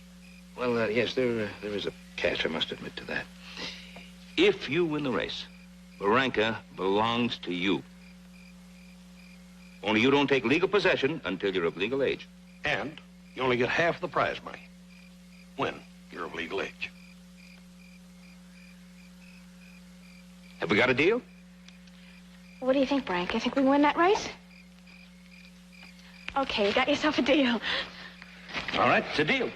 Well, yes, there is a catch, I must admit to that. If you win the race, Barranca belongs to you. Only you don't take legal possession until you're of legal age. And you only get half the prize money when you're of legal age. Have we got a deal? What do you think, Barranca? You think we can win that race? Okay, you got yourself a deal. All right, it's a deal.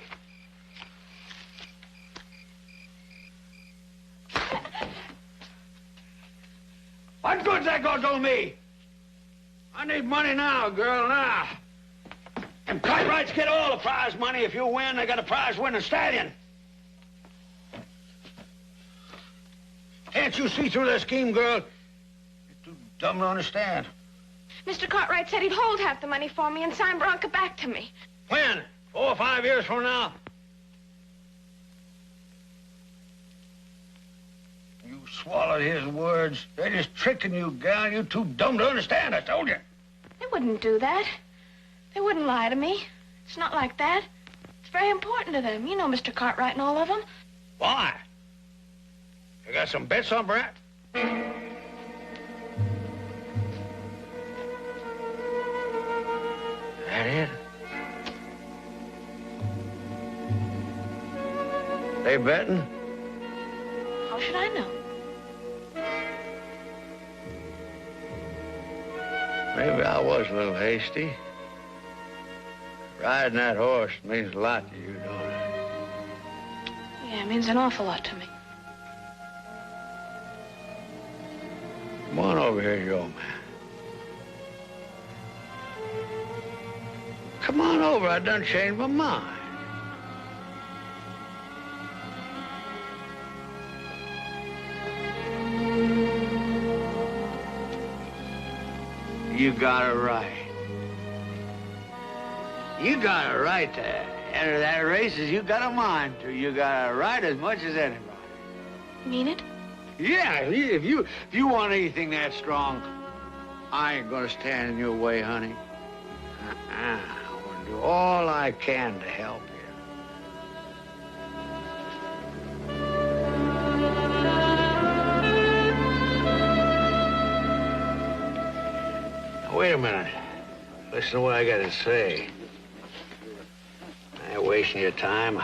What good's that gonna do me? I need money now, girl, now. And Cartwrights get all the prize money. If you win, they got a prize-winning stallion. Can't you see through that scheme, girl? You're too dumb to understand. Mr. Cartwright said he'd hold half the money for me and sign Barranca back to me. When? 4 or 5 years from now? You swallowed his words. They're just tricking you, gal. You're too dumb to understand, I told you. They wouldn't do that. They wouldn't lie to me. It's not like that. It's very important to them. You know Mr. Cartwright and all of them. Why? You got some bets on Brett? That it? They betting? How should I know? Maybe I was a little hasty. Riding that horse means a lot to you, don't it? Yeah, it means an awful lot to me. Come on. over here, Joe, man. Come on over. I done changed my mind. You got a right. You got a right to enter that race as you got a mind to. You got a right as much as anybody. Mean it? Yeah, if you want anything that strong, I ain't gonna stand in your way, honey. I'm gonna do all I can to help you. Now, wait a minute. Listen to what I gotta say. I ain't wasting your time.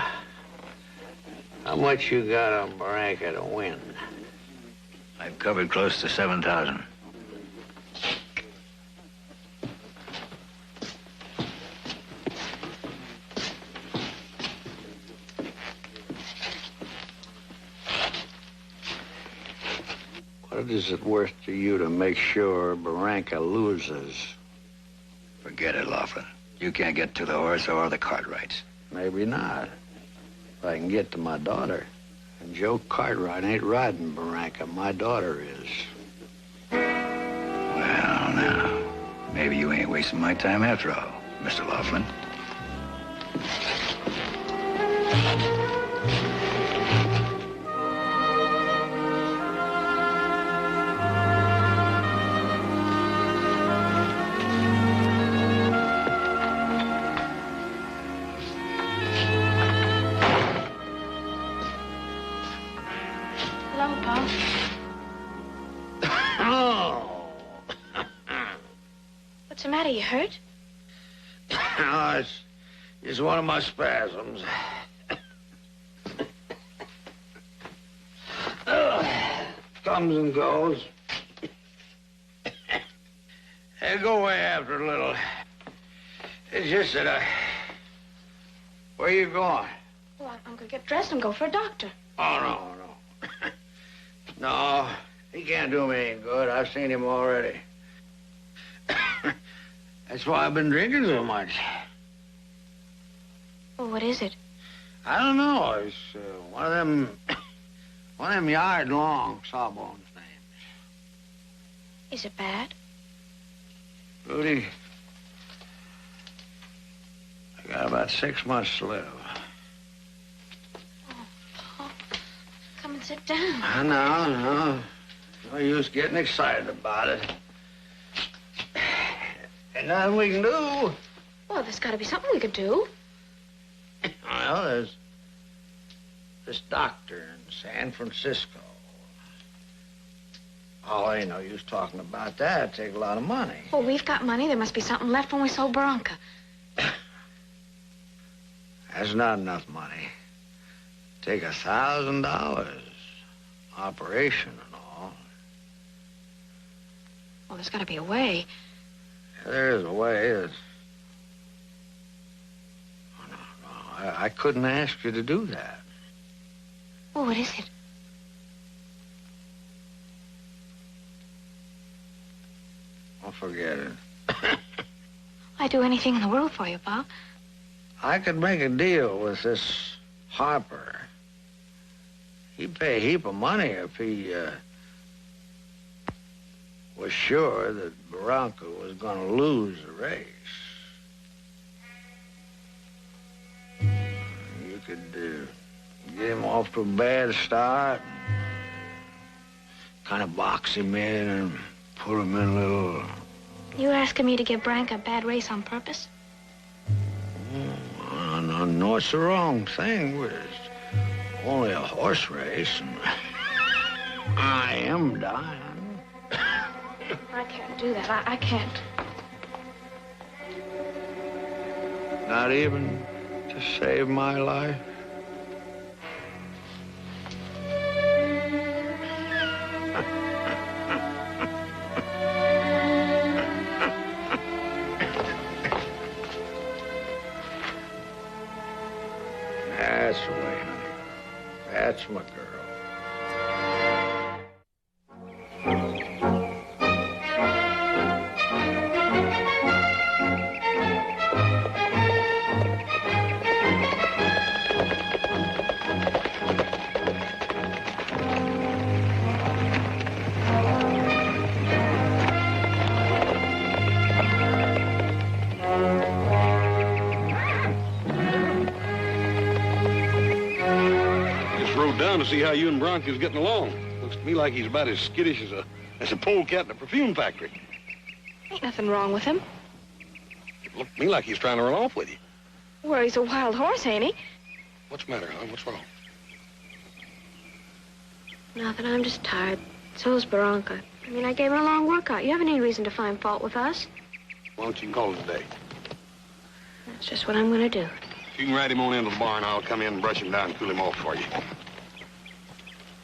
How much you got on Barranca to win? I've covered close to 7,000. What is it worth to you to make sure Barranca loses? Forget it, Laughlin. You can't get to the horse or the Cartwrights. Maybe not. If I can get to my daughter. And Joe Cartwright ain't riding Barranca. My daughter is. Well, now, maybe you ain't wasting my time after all, Mr. Laughlin. What's the matter? You hurt? No, it's one of my spasms. Comes and goes. It'll go away after a little. It's just that where you going? Well, I'm gonna get dressed and go for a doctor. Oh, no. No, he can't do me any good. I've seen him already. That's why I've been drinking so much. Well, what is it? I don't know. It's one of them yard-long sawbones names. Is it bad? Rudy, I got about 6 months to live. Come and sit down. No. No use getting excited about it. Ain't nothing we can do. Well, there's got to be something we could do. Well, there's this doctor in San Francisco. Oh, ain't no use talking about that. It'd take a lot of money. Well, we've got money. There must be something left when we sold Barranca. That's not enough money. Take $1,000. Operation and all. Well, there's got to be a way. Yeah, there is a way. Oh, no. I couldn't ask you to do that. Well, what is it? I'll forget it. I'd do anything in the world for you, Bob. I could make a deal with this Harper. He'd pay a heap of money if he was sure that Barranca was going to lose the race. You could get him off to a bad start, and kind of box him in and put him in a little... You asking me to give Barranca a bad race on purpose? No, it's the wrong thing, but it's only a horse race, and I am dying. I can't do that. I can't. Not even to save my life? That's the way, honey. That's my girl. to see how you and Bronco's getting along. Looks to me like he's about as skittish as a polecat in a perfume factory. Ain't nothing wrong with him. It looked to me like he's trying to run off with you. Well, he's a wild horse, ain't he? What's the matter, hon? What's wrong? Nothing. I'm just tired. So's Barranca. I mean, I gave her a long workout. You haven't any reason to find fault with us. Why don't you call it a day? That's just what I'm going to do. If you can ride him on into the barn, I'll come in and brush him down and cool him off for you.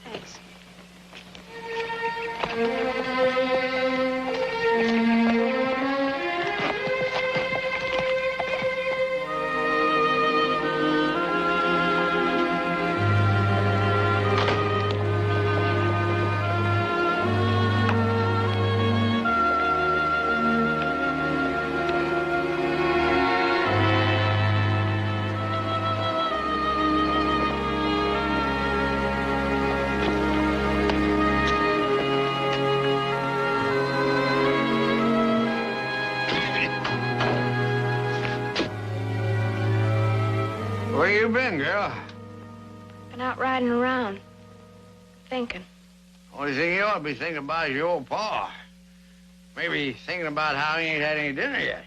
Thanks. Where you been, girl? Been out riding around, thinking. Only thing you ought to be thinking about is your old pa. Maybe thinking about how he ain't had any dinner yet.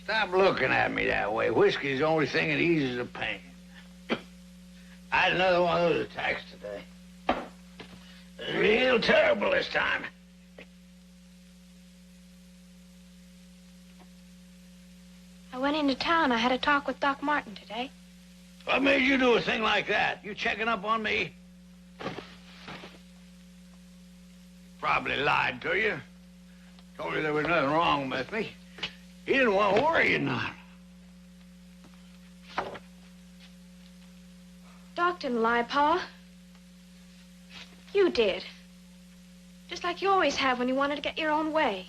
Stop looking at me that way. Whiskey's the only thing that eases the pain. I had another one of those attacks today. Real terrible this time. I went into town. I had a talk with Doc Martin today. What made you do a thing like that? You checking up on me? Probably lied to you. Told you there was nothing wrong with me. He didn't want to worry you none. Doc didn't lie, Pa. You did. Just like you always have when you wanted to get your own way.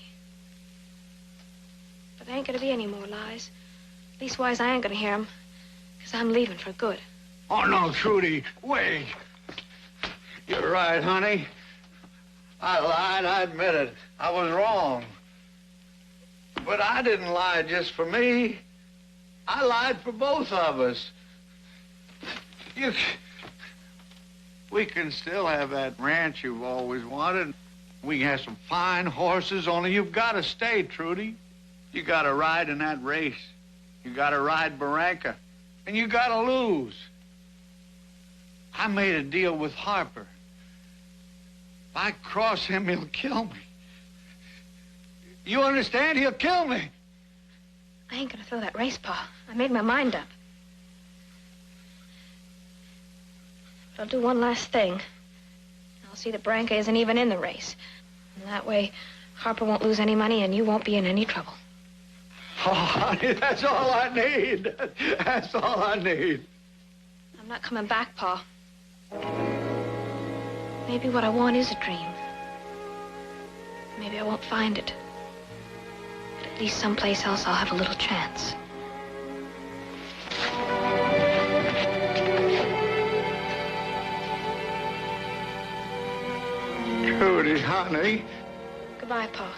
But there ain't gonna be any more lies. Leastwise, I ain't gonna hear 'em, 'cause I'm leaving for good. Oh, no, Trudy, wait. You're right, honey. I lied, I admit it. I was wrong. But I didn't lie just for me. I lied for both of us. We can still have that ranch you've always wanted. We can have some fine horses, only you've got to stay, Trudy. You got to ride in that race. You got to ride Barranca. And you got to lose. I made a deal with Harper. If I cross him, he'll kill me. You understand? He'll kill me. I ain't gonna throw that race, Pa. I made my mind up. But I'll do one last thing. I'll see that Barranca isn't even in the race. And that way, Harper won't lose any money and you won't be in any trouble. Oh, honey, that's all I need. That's all I need. I'm not coming back, Pa. Maybe what I want is a dream. Maybe I won't find it. But at least someplace else I'll have a little chance. Trudy, honey. Goodbye, Pa.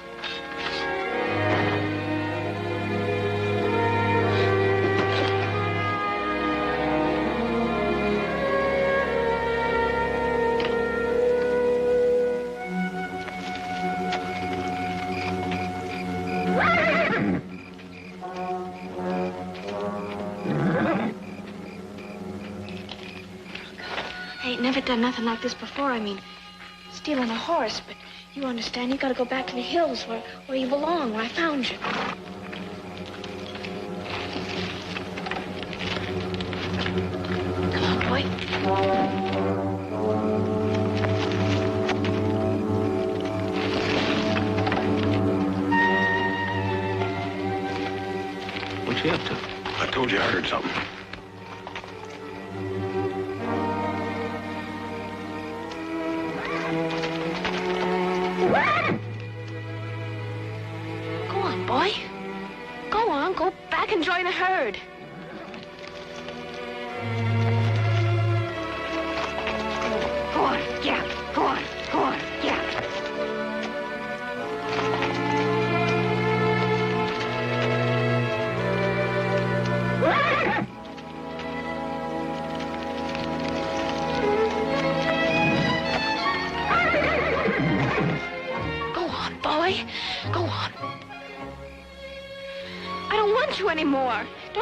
I ain't never done nothing like this before. I mean, stealing a horse, but you understand, you gotta go back to the hills where you belong, where I found you. Come on, boy. What you up to? I told you I heard something. Go on, boy. Go on, go back and join the herd. Go on, yeah. Go on, yeah.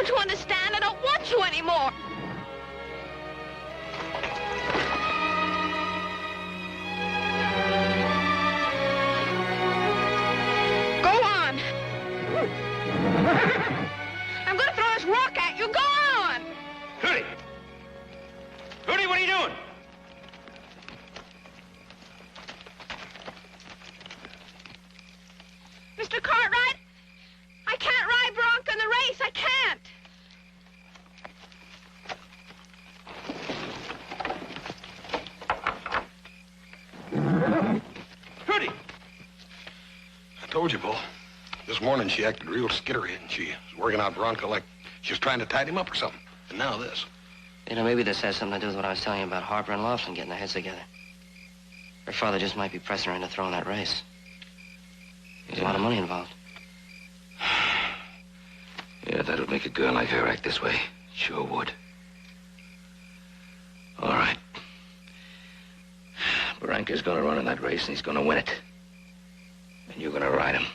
Don't you understand? I don't want you anymore. Go on. I'm going to throw this rock at you. Go on. Trudy! Trudy, what are you doing? Mr. Cartwright, I can't ride Bronco in the race. I can't. Trudy! I told you, Bull. This morning she acted real skittery, and she was working out Bronco like she was trying to tidy him up or something. And now this. You know, maybe this has something to do with what I was telling you about Harper and Laughlin getting their heads together. Her father just might be pressing her into throwing that race. There's a lot of money involved. Yeah, that would make a girl like her act this way. Sure would. All right. Barranca's gonna run in that race, and he's gonna win it. And you're gonna ride him.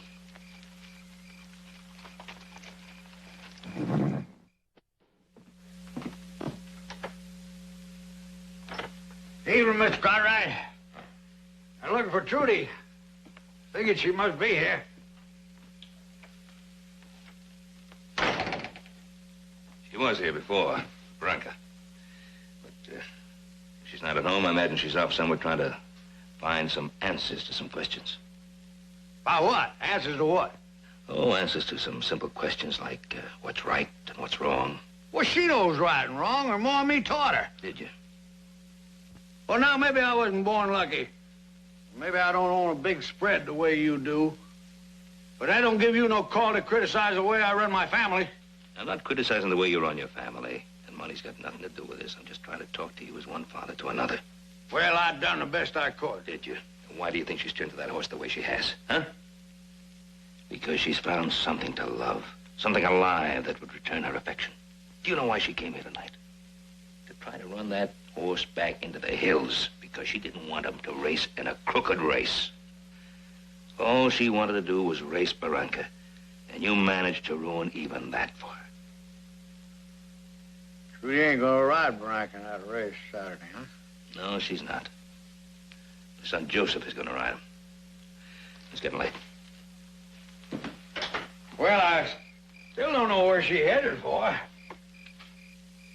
Evening, Mr. Cartwright. I'm looking for Trudy. Figured she must be here. She was here before, Barranca. But if she's not at home, I imagine she's off somewhere trying to find some answers to some questions. About what? Answers to what? Oh, answers to some simple questions like what's right and what's wrong. Well, she knows right and wrong, or more me taught her. Did you? Well, now, maybe I wasn't born lucky. Maybe I don't own a big spread the way you do. But that don't give you no call to criticize the way I run my family. I'm not criticizing the way you run your family, and money's got nothing to do with this. I'm just trying to talk to you as one father to another. Well, I done the best I could. Did you? And why do you think she's turned to that horse the way she has, huh? Because she's found something to love, something alive that would return her affection. Do you know why she came here tonight? To try to run that horse back into the hills, because she didn't want him to race in a crooked race. All she wanted to do was race Barranca, and you managed to ruin even that for her. Trudy ain't gonna ride Barranca in that race Saturday, huh? No, she's not. Her son Joseph is gonna ride him. It's getting late. Well, I still don't know where she headed for.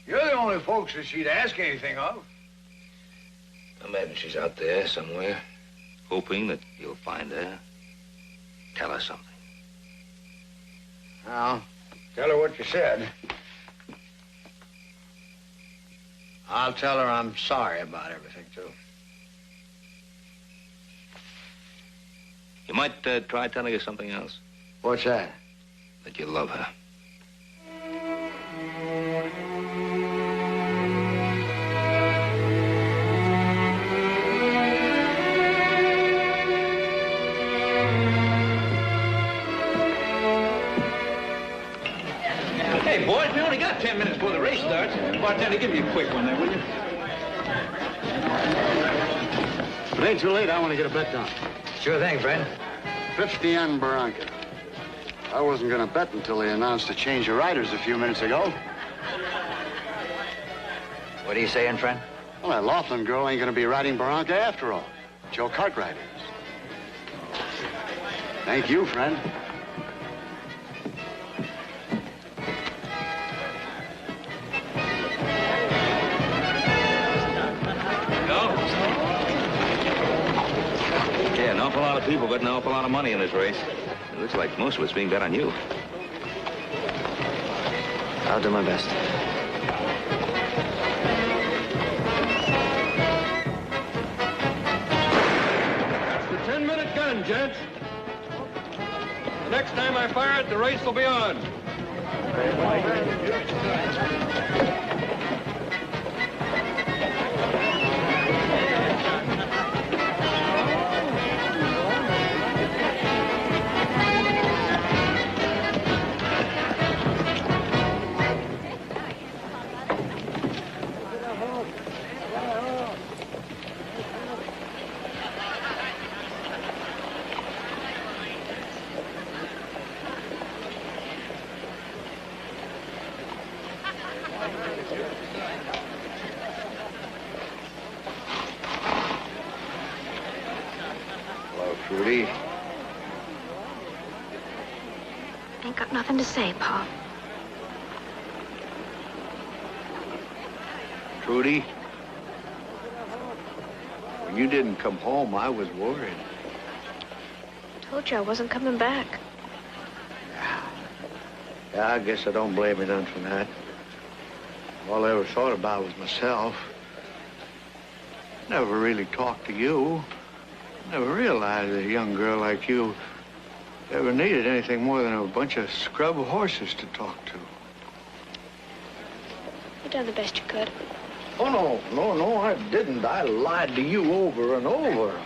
You're the only folks that she'd ask anything of. I imagine she's out there somewhere, hoping that you'll find her. Tell her something. Now, tell her what you said. I'll tell her I'm sorry about everything, too. You might try telling her something else. What's that? That you love her. Hey, boys, we only got 10 minutes before the race starts. Bartender, give me a quick one there, will you? If it ain't too late, I want to get a bet down. Sure thing, friend. 50 on Barranca. I wasn't going to bet until they announced a change of riders a few minutes ago. What are you saying, friend? Well, that Laughlin girl ain't going to be riding Barranca after all. Joe Cartwright is. Thank you, friend. Yeah, an awful lot of people got an awful lot of money in this race. It looks like most of it's being bet on you. I'll do my best. That's the 10-minute gun, gents. The next time I fire it, the race will be on. Hello, Trudy. Ain't got nothing to say, Pa. Trudy, when you didn't come home, I was worried. Told you I wasn't coming back. Yeah, I guess I don't blame you none for that. All I ever thought about was myself. Never really talked to you. Never realized that a young girl like you ever needed anything more than a bunch of scrub horses to talk to. You done the best you could. Oh, no, I didn't. I lied to you over and over.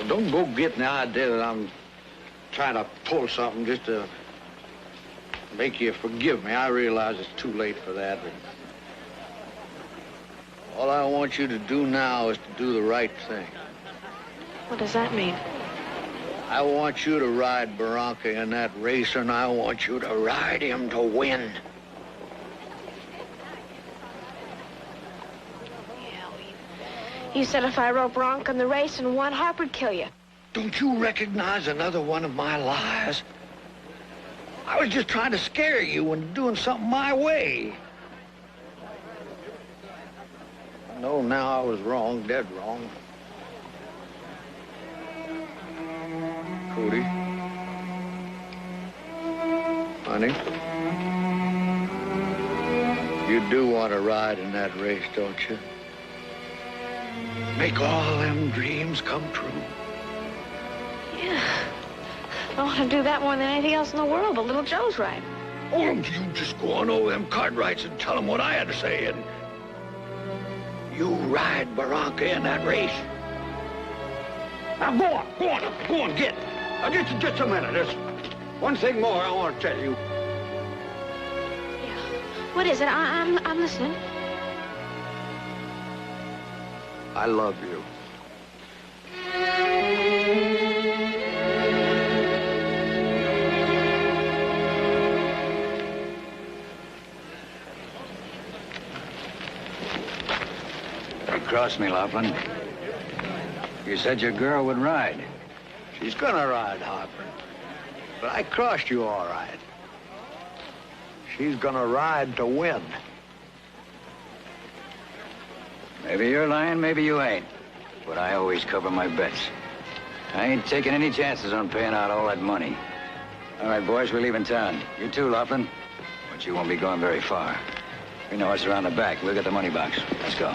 Don't go getting the idea that I'm trying to pull something just to make you forgive me. I realize it's too late for that. But all I want you to do now is to do the right thing. What does that mean? I want you to ride Barranca in that race, and I want you to ride him to win. You said if I rode Bronco in the race and won, Harper'd kill you. Don't you recognize another one of my lies? I was just trying to scare you into doing something my way. I know now I was wrong, dead wrong. Cody. Honey. You do want to ride in that race, don't you? Make all them dreams come true. Yeah. I want to do that more than anything else in the world, but little Joe's right. Oh, you just go on over them Cartwrights and tell them what I had to say, and you ride Barranca in that race. Now, go on, get. Now, just a minute. There's one thing more I want to tell you. Yeah. What is it? I'm listening. I love you. You crossed me, Laughlin. You said your girl would ride. She's gonna ride, Harper. But I crossed you all right. She's gonna ride to win. Maybe you're lying, maybe you ain't. But I always cover my bets. I ain't taking any chances on paying out all that money. All right, boys, we're leaving town. You too, Laughlin. But you won't be going very far. We know what's around the back. We'll get the money box. Let's go.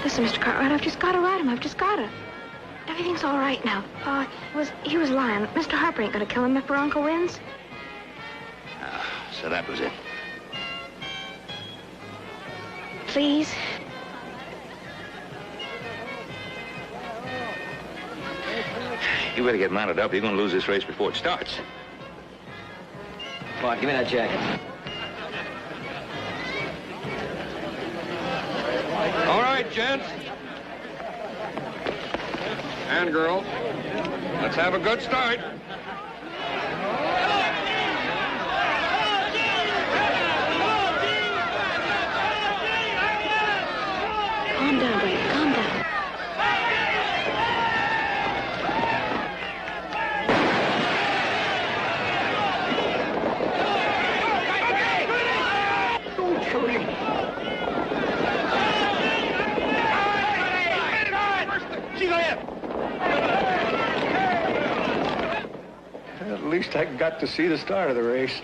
Listen, Mr. Cartwright, I've just got to ride him. I've just got to. Everything's all right now. He was lying. Mr. Harper ain't going to kill him if Bronco wins. So that was it. Please. You better get mounted up. You're going to lose this race before it starts. Come on, give me that jacket. All right, gents. And girls, let's have a good start. Calm down, Brady. Calm down. At least I got to see the start of the race.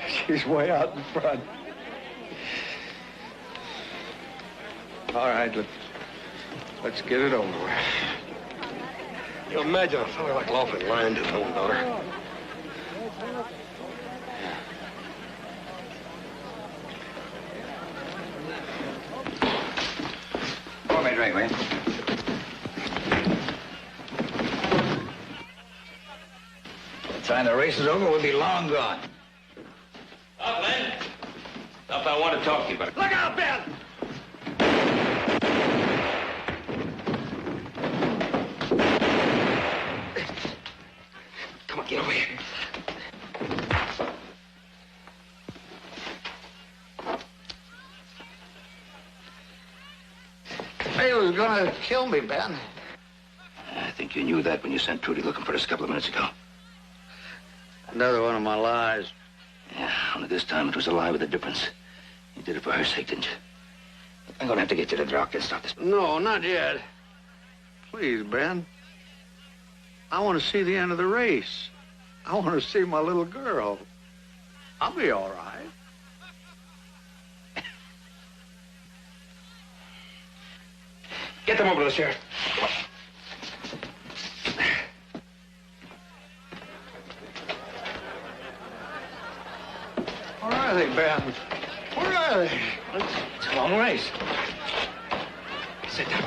She's way out in front. All right, let's get it over with. You imagine a fella like Laughlin lying to his own daughter. Pour me a drink, will you? By the time the race is over, we'll be long gone. Up, Len. Up, I want to talk to you about it. Look out, Ben! to kill me, Ben. I think you knew that when you sent Trudy looking for us a couple of minutes ago. Another one of my lies. Yeah, only this time it was a lie with a difference. You did it for her sake, didn't you? I'm gonna have to get you to the doctor and stop this. No, not yet. Please, Ben. I want to see the end of the race. I want to see my little girl. I'll be all right. Get them over to the sheriff. Where are they, Ben? Where are they? It's a long race. Sit down.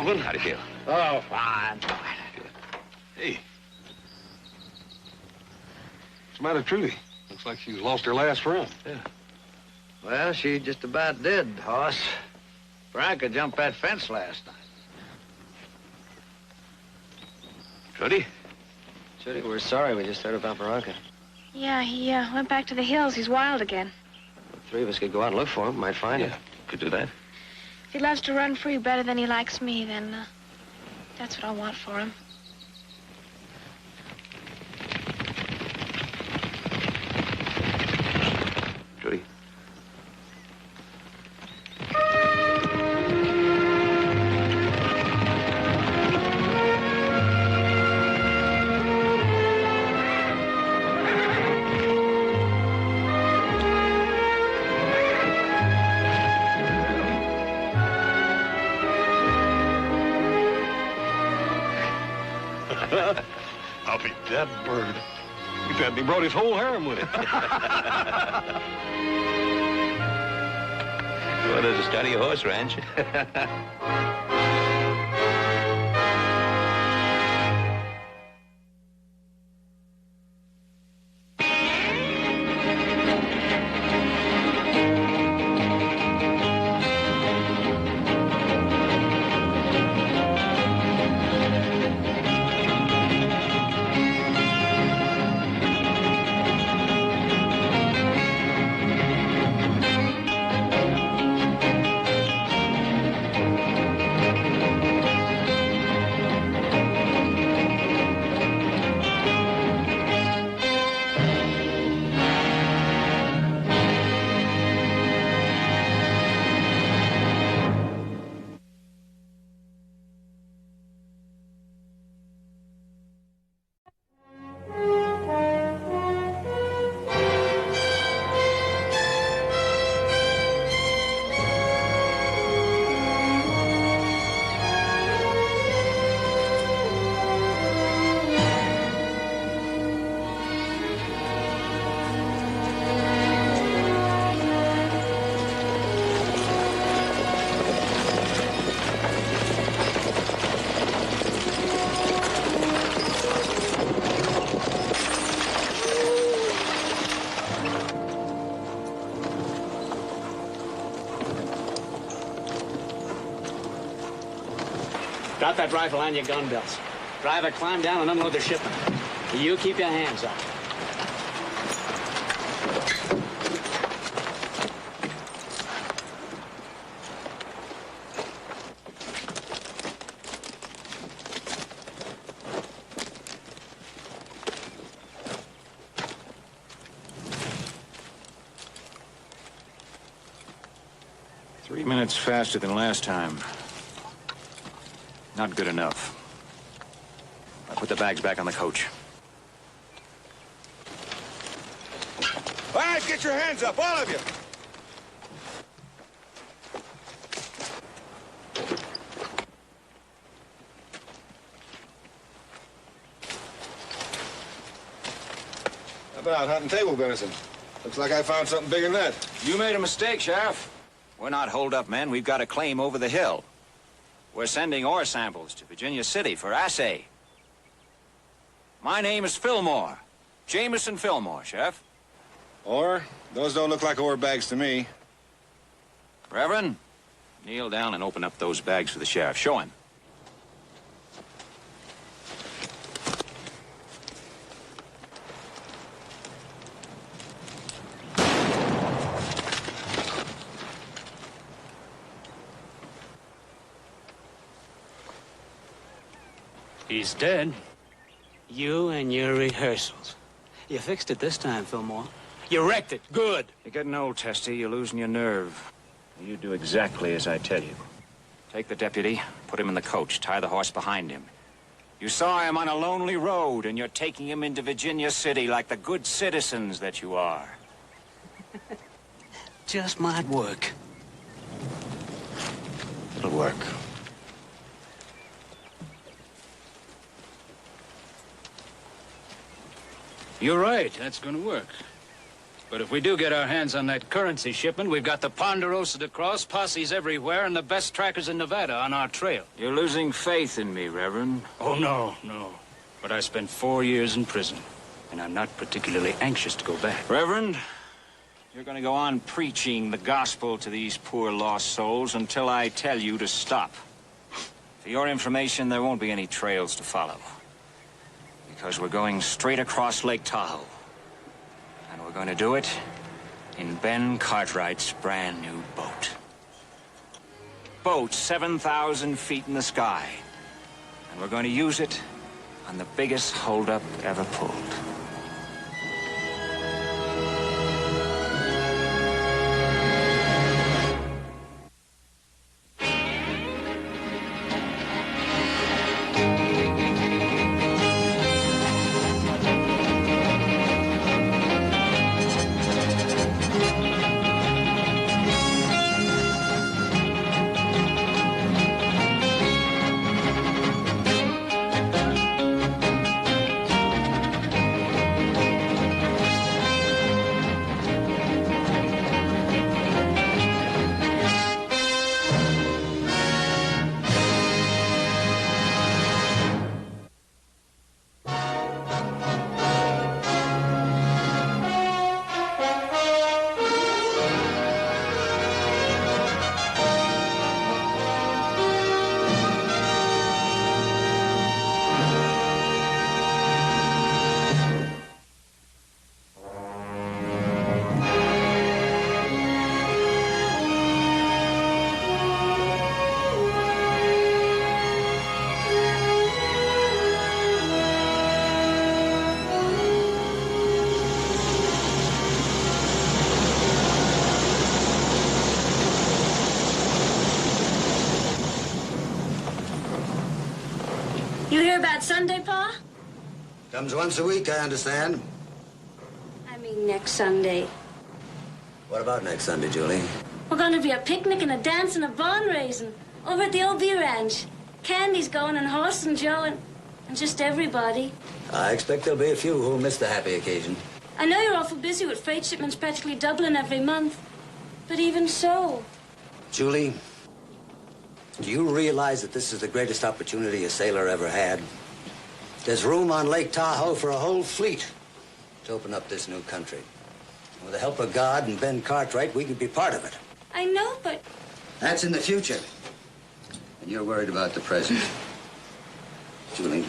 How do you feel? Oh, fine. Hey. What's the matter, Trudy? Looks like she's lost her last run. Yeah. Well, she just about did, Hoss. Veronica jumped that fence last night. Trudy? Judy, we're sorry we just heard about Veronica. Yeah, he went back to the hills. He's wild again. The three of us could go out and look for him. Might find him. Could do that. If he loves to run free better than he likes me, then that's what I want for him. Trudy? I'll be that bird. He brought his whole harem with him. Well, there's a study a horse ranch. Drop that rifle on your gun belts. Driver, climb down and unload the shipment. You keep your hands up. Minutes faster than last time. Not good enough. I put the bags back on the coach. All right, get your hands up, all of you. How about hunting table venison? Looks like I found something bigger than that. You made a mistake, Sheriff. We're not holed-up men. We've got a claim over the hill. We're sending ore samples to Virginia City for assay. My name is Fillmore. Jameson Fillmore, Sheriff. Ore? Those don't look like ore bags to me. Reverend, kneel down and open up those bags for the sheriff. Show him. He's dead. You and your rehearsals. You fixed it this time, Fillmore. You wrecked it. Good. You're getting old, Testy. You're losing your nerve. You do exactly as I tell you. Take the deputy, put him in the coach, tie the horse behind him. You saw him on a lonely road, and you're taking him into Virginia City like the good citizens that you are. Just might work. It'll work. You're right, that's gonna work. But if we do get our hands on that currency shipment, we've got the Ponderosa to cross, posses everywhere, and the best trackers in Nevada on our trail. You're losing faith in me, Reverend. Oh, no. But I spent 4 years in prison, and I'm not particularly anxious to go back. Reverend, you're gonna go on preaching the gospel to these poor lost souls until I tell you to stop. For your information, there won't be any trails to follow. Because we're going straight across Lake Tahoe. And we're going to do it in Ben Cartwright's brand new boat. Boat 7,000 feet in the sky. And we're going to use it on the biggest holdup ever pulled. You hear about Sunday, Pa? Comes once a week, I understand. I mean next Sunday. What about next Sunday, Julie? We're going to be a picnic and a dance and a barn raising over at the OB Ranch. Candy's going and Horse and Joe and just everybody. I expect there'll be a few who'll miss the happy occasion. I know you're awful busy with freight shipments practically doubling every month. But even so... Julie, do you realize that this is the greatest opportunity a sailor ever had? There's room on Lake Tahoe for a whole fleet to open up this new country. With the help of God and Ben Cartwright, we could be part of it. I know, but... That's in the future. And you're worried about the present. Julie,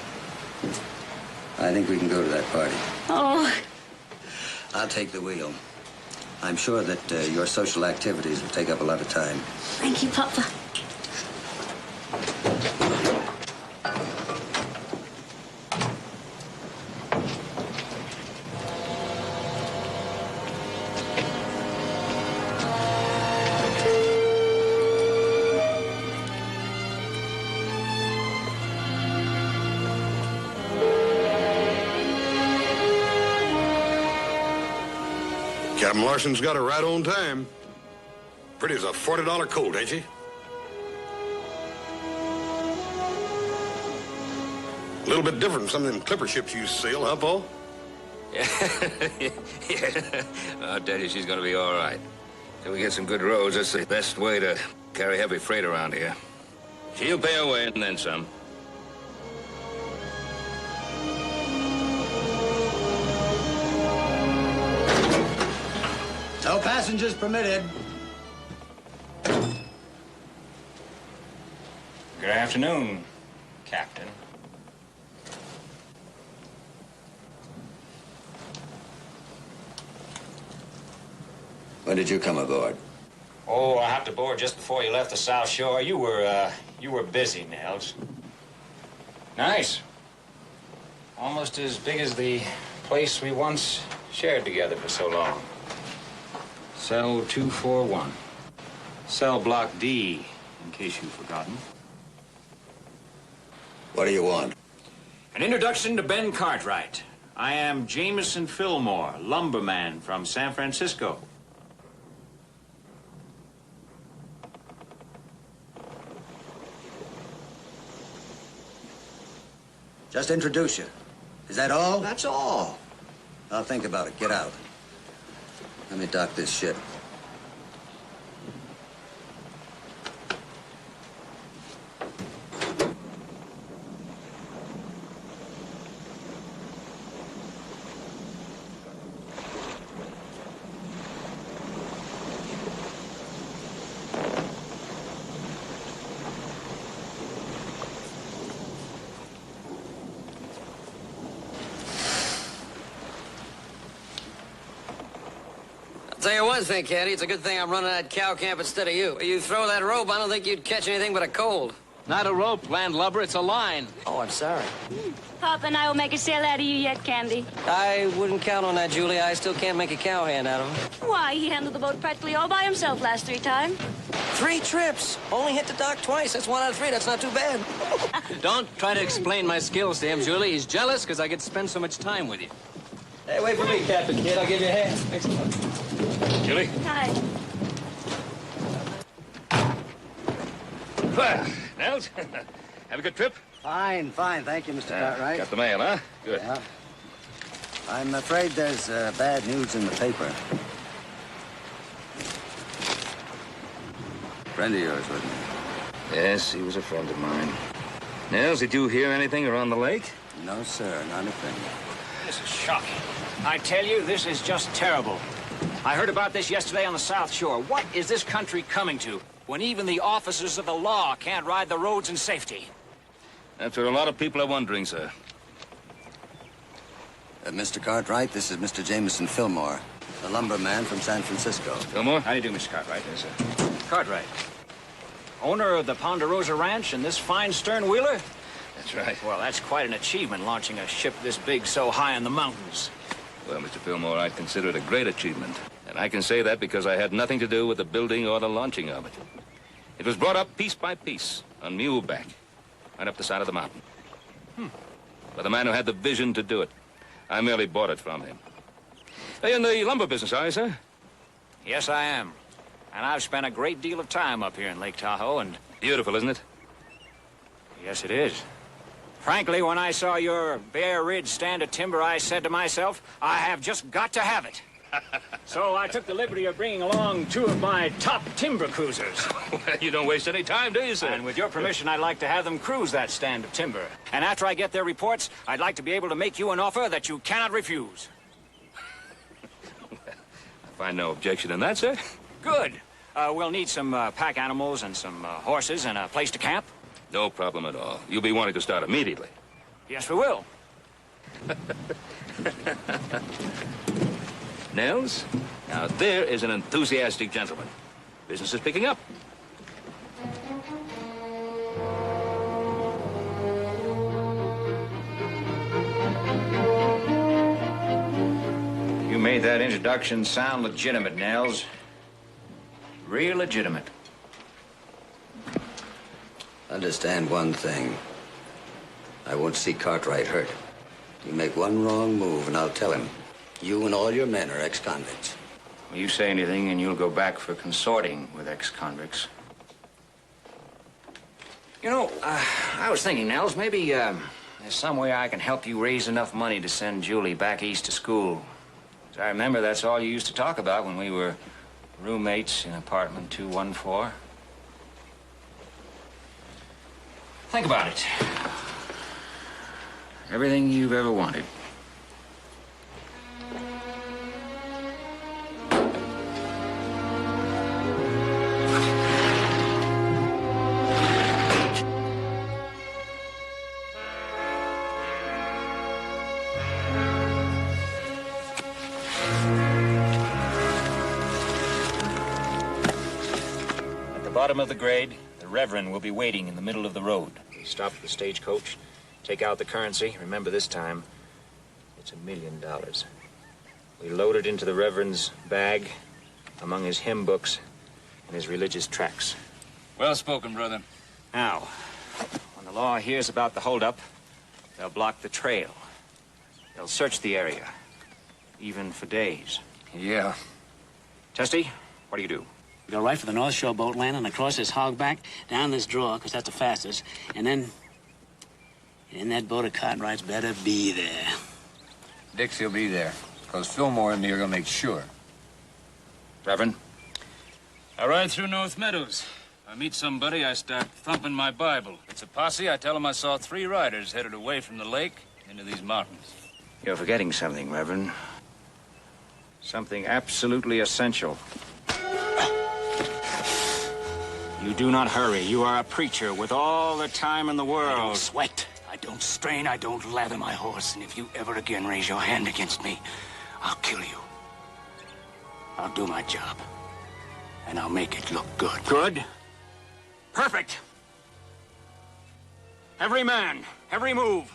I think we can go to that party. Oh. I'll take the wheel. I'm sure that your social activities will take up a lot of time. Thank you, Papa. Captain Larson's got her right on time. Pretty as a $40 colt, ain't she? A little bit different from some of them clipper ships you sail, huh, Paul? Yeah. I'll tell you, she's gonna be all right. Till we get some good roads, that's the best way to carry heavy freight around here. She'll pay her way and then some. No passengers permitted. Good afternoon, Captain. When did you come aboard? Oh, I hopped aboard just before you left the South Shore. You were busy, Nels. Nice. Almost as big as the place we once shared together for so long. Cell 241. Cell block D, in case you've forgotten. What do you want? An introduction to Ben Cartwright. I am Jameson Fillmore, lumberman from San Francisco. Just introduce you. Is that all? That's all. I'll think about it. Get out. Let me dock this ship. Tell you one thing, Caddy, it's a good thing I'm running that cow camp instead of you. You throw that rope, I don't think you'd catch anything but a cold. Not a rope, landlubber, it's a line. Oh, I'm sorry. Papa and I will make a sail out of you yet, Candy. I wouldn't count on that, Julie. I still can't make a cowhand out of him. Why, he handled the boat practically all by himself last 3 times. 3 trips. Only hit the dock twice. That's 1 out of 3. That's not too bad. Don't try to explain my skills to him, Julie. He's jealous because I get to spend so much time with you. Hey, wait for me, Captain Kid. I'll give you a hand. Thanks a lot. Julie? Hi. Well, Nels, have a good trip? Fine, fine. Thank you, Mr. Cartwright. Got the mail, huh? Good. Yeah. I'm afraid there's bad news in the paper. Friend of yours, wasn't he? Yes, he was a friend of mine. Nels, did you hear anything around the lake? No, sir. Not a thing. This is shocking. I tell you, this is just terrible. I heard about this yesterday on the South Shore. What is this country coming to when even the officers of the law can't ride the roads in safety? That's what a lot of people are wondering, sir. Mr. Cartwright, this is Mr. Jameson Fillmore, the lumberman from San Francisco. Fillmore? How do you do, Mr. Cartwright? Yes, sir. Cartwright, owner of the Ponderosa Ranch and this fine stern-wheeler? That's right. Well, that's quite an achievement, launching a ship this big so high in the mountains. Well, Mr. Fillmore, I consider it a great achievement. And I can say that because I had nothing to do with the building or the launching of it. It was brought up piece by piece, on muleback, right up the side of the mountain. By the man who had the vision to do it. I merely bought it from him. Are you in the lumber business, are you, sir? Yes, I am. And I've spent a great deal of time up here in Lake Tahoe, and... Beautiful, isn't it? Yes, it is. Frankly, when I saw your bare ridge stand of timber, I said to myself, I have just got to have it. So I took the liberty of bringing along 2 of my top timber cruisers. Well, you don't waste any time, do you, sir? And with your permission, I'd like to have them cruise that stand of timber. And after I get their reports, I'd like to be able to make you an offer that you cannot refuse. I find no objection in that, sir. Good. We'll need some pack animals and some horses and a place to camp. No problem at all. You'll be wanting to start immediately. Yes, we will. Nels, now there is an enthusiastic gentleman. Business is picking up. You made that introduction sound legitimate, Nels. Real legitimate. Understand one thing. I won't see Cartwright hurt. You make one wrong move, and I'll tell him. You and all your men are ex-convicts. Well, you say anything, and you'll go back for consorting with ex-convicts. You know, I was thinking, Nels, maybe there's some way I can help you raise enough money to send Julie back east to school. As I remember, that's all you used to talk about when we were roommates in apartment 214. Think about it. Everything you've ever wanted. At the bottom of the grade, the Reverend will be waiting in the middle of the road. We stop at the stagecoach. Take out the currency. Remember, this time, it's $1 million. We load it into the Reverend's bag among his hymn books and his religious tracts. Well spoken, brother. Now, when the law hears about the holdup, they'll block the trail. They'll search the area, even for days. Yeah. Testy, what do you do? We go right for the North Shore boat landing, across this hogback, down this draw, because that's the fastest, and then in that boat of Cartwright's better be there. Dixie'll be there, because Fillmore and me are going to make sure. Reverend? I ride through North Meadows. If I meet somebody, I start thumping my Bible. If it's a posse, I tell them I saw 3 riders headed away from the lake into these mountains. You're forgetting something, Reverend. Something absolutely essential. You do not hurry. You are a preacher with all the time in the world. I don't sweat. I don't strain. I don't lather my horse. And if you ever again raise your hand against me, I'll kill you. I'll do my job. And I'll make it look good. Good? Perfect. Every man, every move.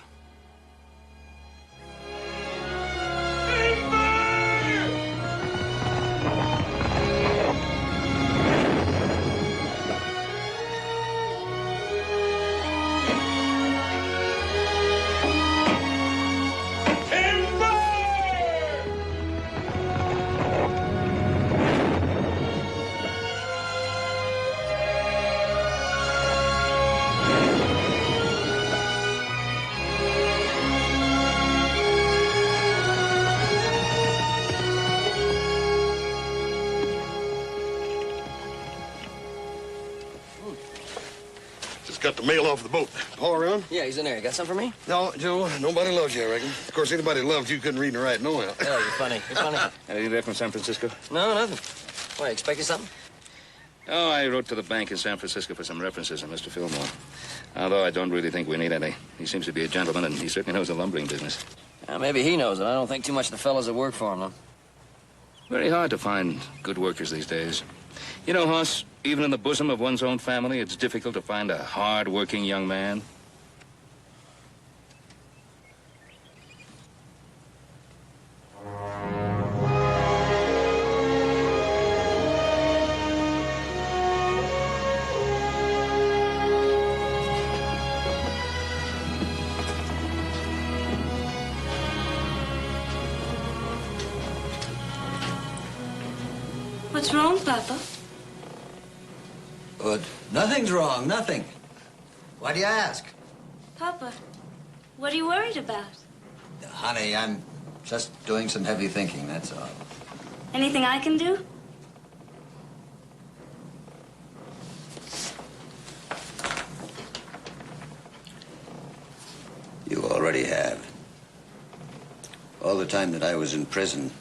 Got the mail off the boat. Paul around? Yeah, he's in there. You got something for me? No, Joe, nobody loves you, I reckon. Of course, anybody loved you couldn't read and write no how. Oh, you're funny. You're funny. Anything there from San Francisco? No, nothing. Why, expecting something? Oh, I wrote to the bank in San Francisco for some references on Mr. Fillmore. Although I don't really think we need any. He seems to be a gentleman, and he certainly knows the lumbering business. Maybe he knows it. I don't think too much of the fellows that work for him, though. Very hard to find good workers these days. You know, Hoss, even in the bosom of one's own family, it's difficult to find a hard-working young man. What's wrong, Papa? Good. Nothing's wrong, nothing. Why do you ask? Papa, what are you worried about? Honey, I'm just doing some heavy thinking, that's all. Anything I can do? You already have. All the time that I was in prison,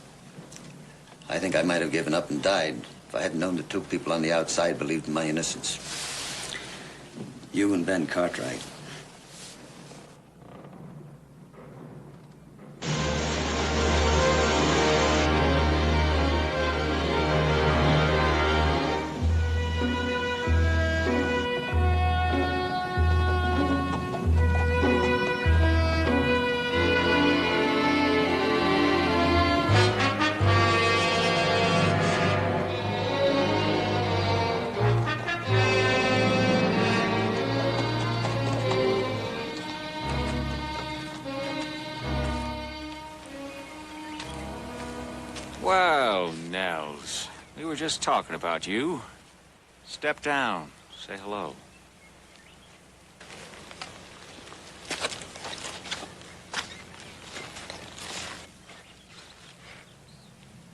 I think I might have given up and died if I hadn't known that 2 people on the outside believed in my innocence. You and Ben Cartwright. We were just talking about you. Step down. Say hello.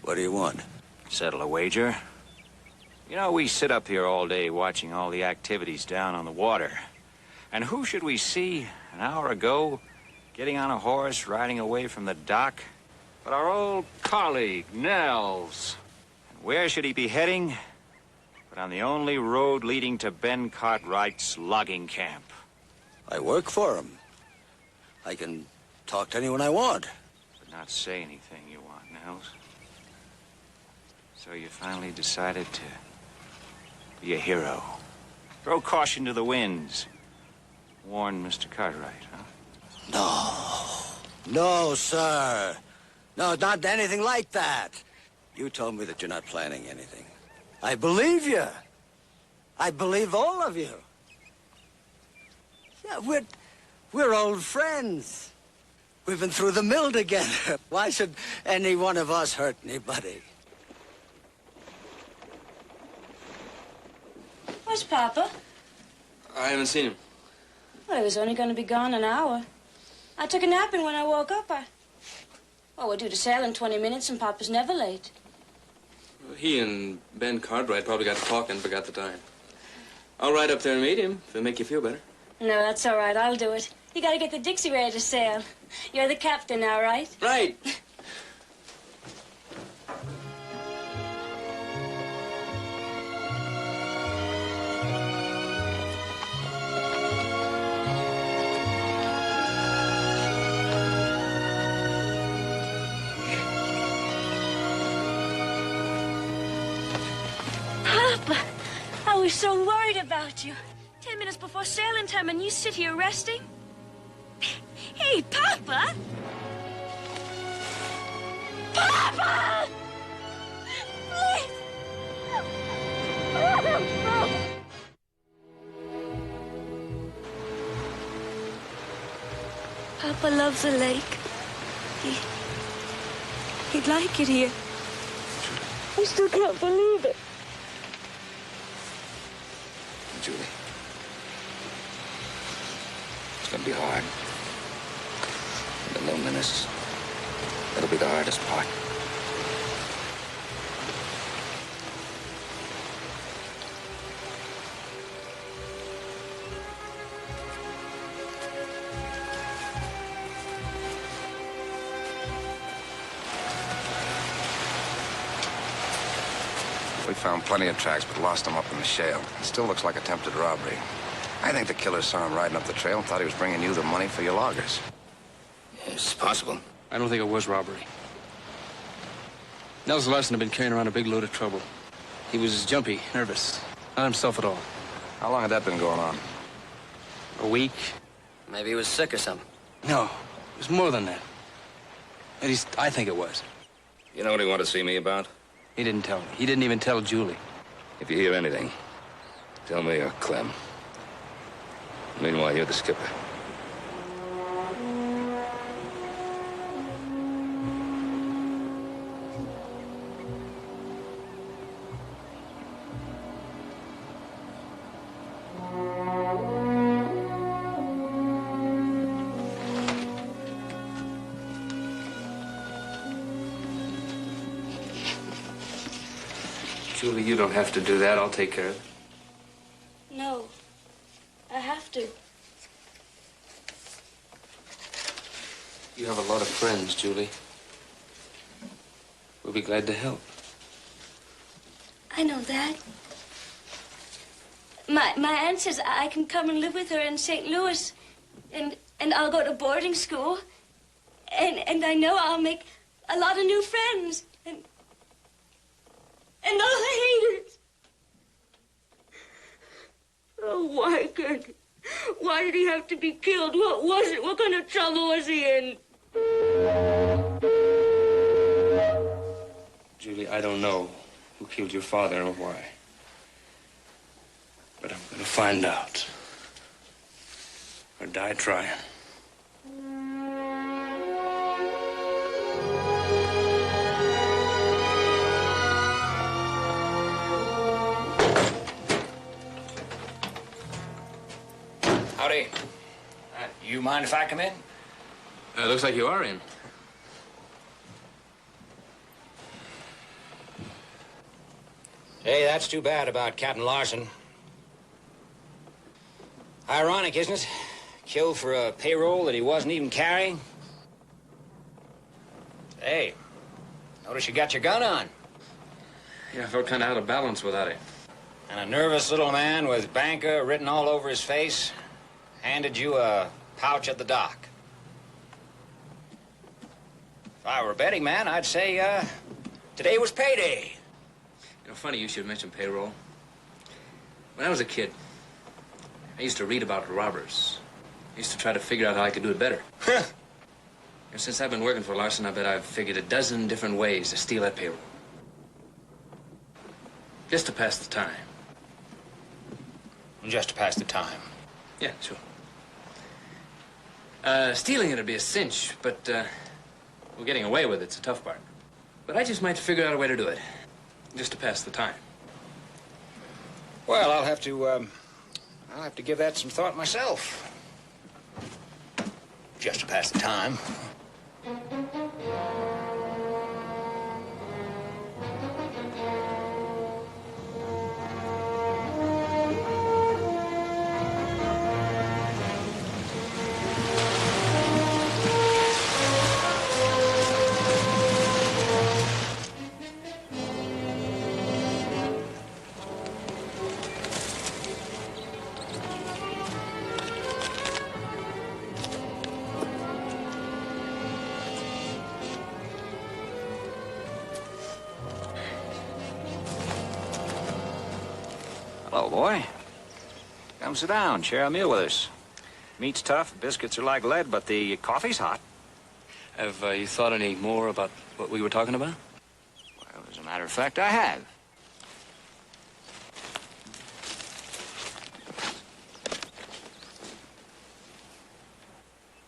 What do you want? Settle a wager. You know, we sit up here all day watching all the activities down on the water. And who should we see an hour ago getting on a horse riding away from the dock? But our old colleague, Nels. And where should he be heading? But on the only road leading to Ben Cartwright's logging camp. I work for him. I can talk to anyone I want. But not say anything you want, Nels. So you finally decided to be a hero. Throw caution to the winds. Warn Mr. Cartwright, huh? No, sir. No, not anything like that. You told me that you're not planning anything. I believe you. I believe all of you. Yeah, we're old friends. We've been through the mill together. Why should any one of us hurt anybody? Where's Papa? I haven't seen him. Well, he was only going to be gone an hour. I took a nap, and when I woke up, we're due to sail in 20 minutes, and Papa's never late. He and Ben Cartwright probably got to talking and forgot the time. I'll ride up there and meet him if it'll make you feel better. No, that's all right. I'll do it. You got to get the Dixie ready to sail. You're the captain now, right? Right. Papa, I was so worried about you. 10 minutes before sailing time, and you sit here resting? Hey, Papa! Papa! Please! Papa loves the lake. He'd like it here. I still can't believe it. Julie. It's gonna be hard. The loneliness, that'll be the hardest part. We found plenty of tracks, but lost them up in the shale. It still looks like attempted robbery. I think the killer saw him riding up the trail and thought he was bringing you the money for your loggers. It's possible. I don't think it was robbery. Nels Larson had been carrying around a big load of trouble. He was jumpy, nervous, not himself at all. How long had that been going on? A week. Maybe he was sick or something. No, it was more than that. At least, I think it was. You know what he wanted to see me about? He didn't tell me. He didn't even tell Julie. If you hear anything, tell me or Clem. Meanwhile, you're the skipper. Julie, you don't have to do that. I'll take care of it. No, I have to. You have a lot of friends, Julie. We'll be glad to help. I know that. My aunt says I can come and live with her in St. Louis, and I'll go to boarding school, and I know I'll make a lot of new friends, and all the haters. Oh, why did he have to be killed? What was it? What kind of trouble was he in? Julie, I don't know who killed your father or why. But I'm gonna find out. Or die trying. mind if I come in? Looks like you are in. Hey, that's too bad about Captain Larson. Ironic, isn't it? Killed for a payroll that he wasn't even carrying. Hey, notice you got your gun on. Yeah, I felt kind of out of balance without it. And a nervous little man with banker written all over his face handed you a pouch at the dock. If I were a betting man, I'd say today was payday. You know, funny you should mention payroll. When I was a kid, I used to read about robbers. I used to try to figure out how I could do it better. And since I've been working for Larson, I bet I've figured a dozen different ways to steal that payroll. Just to pass the time. Just to pass the time. Yeah, sure. Stealing it'd be a cinch, but well, getting away with it's a tough part. But I just might figure out a way to do it, just to pass the time. Well, I'll have to give that some thought myself. Just to pass the time. Hello, boy. Come sit down, share a meal with us. Meat's tough, biscuits are like lead, but the coffee's hot. Have you thought any more about what we were talking about? Well, as a matter of fact, I have.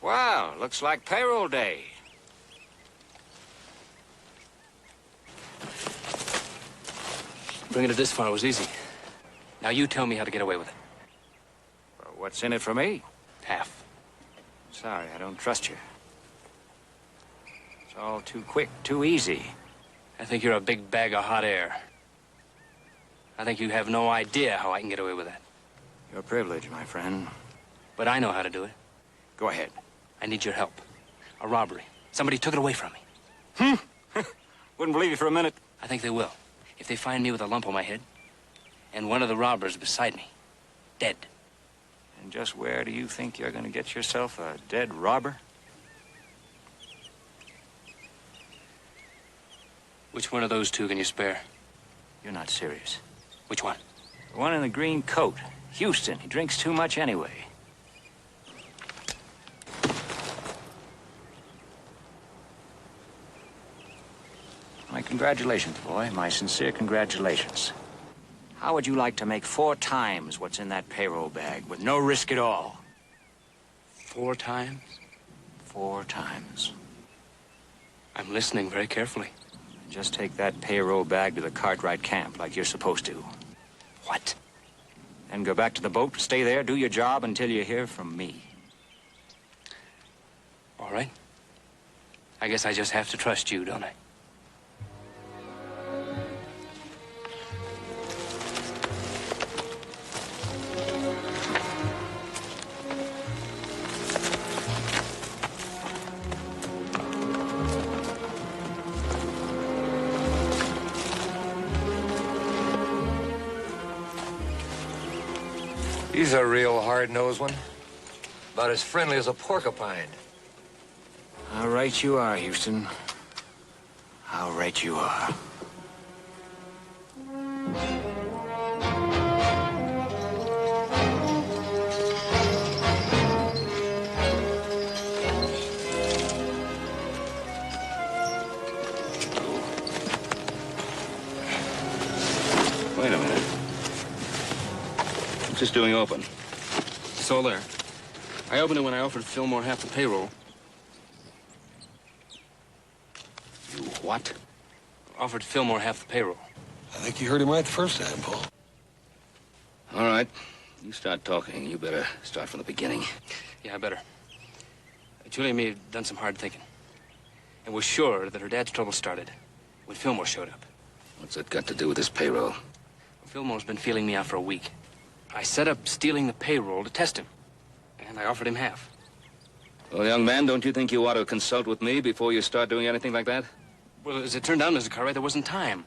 Wow, looks like payroll day. Bringing it this far was easy. Now you tell me how to get away with it. Well, what's in it for me? Half. Sorry, I don't trust you. It's all too quick, too easy. I think you're a big bag of hot air. I think you have no idea how I can get away with that. Your privilege, my friend. But I know how to do it. Go ahead. I need your help. A robbery. Somebody took it away from me. Wouldn't believe you for a minute. I think they will. If they find me with a lump on my head, and one of the robbers beside me, dead. And just where do you think you're going to get yourself a dead robber? Which one of those two can you spare? You're not serious. Which one? The one in the green coat. Houston. He drinks too much anyway. My congratulations, boy. My sincere congratulations. How would you like to make 4 times what's in that payroll bag with no risk at all? 4 times? 4 times. I'm listening very carefully. Just take that payroll bag to the Cartwright camp like you're supposed to. What? Then go back to the boat, stay there, do your job until you hear from me. All right. I guess I just have to trust you, don't I? He's a real hard-nosed one. About as friendly as a porcupine. How right you are, Houston. How right you are. Wait a minute. What's this doing open? It's all there. I opened it when I offered Fillmore half the payroll. You what? Offered Fillmore half the payroll. I think you heard him right the first time, Paul. All right. You start talking. You better start from the beginning. Yeah, I better. Julie and me had done some hard thinking. And we're sure that her dad's trouble started when Fillmore showed up. What's that got to do with this payroll? Fillmore's been feeling me out for a week. I set up stealing the payroll to test him. And I offered him half. Well, young man, don't you think you ought to consult with me before you start doing anything like that? Well, as it turned out, Mr. Cartwright, there wasn't time.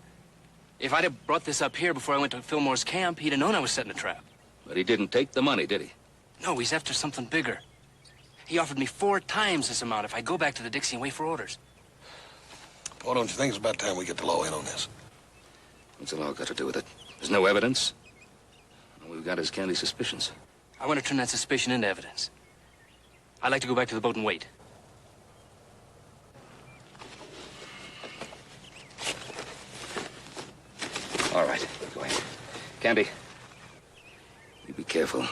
If I'd have brought this up here before I went to Fillmore's camp, he'd have known I was setting a trap. But he didn't take the money, did he? No, he's after something bigger. He offered me 4 times this amount if I go back to the Dixie and wait for orders. Paul, don't you think it's about time we get the law in on this? What's the law got to do with it? There's no evidence. All we've got is Candy's suspicions. I want to turn that suspicion into evidence. I'd like to go back to the boat and wait. All right, go ahead. Candy, you be careful.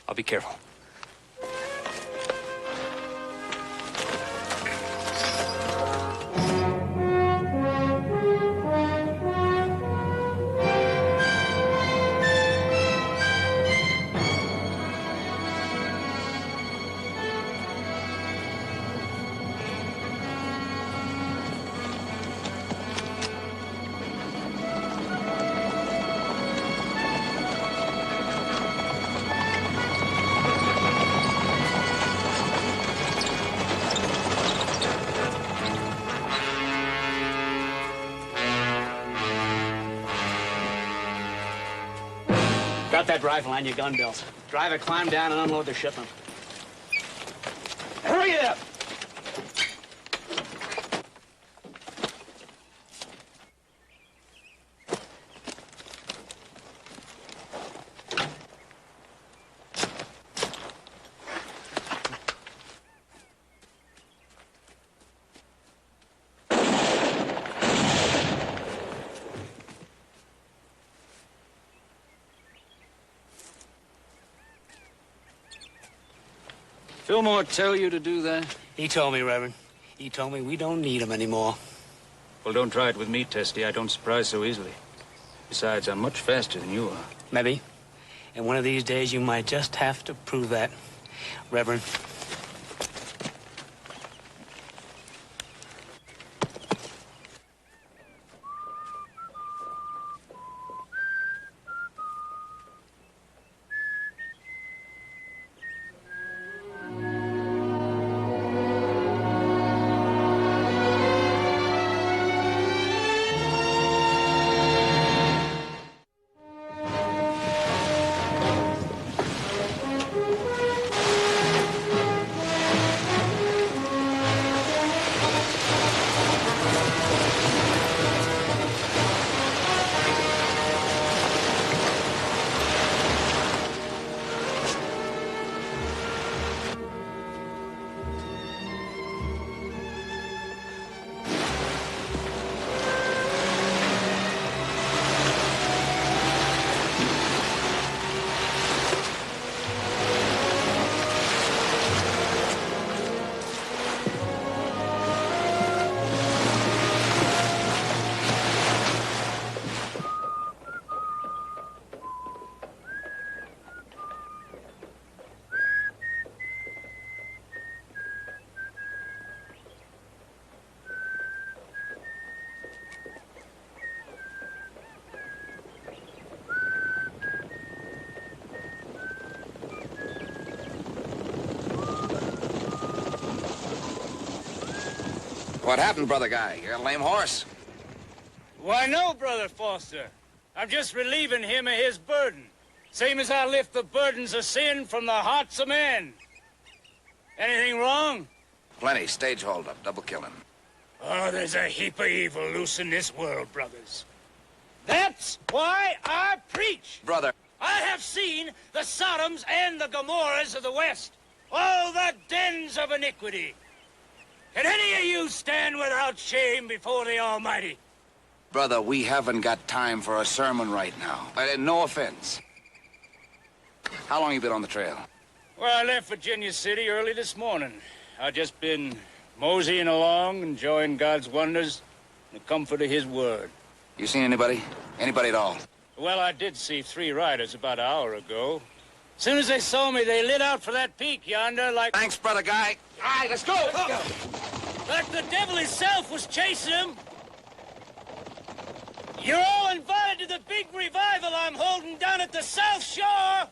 I'll be careful. Got that rifle on your gun belt. Driver, climb down and unload the shipment. Hurry it up! Fillmore tell you to do that? He told me, Reverend. He told me we don't need him anymore. Well, don't try it with me, Testy. I don't surprise so easily. Besides, I'm much faster than you are. Maybe. And one of these days you might just have to prove that, Reverend. What happened, brother guy? You got a lame horse? Why, no, Brother Foster. I'm just relieving him of his burden. Same as I lift the burdens of sin from the hearts of men. Anything wrong? Plenty. Stage holdup. Double killing. Oh, there's a heap of evil loose in this world, brothers. That's why I preach. Brother. I have seen the Sodoms and the Gomorrahs of the West. All the dens of iniquity. Can any of you stand without shame before the Almighty? Brother, we haven't got time for a sermon right now. No offense. How long you been on the trail? Well, I left Virginia City early this morning. I've just been moseying along, enjoying God's wonders and the comfort of His Word. You seen anybody? Anybody at all? Well, I did see 3 riders about an hour ago. Soon as they saw me, they lit out for that peak yonder like... Thanks, brother guy. All right, let's go. Like the devil himself was chasing them. You're all invited to the big revival I'm holding down at the South Shore.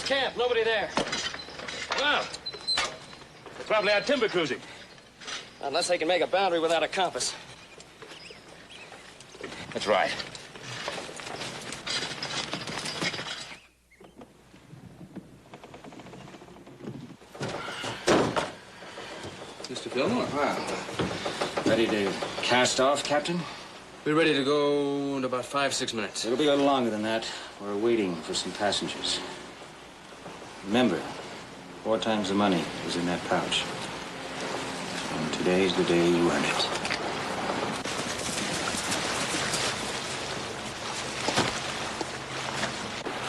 Camp, nobody there. Well, they're probably out timber cruising. Unless they can make a boundary without a compass. That's right. Mr. Fillmore? Wow. Ready to cast off, Captain? We're ready to go in about 5-6 minutes. It'll be a little longer than that. We're waiting for some passengers. Remember, 4 times the money is in that pouch. And today's the day you earn it.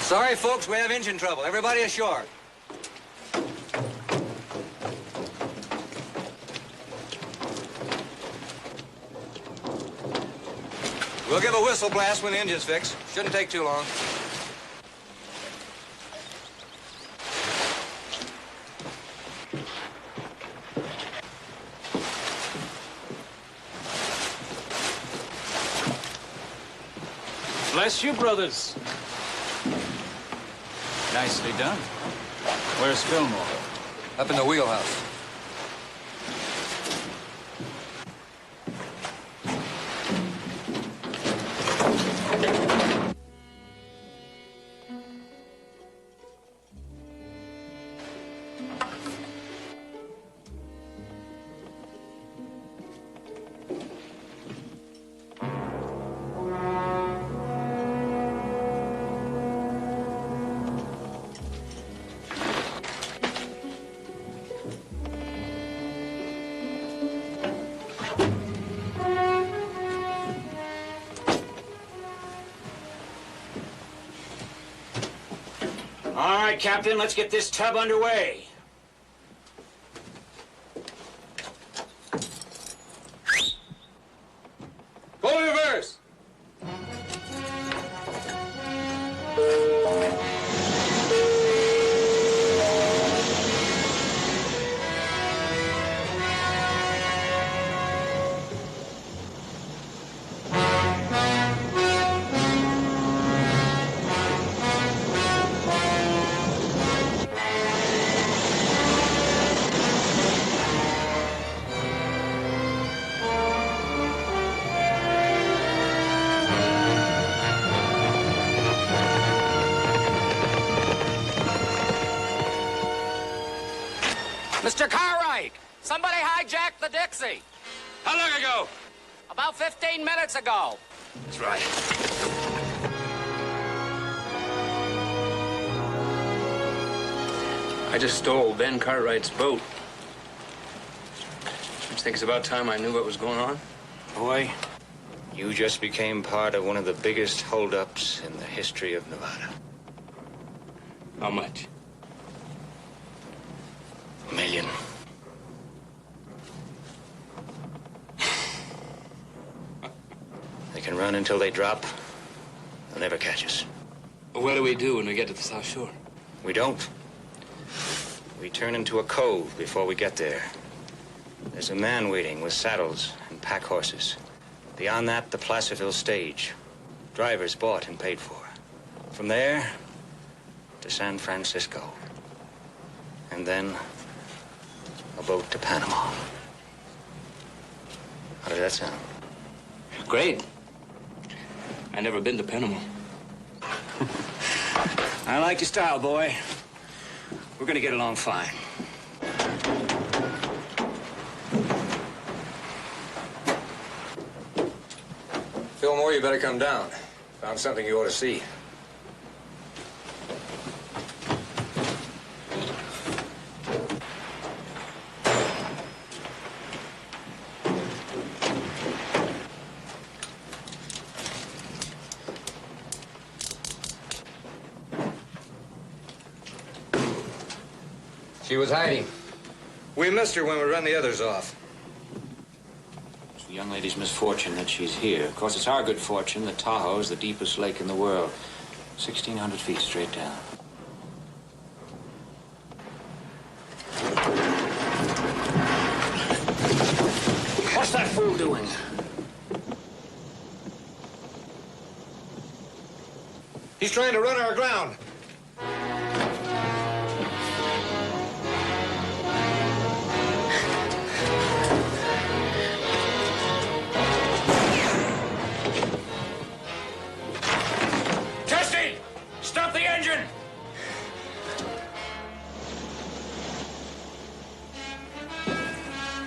Sorry, folks, we have engine trouble. Everybody ashore. We'll give a whistle blast when the engine's fixed. Shouldn't take too long. Bless you, brothers. Nicely done. Where's Fillmore? Up in the wheelhouse. All right, Captain, let's get this tub underway. Go reverse. Mr. Cartwright, somebody hijacked the Dixie. How long ago? About 15 minutes ago. That's right. I just stole Ben Cartwright's boat. I just think it's about time I knew what was going on. Boy, you just became part of one of the biggest holdups in the history of Nevada. How much? $1 million. They can run until they drop. They'll never catch us. What do we do when we get to the South Shore? We don't. We turn into a cove before we get there. There's a man waiting with saddles and pack horses. Beyond that, the Placerville stage. Drivers bought and paid for. From there, to San Francisco. And then a boat to Panama. How does that sound? Great. I never been to Panama. I like your style, boy. We're gonna get along fine. Fillmore, you better come down. Found something you ought to see. She was hiding. We missed her when we run the others off. It's the young lady's misfortune that she's here. Of course, it's our good fortune that Tahoe is the deepest lake in the world. 1,600 feet straight down. What's that fool doing? He's trying to run our aground. Stop the engine!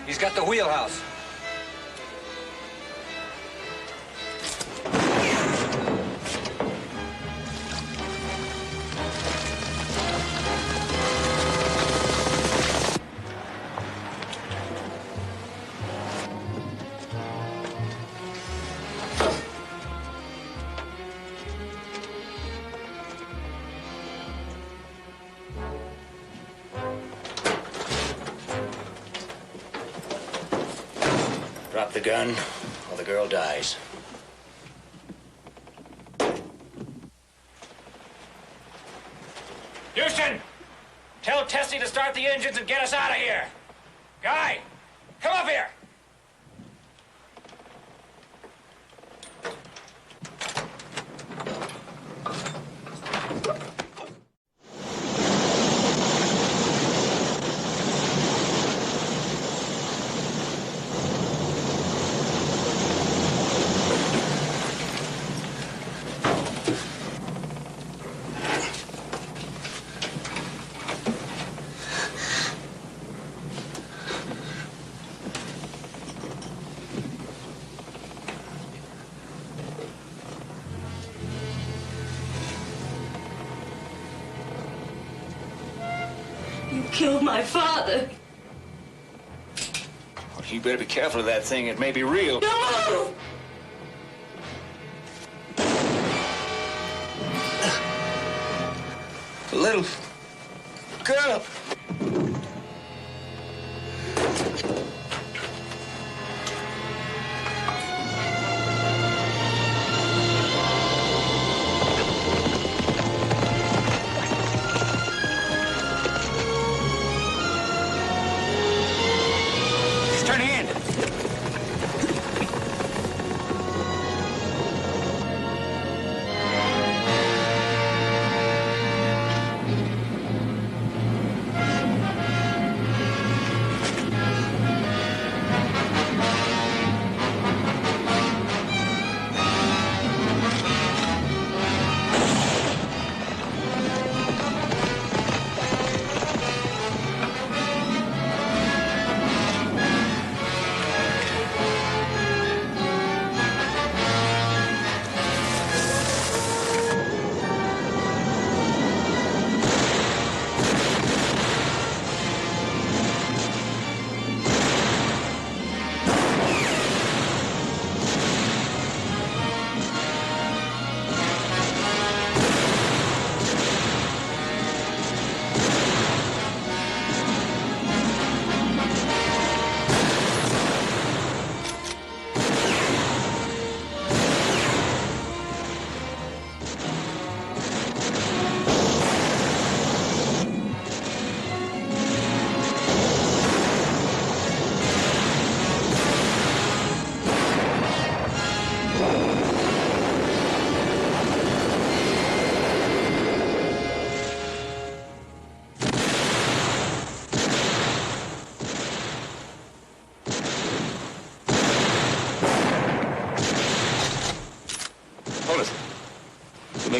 He's got the wheelhouse. Drop the gun, or the girl dies. Houston! Tell Tessie to start the engines and get us out of here! Guy! Come up here! You killed my father. Well, you better be careful of that thing. It may be real. Don't move! Little girl. He's turning in.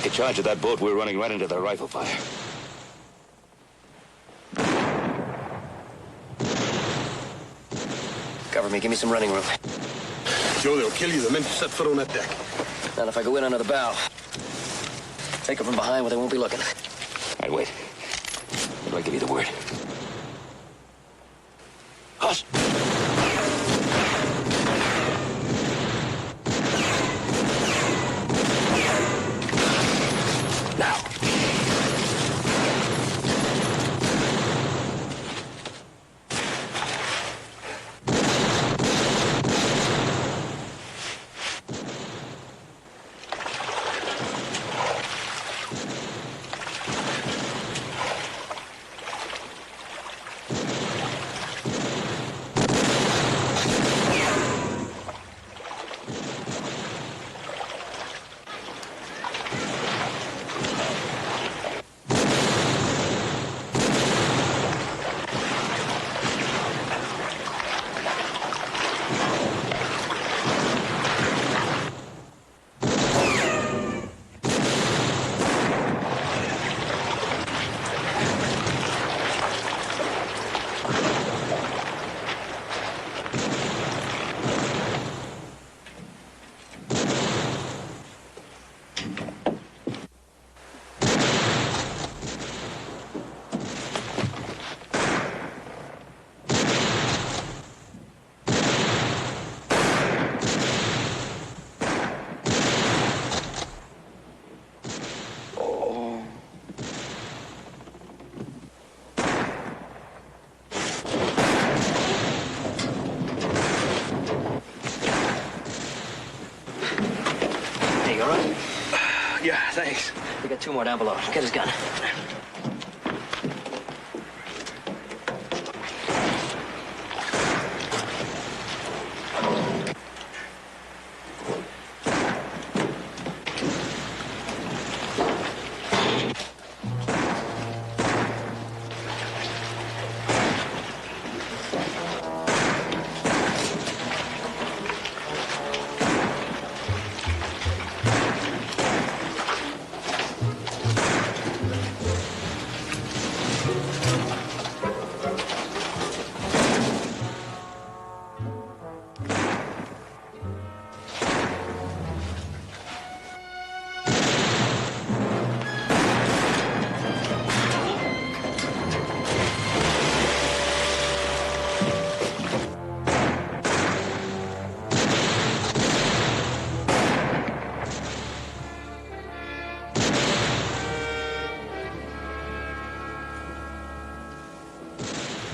make a charge at that boat, we're running right into their rifle fire. Cover me. Give me some running room. Joe, they'll kill you the minute you set foot on that deck. Not if I go in under the bow. Take her from behind where they won't be looking. All right, wait. How do I give you the word? Hush! Now. Yeah, thanks. We got 2 more down below. Get his gun.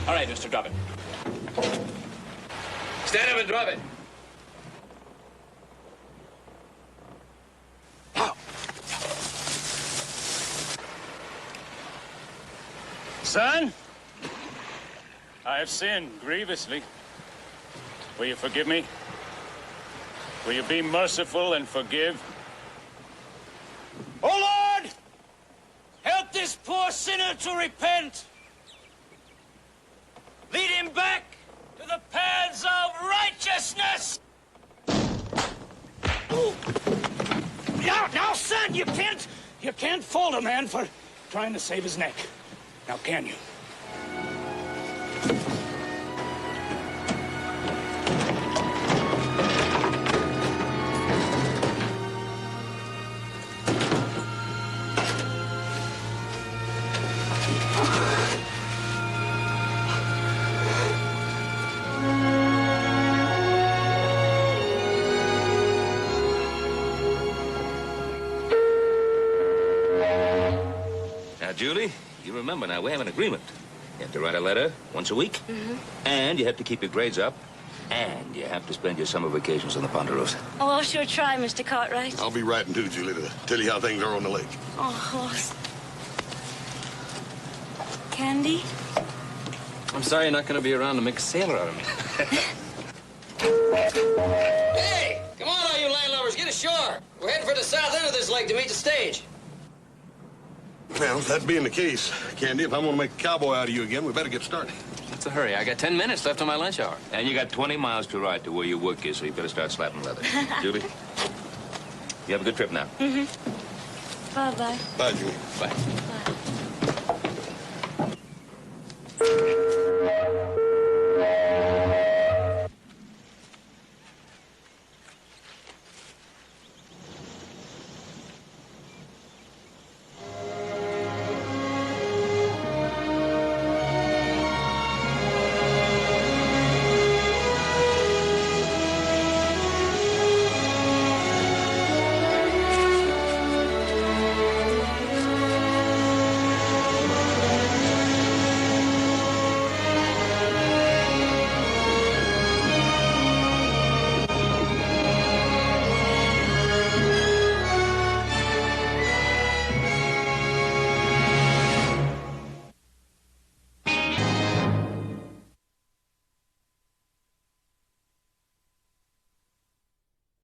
All right, mister, drop it. Stand up and drop it. Son, I have sinned grievously. Will you forgive me? Will you be merciful and forgive? Oh, Lord! Help this poor sinner to repent. Lead him back to the paths of righteousness. Now, son, you can't fault a man for trying to save his neck. Now, can you? Now, Julie, you remember now, we have an agreement. You have to write a letter once a week, and you have to keep your grades up, and you have to spend your summer vacations on the Ponderosa. Oh, I'll sure try, Mr. Cartwright. I'll be writing too, Julie, to tell you how things are on the lake. Oh, horse. Candy? I'm sorry you're not going to be around to make a sailor out of me. Hey! Come on, all you landlubbers. Get ashore. We're heading for the south end of this lake to meet the stage. Well, that being the case, Candy, if I'm going to make a cowboy out of you again, we better get started. What's the hurry? I got 10 minutes left on my lunch hour. And you got 20 miles to ride to where your work is, so you better start slapping leather. Julie, you have a good trip now. Bye-bye. Bye, Jimmy. Bye. Bye.